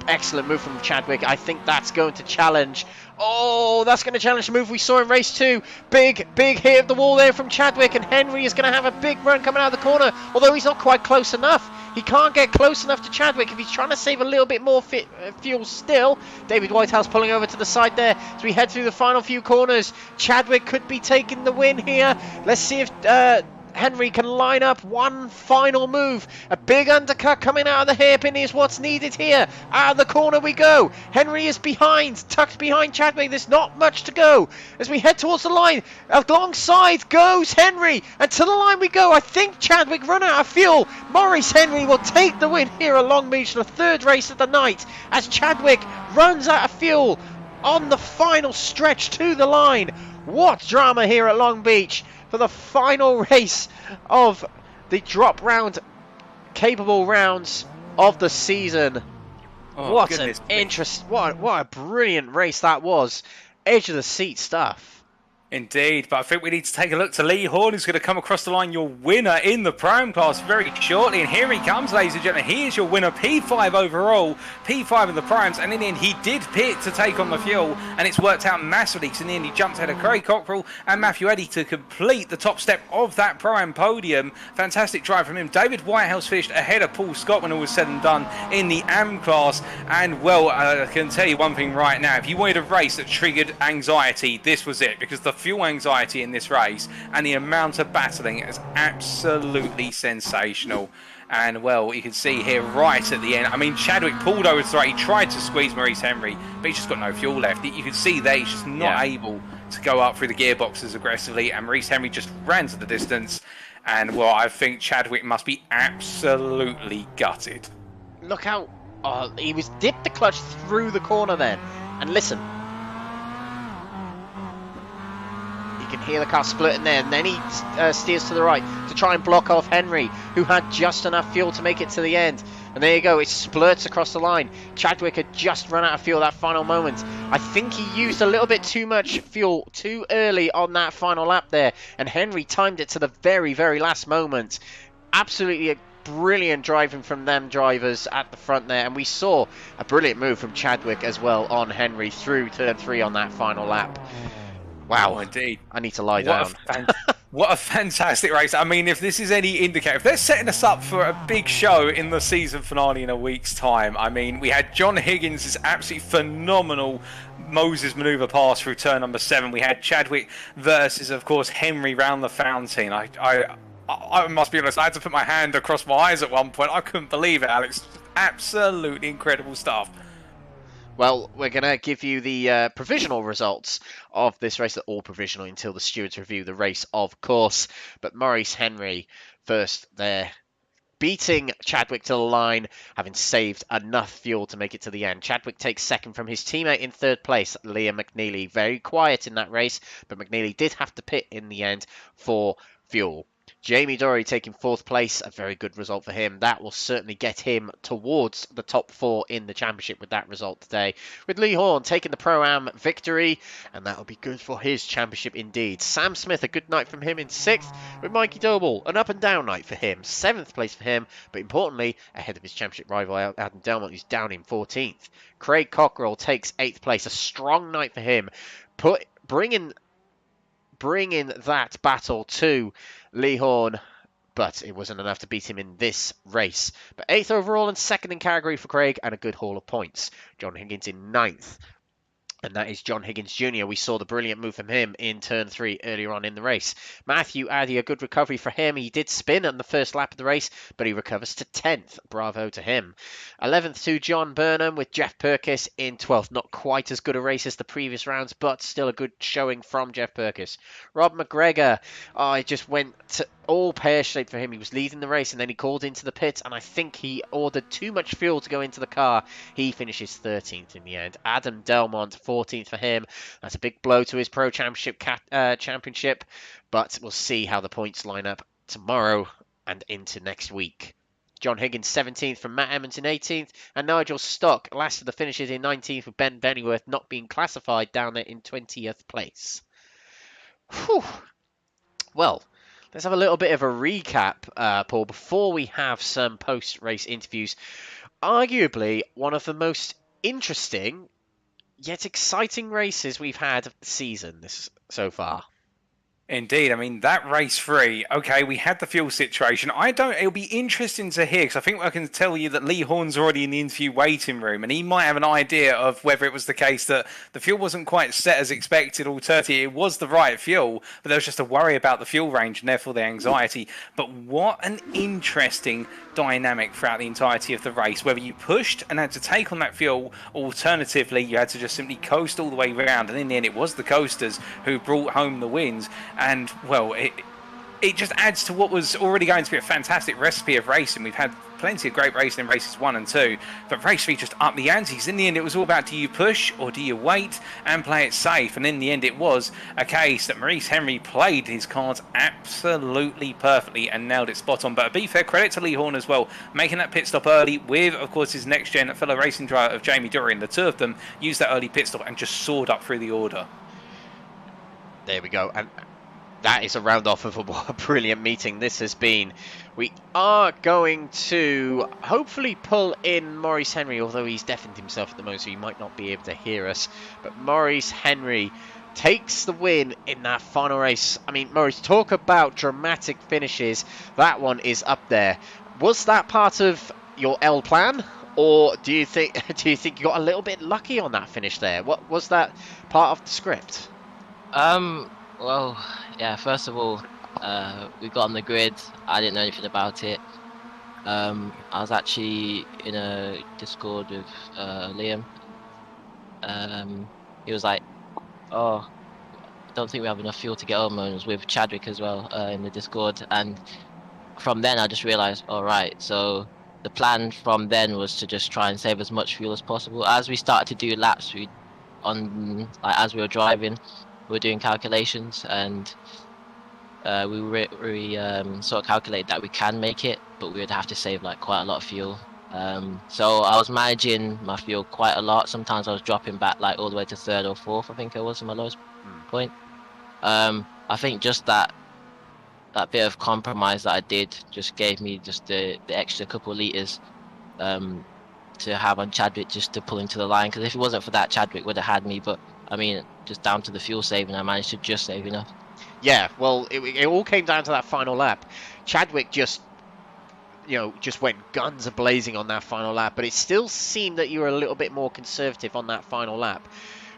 Excellent move from Chadwick. I think that's going to challenge. Oh, that's going to challenge the move we saw in race 2. Big hit of the wall there from Chadwick, and Henry is going to have a big run coming out of the corner, although he's not quite close enough. He can't get close enough to Chadwick if he's trying to save a little bit more fuel still. David Whitehouse pulling over to the side there as we head through the final few corners. Chadwick could be taking the win here. Let's see if Henry can line up one final move. A big undercut coming out of the hairpin is what's needed here. Out of the corner we go. Henry is behind, tucked behind Chadwick. There's not much to go as we head towards the line. Alongside goes Henry, and to the line we go. I think Chadwick run out of fuel. Maurice Henry will take the win here at Long Beach, the 3rd race of the night, as Chadwick runs out of fuel on the final stretch to the line. What drama here at Long Beach for the final race of the drop round capable rounds of the season. Oh, what an interest! What a brilliant race that was. Edge of the seat stuff. Indeed, but I think we need to take a look to Lee Horne, who's going to come across the line, your winner in the Prime class very shortly. And here he comes, ladies and gentlemen. He is your winner, P5 overall, P5 in the Primes. And in the end, he did pit to take on the fuel, and it's worked out massively, because in the end, he jumped ahead of Craig Cockrell and Matthew Eddy to complete the top step of that Prime podium. Fantastic drive from him. David Whitehouse finished ahead of Paul Scott when all was said and done in the AM class. And, well, I can tell you one thing right now. If you wanted a race that triggered anxiety, this was it, because the fuel anxiety in this race and the amount of battling is absolutely sensational. And well, you can see here right at the end, I mean, Chadwick pulled over to the right. He tried to squeeze Maurice Henry, but he's just got no fuel left. You can see there he's just not able to go up through the gearboxes aggressively, and Maurice Henry just ran to the distance. And well, I think Chadwick must be absolutely gutted. Look how he was dipped the clutch through the corner then, and listen, you can hear the car splitting there, and then he steers to the right to try and block off Henry, who had just enough fuel to make it to the end. And there you go, it splurts across the line. Chadwick had just run out of fuel that final moment. I think he used a little bit too much fuel too early on that final lap there, and Henry timed it to the very, very last moment. Absolutely a brilliant driving from them drivers at the front there, and we saw a brilliant move from Chadwick as well on Henry through turn 3 on that final lap. Wow, indeed. I need to lie down. What a fantastic race. I mean, if this is any indicator, if they're setting us up for a big show in the season finale in a week's time, I mean, we had John Higgins' absolutely phenomenal Moses manoeuvre pass through turn number 7. We had Chadwick versus, of course, Henry round the fountain. I must be honest, I had to put my hand across my eyes at one point. I couldn't believe it, Alex. Absolutely incredible stuff. Well, we're going to give you the provisional results of this race. They're all provisional until the stewards review the race, of course. But Maurice Henry first there. beating Chadwick to the line, having saved enough fuel to make it to the end. Chadwick takes second from his teammate in third place, Liam Mcnealy. Very quiet in that race, but Mcnealy did have to pit in the end for fuel. Jamie Dory taking fourth place, a very good result for him. That will certainly get him towards the top 4 in the championship with that result today. With Lee Horne taking the Pro-Am victory, and that will be good for his championship indeed. Sam Smith, a good night from him in 6th, with Mikey Doble, an up and down night for him. 7th place for him, but importantly, ahead of his championship rival Adam Delmont, who's down in 14th. Craig Cockrell takes 8th place, a strong night for him, bringing that battle to Lee Horne, but it wasn't enough to beat him in this race. But 8th overall and 2nd in category for Craig, and a good haul of points. John Higgins in 9th. And that is John Higgins Jr. We saw the brilliant move from him in turn 3 earlier on in the race. Matthew Addy, a good recovery for him. He did spin on the first lap of the race, but he recovers to 10th. Bravo to him. 11th to John Burnham with Jeff Perkins in 12th. Not quite as good a race as the previous rounds, but still a good showing from Jeff Perkins. Rob McGregor, it just went to all pear-shaped for him. He was leading the race and then he called into the pit, and I think he ordered too much fuel to go into the car. He finishes 13th in the end. Adam Delmont, 14th for him. That's a big blow to his Pro Championship, but we'll see how the points line up tomorrow and into next week. John Higgins 17th from Matt Emmons in 18th, and Nigel Stock last of the finishes in 19th with Ben Bennyworth not being classified down there in 20th place. Whew. Well, let's have a little bit of a recap, Paul, before we have some post-race interviews. Arguably one of the most interesting yet exciting races we've had of the season so far. Indeed, I mean, that race 3, okay, we had the fuel situation. It'll be interesting to hear, because I think I can tell you that Lee Horne's already in the interview waiting room, and he might have an idea of whether it was the case that the fuel wasn't quite set as expected, alternatively, it was the right fuel, but there was just a worry about the fuel range, and therefore the anxiety. But what an interesting dynamic throughout the entirety of the race, whether you pushed and had to take on that fuel, alternatively, you had to just simply coast all the way around, and in the end, it was the coasters who brought home the wins. And, well, it just adds to what was already going to be a fantastic recipe of racing. We've had plenty of great racing in races 1 and 2, but race 3 just upped the antes. In the end, it was all about, do you push or do you wait and play it safe? And in the end, it was a case that Maurice Henry played his cards absolutely perfectly and nailed it spot on. But to be fair, credit to Lee Horne as well, making that pit stop early with, of course, his next-gen fellow racing driver of Jamie Dory. And the two of them used that early pit stop and just soared up through the order. There we go. And that is a round off of a brilliant meeting this has been. We are going to hopefully pull in Maurice Henry, although he's deafened himself at the moment, so he might not be able to hear us. But Maurice Henry takes the win in that final race. I mean, Maurice, talk about dramatic finishes. That one is up there. Was that part of your L plan, or do you think you got a little bit lucky on that finish there? What was that part of the script? Well, yeah, first of all, we got on the grid. I didn't know anything about it. I was actually in a Discord with Liam. He was like, oh, I don't think we have enough fuel to get home. And it was with Chadwick as well in the Discord. And from then I just realised, all right, so the plan from then was to just try and save as much fuel as possible. As we started to do laps, as we were driving, we were doing calculations, and we sort of calculate that we can make it, but we would have to save like quite a lot of fuel. So I was managing my fuel quite a lot. Sometimes I was dropping back like all the way to 3rd or 4th, I think it was, in my lowest point. I think just that bit of compromise that I did just gave me just the extra couple of litres to have on Chadwick just to pull him to the line, because if it wasn't for that, Chadwick would have had me. But I mean, just down to the fuel saving, I managed to just save enough. Yeah, well, it all came down to that final lap. Chadwick just went guns a-blazing on that final lap, but it still seemed that you were a little bit more conservative on that final lap,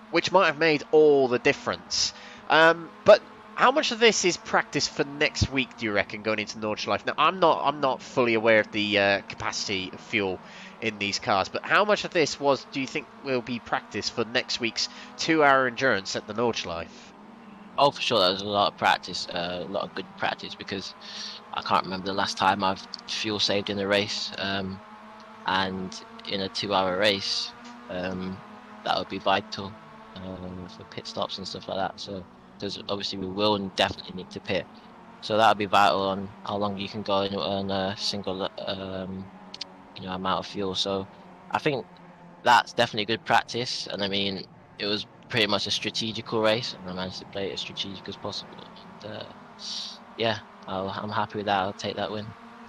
which might have made all the difference. But how much of this is practice for next week, do you reckon, going into Nordschleife? Now, I'm not fully aware of the capacity of fuel in these cars, but how much of this do you think will be practice for next week's 2-hour endurance at the Nordschleife? Oh, for sure, there's a lot of practice, a lot of good practice, because I can't remember the last time I've fuel saved in a race, and in a 2-hour race, that would be vital for pit stops and stuff like that. So, because obviously we will definitely need to pit, so that would be vital on how long you can go on a single amount of fuel. So, I think that's definitely good practice, and I mean it was pretty much a strategical race, and I managed to play it as strategic as possible. And, yeah, I'm happy with that. I'll take that win.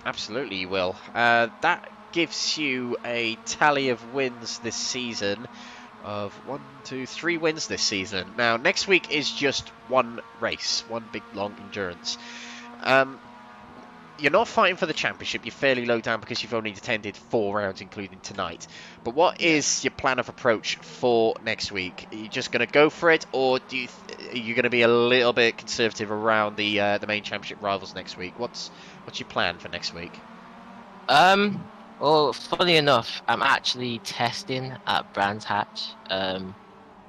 Absolutely, you will. That gives you a tally of wins this season of 3 wins this season. Now, next week is just one race, one big long endurance. You're not fighting for the championship. You're fairly low down because you've only attended 4 rounds, including tonight. But what is your plan of approach for next week? Are you just going to go for it, or are you going to be a little bit conservative around the main championship rivals next week? What's your plan for next week? Well, funny enough, I'm actually testing at Brands Hatch on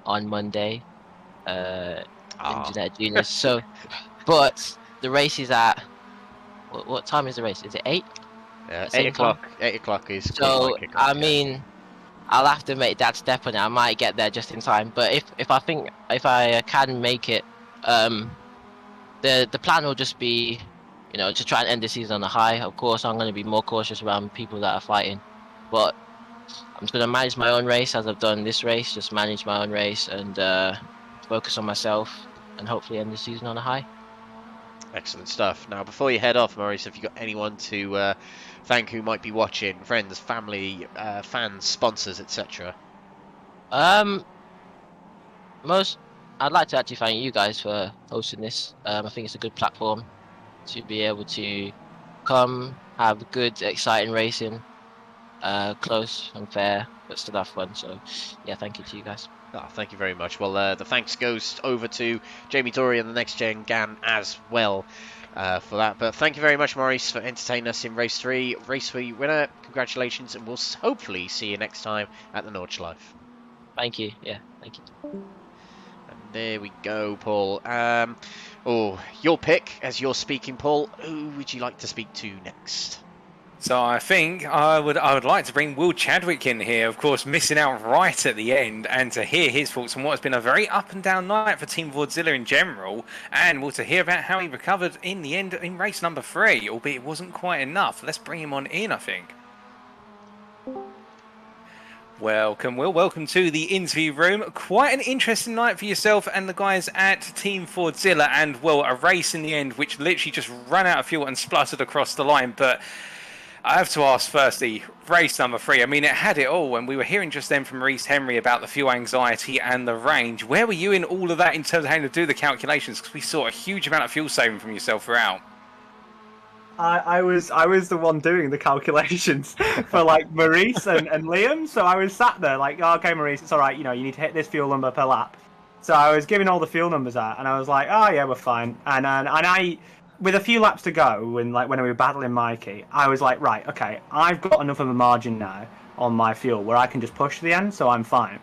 Monday in Genetic Genius. So, but the race is at what time is the race? Is it 8? 8 o'clock. 8 o'clock is. So I mean, I'll have to make that step on it. I might get there just in time, but if I can make it, the plan will just be, to try and end the season on a high. Of course, I'm going to be more cautious around people that are fighting, but I'm just going to manage my own race as I've done this race. Just manage my own race and focus on myself, and hopefully end the season on a high. Excellent stuff. Now, before you head off, Maurice, have you got anyone to thank who might be watching? Friends, family, fans, sponsors, etc.? I'd like to actually thank you guys for hosting this. I think it's a good platform to be able to come, have good, exciting racing, close and fair, but still have fun. So, yeah, thank you to you guys. Oh, thank you very much. Well, the thanks goes over to Jamie Dory and the NXTGEN GAN as well for that. But thank you very much, Maurice, for entertaining us in Race 3. Race 3 winner, congratulations, and we'll hopefully see you next time at the Nordschleife. Thank you. Yeah, thank you. And there we go, Paul. Your pick as you're speaking, Paul. Who would you like to speak to next? So I think I would like to bring Will Chadwick in here, of course, missing out right at the end, and to hear his thoughts on what has been a very up and down night for Team Vordzilla in general, and to hear about how he recovered in the end in race number 3, albeit it wasn't quite enough. Let's bring him on in, I think. Welcome, Will. Welcome to the interview room. Quite an interesting night for yourself and the guys at Team Vordzilla, and, well, a race in the end which literally just ran out of fuel and spluttered across the line, but I have to ask firstly, race number 3, I mean, it had it all, and we were hearing just then from Maurice Henry about the fuel anxiety and the range. Where were you in all of that in terms of having to do the calculations? Because we saw a huge amount of fuel saving from yourself throughout. I was the one doing the calculations for like Maurice and Liam, so I was sat there like, oh, okay, Maurice, it's all right, you need to hit this fuel number per lap. So I was giving all the fuel numbers out, and I was like, oh yeah, we're fine. And I, with a few laps to go, when we were battling Mikey, I was like, right, okay, I've got enough of a margin now on my fuel where I can just push to the end, so I'm fine.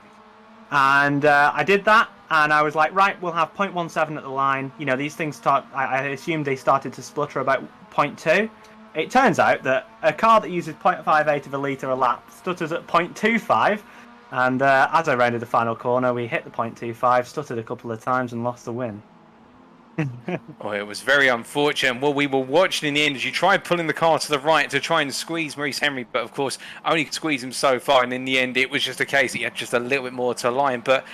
And I did that, and I was like, right, we'll have 0.17 at the line. These things I assumed they started to splutter about 0.2. It turns out that a car that uses 0.58 of a litre a lap stutters at 0.25. And as I rounded the final corner, we hit the 0.25, stuttered a couple of times, and lost the win. Oh, it was very unfortunate. Well, we were watching in the end as you tried pulling the car to the right to try and squeeze Maurice Henry, but of course only could squeeze him so far, and in the end it was just a case that he had just a little bit more to line. But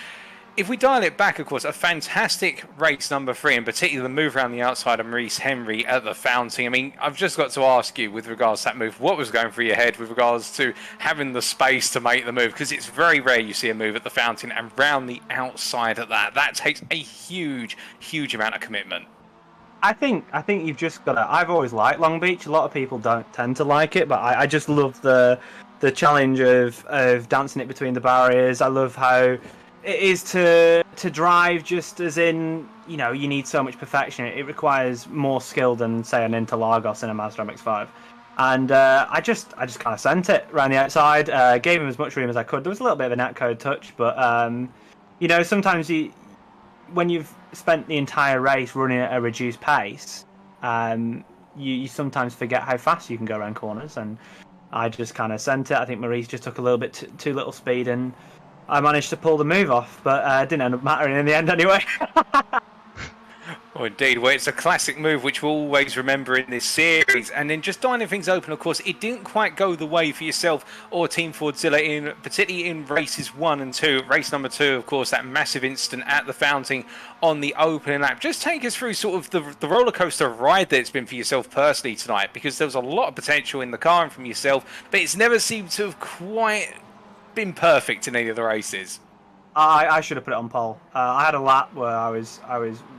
if we dial it back, of course, a fantastic race number 3, and particularly the move around the outside of Maurice Henry at the fountain. I mean, I've just got to ask you, with regards to that move, what was going through your head with regards to having the space to make the move? Because it's very rare you see a move at the fountain and round the outside of that. That takes a huge, huge amount of commitment. I think you've just got to... I've always liked Long Beach. A lot of people don't tend to like it, but I just love the challenge of dancing it between the barriers. I love how it is to drive, just as in, you need so much perfection. It requires more skill than, say, an Interlagos in a Mazda MX-5. And I just kind of sent it around the outside, gave him as much room as I could. There was a little bit of a netcode touch, but, sometimes when you've spent the entire race running at a reduced pace, you sometimes forget how fast you can go around corners, and I just kind of sent it. I think Maurice just took a little bit too little speed, and I managed to pull the move off, but it didn't end up mattering in the end anyway. Oh, indeed. Well, it's a classic move which we'll always remember in this series. And then just dining things open, of course, it didn't quite go the way for yourself or Team Fordzilla, particularly in races 1 and 2. Race number 2, of course, that massive incident at the fountain on the opening lap. Just take us through sort of the roller coaster ride that it's been for yourself personally tonight, because there was a lot of potential in the car and from yourself, but it's never seemed to have quite been perfect in any of the races. I should have put it on pole. I had a lap where I was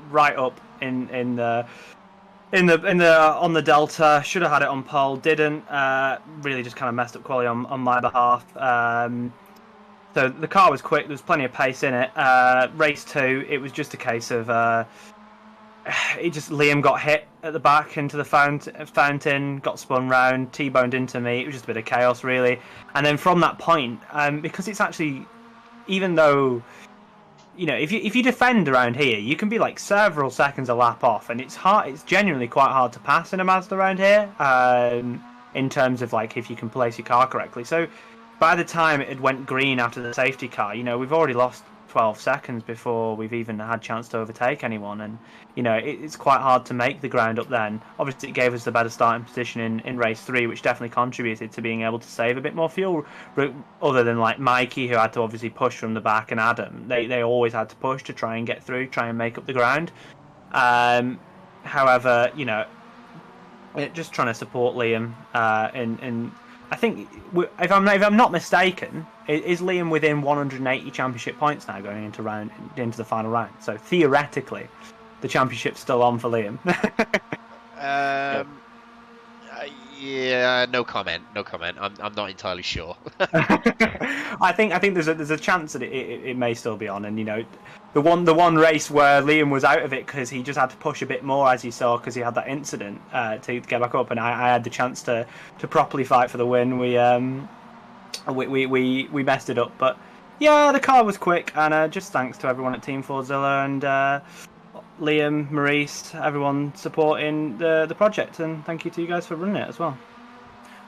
right up in the on the delta. Should have had it on pole. Didn't. Really just kind of messed up quality on my behalf. So the car was quick. There was plenty of pace in it. Race 2, it was just a case of Liam got hit at the back into the fountain, got spun round, T-boned into me. It was just a bit of chaos, really. And then from that point, because it's actually, even though, you know, if you defend around here, you can be like several seconds a lap off, and it's genuinely quite hard to pass in a Mazda around here, in terms of like if you can place your car correctly. So by the time it had went green after the safety car, you know, we've already lost 12 seconds before we've even had a chance to overtake anyone, and you know, it's quite hard to make the ground up then. Obviously it gave us the better starting position in race 3, which definitely contributed to being able to save a bit more fuel, other than like Mikey, who had to obviously push from the back, and Adam, they always had to push to try and get through, try and make up the ground. However, you know, just trying to support Liam, and I think, if I'm not mistaken, is Liam within 180 championship points now going into the final round? So theoretically, the championship's still on for Liam. Yeah, no comment. I'm not entirely sure. I think there's a chance that it may still be on, and you know, the one race where Liam was out of it because he just had to push a bit more, as you saw, because he had that incident to get back up, and I had the chance to properly fight for the win. We messed it up, but yeah, the car was quick, and just thanks to everyone at Team Fordzilla and Liam, Maurice, everyone supporting the project, and thank you to you guys for running it as well.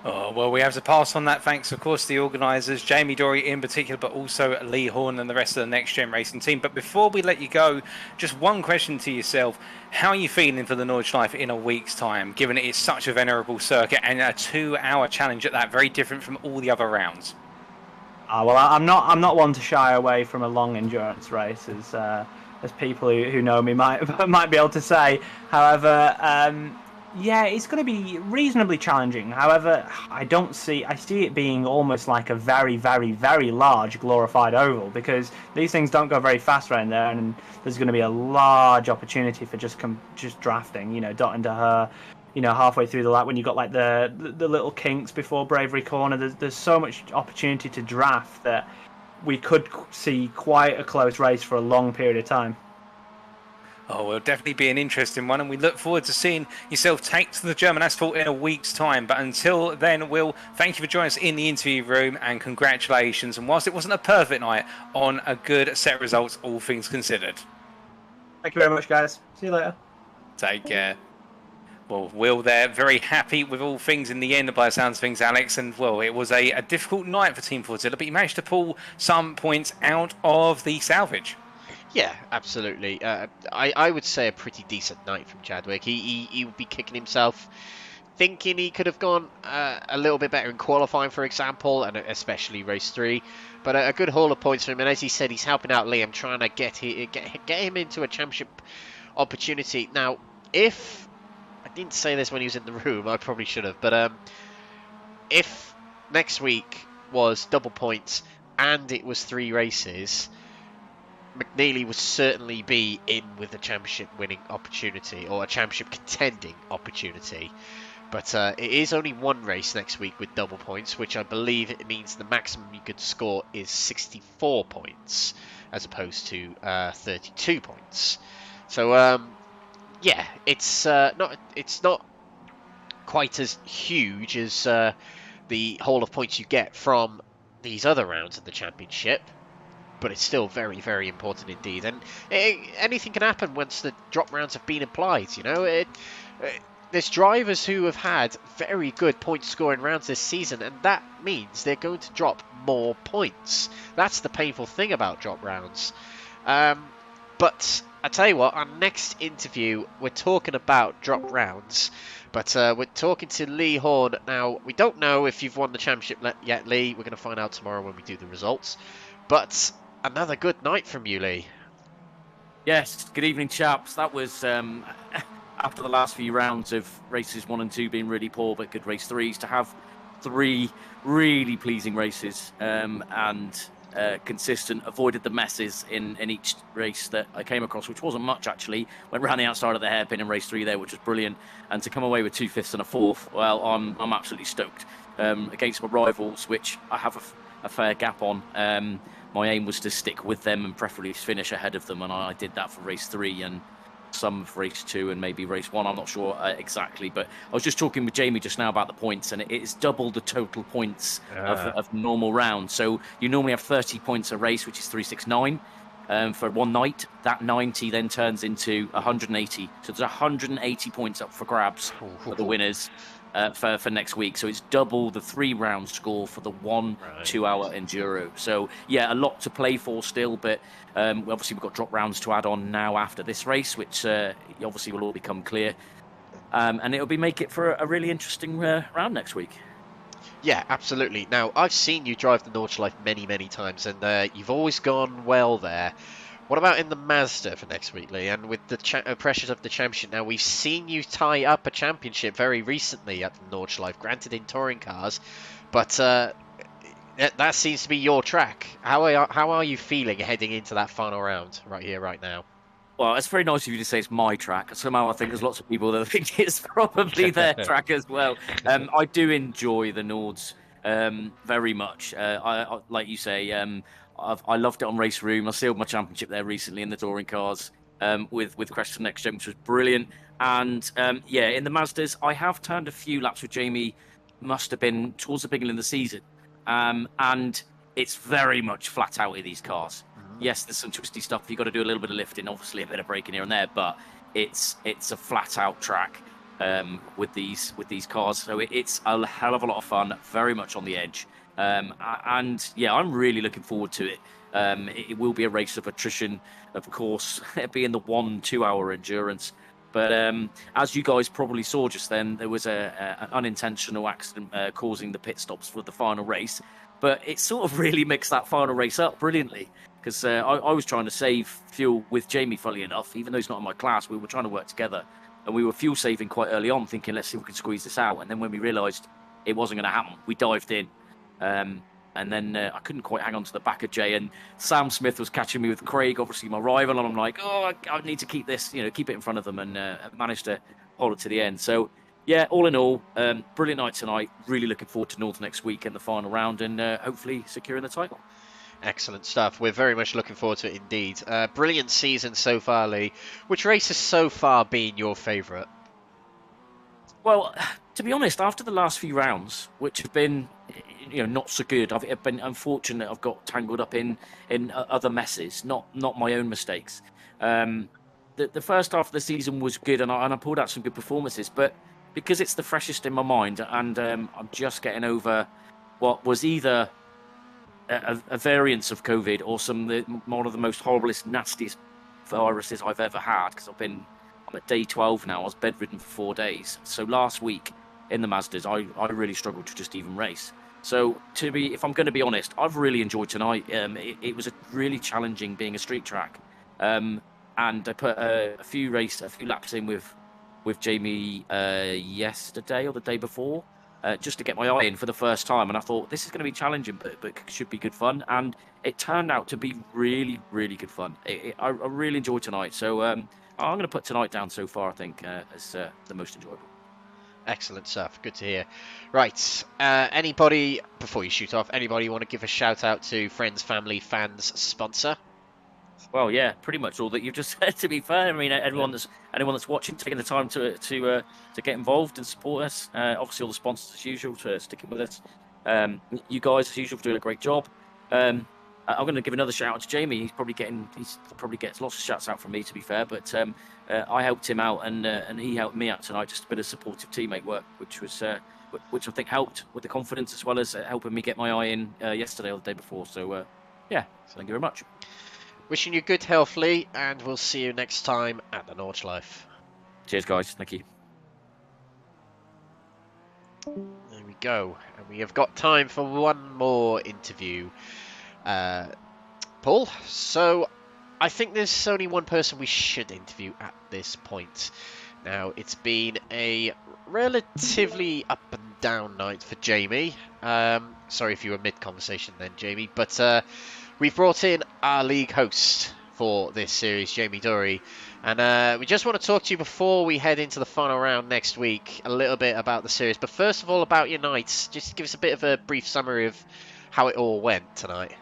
Oh, well, we have to pass on that thanks, of course, to the organisers, Jamie Dory in particular, but also Lee Horne and the rest of the Next Gen Racing team. But before we let you go, just one question to yourself. How are you feeling for the Nordschleife in a week's time, given it is such a venerable circuit and a 2-hour challenge at that, very different from all the other rounds? Well, I'm not one to shy away from a long endurance race, as people who know me might be able to say. However, yeah, it's going to be reasonably challenging. However, I see it being almost like a very, very, very large glorified oval, because these things don't go very fast around there, and there's going to be a large opportunity for just drafting, you know, dot into her, you know, halfway through the lap when you've got like the little kinks before Bravery Corner. There's so much opportunity to draft that we could see quite a close race for a long period of time. Oh, it'll definitely be an interesting one, and we look forward to seeing yourself take to the German asphalt in a week's time. But until then, Will, thank you for joining us in the interview room, and congratulations. And whilst it wasn't a perfect night, on a good set of results, all things considered. Thank you very much, guys. See you later. Take care. Well, Will there, very happy with all things in the end by the sounds of things, Alex. And, well, it was a difficult night for Team Fordzilla, but you managed to pull some points out of the salvage. Yeah, absolutely. I would say a pretty decent night from Chadwick. He would be kicking himself, thinking he could have gone a little bit better in qualifying, for example, and especially race 3. But a good haul of points for him. And as he said, he's helping out Liam, trying to get him into a championship opportunity. Now, if I didn't say this when he was in the room, I probably should have. But if next week was double points and it was 3 races, Mcnealy would certainly be in with a championship winning opportunity, or a championship contending opportunity. But it is only 1 race next week with double points, which I believe it means the maximum you could score is 64 points as opposed to 32 points. So yeah, it's not quite as huge as the haul of points you get from these other rounds of the championship, but it's still very, very important indeed. And anything can happen once the drop rounds have been applied, you know. there's drivers who have had very good point scoring rounds this season, and that means they're going to drop more points. That's the painful thing about drop rounds. But I tell you what, our next interview, we're talking about drop rounds, but we're talking to Lee Horne. Now, we don't know if you've won the championship yet, Lee. We're going to find out tomorrow when we do the results. But another good night from you, Lee. Yes, good evening, chaps. That was after the last few rounds of races 1 and 2 being really poor, but good race 3s, to have 3 really pleasing races and consistent, avoided the messes in each race that I came across, which wasn't much actually. Went round the outside of the hairpin in race 3 there, which was brilliant, and to come away with 2 fifths and a 4th, well, I'm absolutely stoked. Against my rivals, which I have a fair gap on. My aim was to stick with them and preferably finish ahead of them, and I did that for race 3 and some of race 2 and maybe race 1. I'm not sure exactly, but I was just talking with Jamie just now about the points, and it's double the total points of normal round. So you normally have 30 points a race, which is 369 for one night. That 90 then turns into 180. So there's 180 points up for grabs for the winners. For next week, so it's double the 3-round score for the 1 2-hour enduro. So yeah, a lot to play for still, but obviously we've got drop rounds to add on now after this race, which obviously will all become clear, and it'll make it for a really interesting round next week. Yeah, absolutely. Now, I've seen you drive the Nordschleife many times, and you've always gone well there. What about in the Mazda for next week, Lee? And with the pressures of the championship now, we've seen you tie up a championship very recently at the Nordschleife, granted in touring cars, but that seems to be your track. How are you feeling heading into that final round right here, right now? Well, it's very nice of you to say it's my track. Somehow I think there's lots of people that think it's probably their track as well. I do enjoy the Nords very much. I like you say, I loved it on Race Room. I sealed my championship there recently in the touring cars with Crest and NXTGEN, which was brilliant. And yeah, in the Mazdas, I have turned a few laps with Jamie, must have been towards the beginning of the season. And it's very much flat out in these cars. Yes, there's some twisty stuff. You've got to do a little bit of lifting, obviously a bit of braking here and there, but it's a flat out track with these cars. So it's a hell of a lot of fun, very much on the edge. And yeah, I'm really looking forward to it. It will be a race of attrition, of course, being the 1 2-hour endurance. But as you guys probably saw just then, there was an unintentional accident causing the pit stops for the final race. But it sort of really mixed that final race up brilliantly, because I was trying to save fuel with Jamie, funnily enough. Even though he's not in my class, we were trying to work together. And we were fuel saving quite early on, thinking, let's see if we can squeeze this out. And then when we realised it wasn't going to happen, we dived in. And then I couldn't quite hang on to the back of Jay, and Sam Smith was catching me with Craig, obviously my rival, and I'm like, oh, I need to keep this, keep it in front of them, and managed to hold it to the end. So yeah, all in all, brilliant night tonight. Really looking forward to North next week in the final round, and hopefully securing the title. Excellent stuff. We're very much looking forward to it indeed. Brilliant season so far, Lee. Which race has so far been your favourite? Well, to be honest, after the last few rounds, which have been, not so good, I've been unfortunate. I've got tangled up in other messes, not my own mistakes. The first half of the season was good, and I pulled out some good performances. But because it's the freshest in my mind, and I'm just getting over what was either a variance of COVID or one of the most horriblest, nastiest viruses I've ever had. Because I'm at day 12 now. I was bedridden for 4 days. So last week in the Mazdas, I really struggled to just even race. So if I'm going to be honest, I've really enjoyed tonight. It was really challenging being a street track, and I put a few laps in with Jamie yesterday or the day before, just to get my eye in for the first time. And I thought this is going to be challenging, but should be good fun. And it turned out to be really, really good fun. I really enjoyed tonight. So I'm going to put tonight down so far, I think, as the most enjoyable. Excellent stuff. Good to hear. Right. Anybody, before you shoot off, anybody want to give a shout out to friends, family, fans, sponsor? Well, yeah, pretty much all that you've just said, to be fair. I mean, anyone that's watching, taking the time to get involved and support us. Obviously, all the sponsors, as usual, to sticking with us. You guys, as usual, for doing a great job. And I'm going to give another shout out to Jamie. He probably gets lots of shouts out from me, to be fair. But I helped him out, and he helped me out tonight. Just a bit of supportive teammate work, which I think helped with the confidence, as well as helping me get my eye in yesterday or the day before. So yeah, thank you very much. Wishing you good health, Lee, and we'll see you next time at the Nordschleife. Cheers, guys. Thank you. There we go. And we have got time for one more interview, Paul. So I think there's only one person we should interview at this point. Now, it's been a relatively up and down night for Jamie. Sorry if you were mid-conversation then, Jamie. But we've brought in our league host for this series, Jamie Dury. And we just want to talk to you before we head into the final round next week, a little bit about the series. But first of all, about your nights. Just give us a bit of a brief summary of how it all went tonight.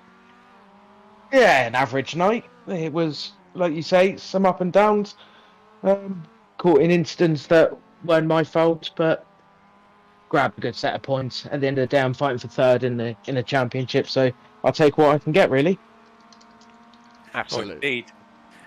Yeah, an average night. It was, like you say, some up and downs. Caught in incidents that weren't my fault, but grabbed a good set of points. At the end of the day, I'm fighting for third in the championship, so I'll take what I can get, really. Absolutely. Well, indeed.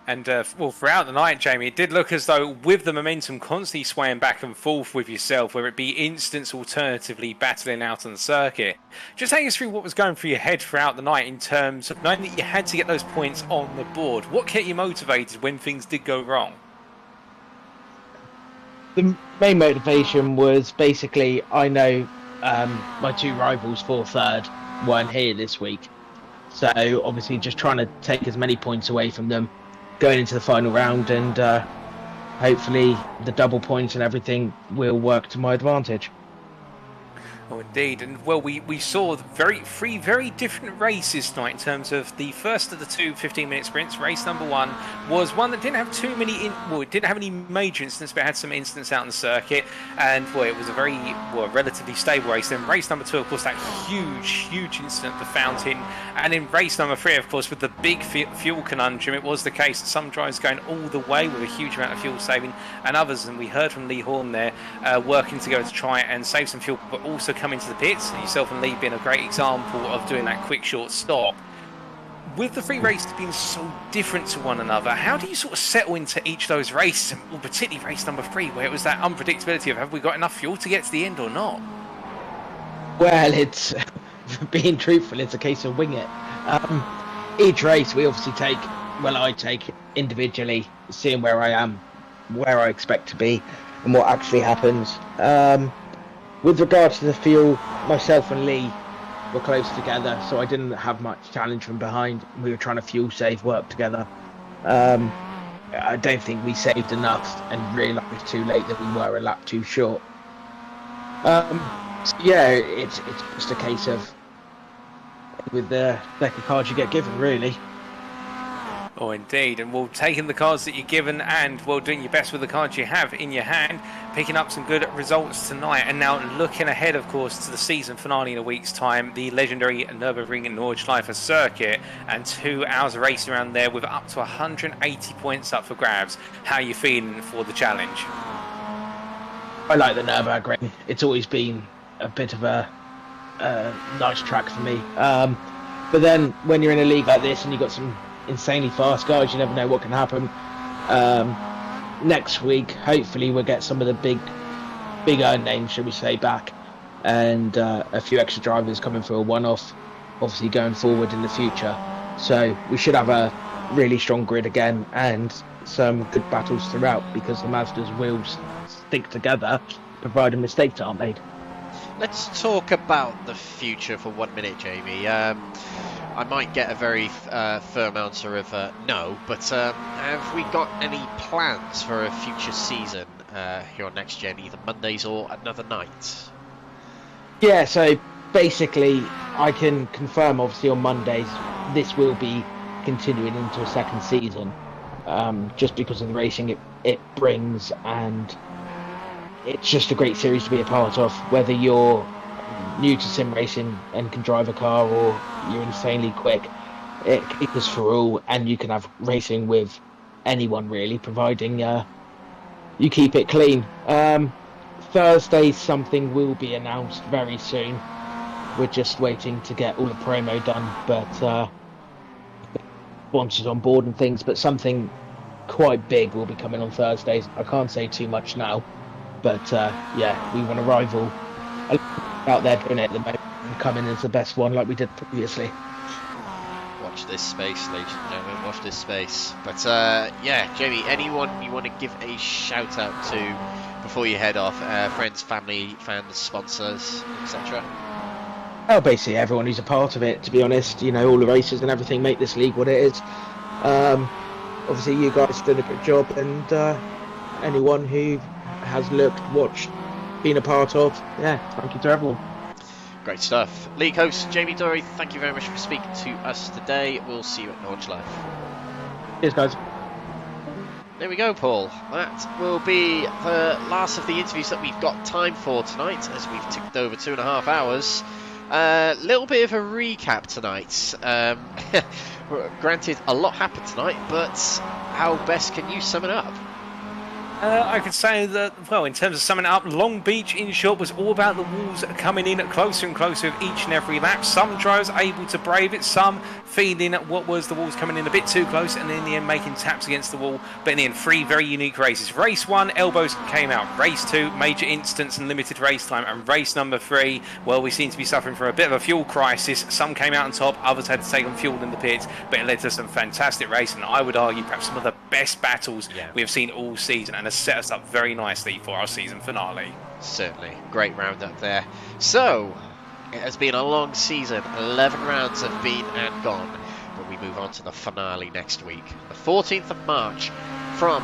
And throughout the night, Jamie, it did look as though with the momentum constantly swaying back and forth with yourself, whether it be instants alternatively battling out on the circuit. Just take us through what was going through your head throughout the night in terms of knowing that you had to get those points on the board. What kept you motivated when things did go wrong? The main motivation was basically, I know my two rivals for third weren't here this week. So obviously just trying to take as many points away from them going into the final round, and hopefully the double points and everything will work to my advantage. Oh, indeed. And, well, we saw three very different races tonight in terms of the first of the two 15-minute sprints. Race number one was one that didn't have too many, it didn't have any major incidents, but had some incidents out on the circuit. And, well, it was a very, relatively stable race. Then race number two, of course, that huge incident at the fountain. And in race number three, of course, with the big fuel conundrum, it was the case that some drivers going all the way with a huge amount of fuel saving, and others, and we heard from Lee Horne there, working together to try and save some fuel, but also come into the pits. Yourself and Lee being a great example of doing that quick short stop. With the three races being so different to one another, how do you sort of settle into each of those races, and particularly race number three, where it was that unpredictability of have we got enough fuel to get to the end or not? Well, it's being truthful, it's a case of wing it. Each race we obviously I take individually, seeing where I am, where I expect to be, and what actually happens. With regards to the fuel, myself and Lee were close together, so I didn't have much challenge from behind. We were trying to fuel save work together. I don't think we saved enough and realised too late that we were a lap too short. So yeah, it's just a case of with the deck of cards you get given, really. Oh, indeed. And well, taking the cards that you're given and, well, doing your best with the cards you have in your hand, picking up some good results tonight. And now looking ahead, of course, to the season finale in a week's time, the legendary Nurburgring and Nordschleife circuit, and 2 hours of racing around there with up to 180 points up for grabs. How are you feeling for the challenge? I like the Nurburgring. It's always been a bit of a nice track for me. But then when you're in a league like this and you've got some insanely fast guys, you never know what can happen. Next week, hopefully, we'll get some of the bigger names, shall we say, back, and a few extra drivers coming for a one-off, obviously going forward in the future. So we should have a really strong grid again and some good battles throughout, because the Mazdas will stick together, provided mistakes aren't made. Let's talk about the future for 1 minute, Jamie. I might get a very firm answer of no, but have we got any plans for a future season here on Next Gen, either Mondays or another night? Yeah, so basically I can confirm, obviously, on Mondays this will be continuing into a second season, just because of the racing it brings, and it's just a great series to be a part of, whether you're new to sim racing and can drive a car, or you're insanely quick. It caters for all, and you can have racing with anyone, really, providing you keep it clean. Thursday something will be announced very soon. We're just waiting to get all the promo done, but sponsors on board and things, but something quite big will be coming on Thursdays. I can't say too much now, but yeah, we want to rival out there doing it at the moment and come in as the best one like we did previously. Watch this space, ladies and gentlemen, watch this space. But yeah, Jamie, anyone you want to give a shout out to before you head off? Friends, family, fans, sponsors, etc. Oh, basically everyone who's a part of it, to be honest. You know, all the races and everything make this league what it is. Obviously you guys did a good job, and anyone who has looked, watched, been a part of, yeah, thank you to everyone. Great stuff. League host Jamie Dory, thank you very much for speaking to us today. We'll see you at Nordschleife. Cheers, guys. There we go, Paul. That will be the last of the interviews that we've got time for tonight, as we've ticked over 2.5 hours. Little bit of a recap tonight. Granted, a lot happened tonight, but how best can you sum it up? I could say that, well, in terms of summing it up, Long Beach, in short, was all about the walls coming in closer and closer with each and every lap. Some drivers able to brave it, some feeling what was the walls coming in a bit too close, and in the end making taps against the wall. But in the end, 3 very unique races. Race 1, elbows came out. Race 2, major instance and limited race time. And race number 3, well, we seem to be suffering from a bit of a fuel crisis. Some came out on top, others had to take on fuel in the pits, but it led to some fantastic racing. I would argue perhaps some of the best battles we have seen all season, and set us up very nicely for our season finale. Certainly, great roundup there. So, it has been a long season. 11 rounds have been and gone, but we move on to the finale next week, the 14th of March, from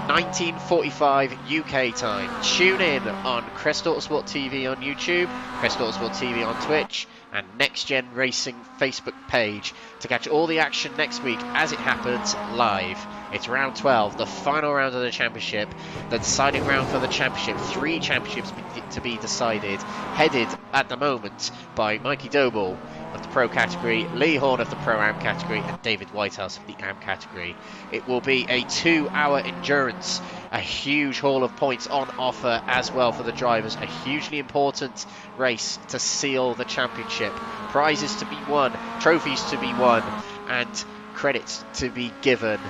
1945 UK time. Tune in on Crest Autosport TV on YouTube, Crest Autosport TV on Twitch, and NXTGEN Racing Facebook page to catch all the action next week as it happens live. It's round 12, the final round of the championship, the deciding round for the championship. 3 championships to be decided, headed at the moment by Mikey Doble of the Pro category, Lee Horne of the Pro-Am category, and David Whitehouse of the Am category. It will be a 2-hour endurance, a huge haul of points on offer as well for the drivers, a hugely important race to seal the championship. Prizes to be won, trophies to be won, and credits to be given.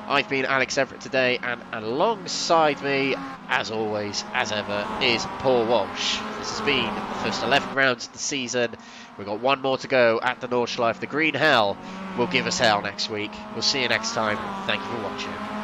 I've been Alex Everett today, and alongside me, as always, as ever, is Paul Walsh. This has been the first 11 rounds of the season. We've got 1 more to go at the Nordschleife. The Green Hell will give us hell next week. We'll see you next time. Thank you for watching.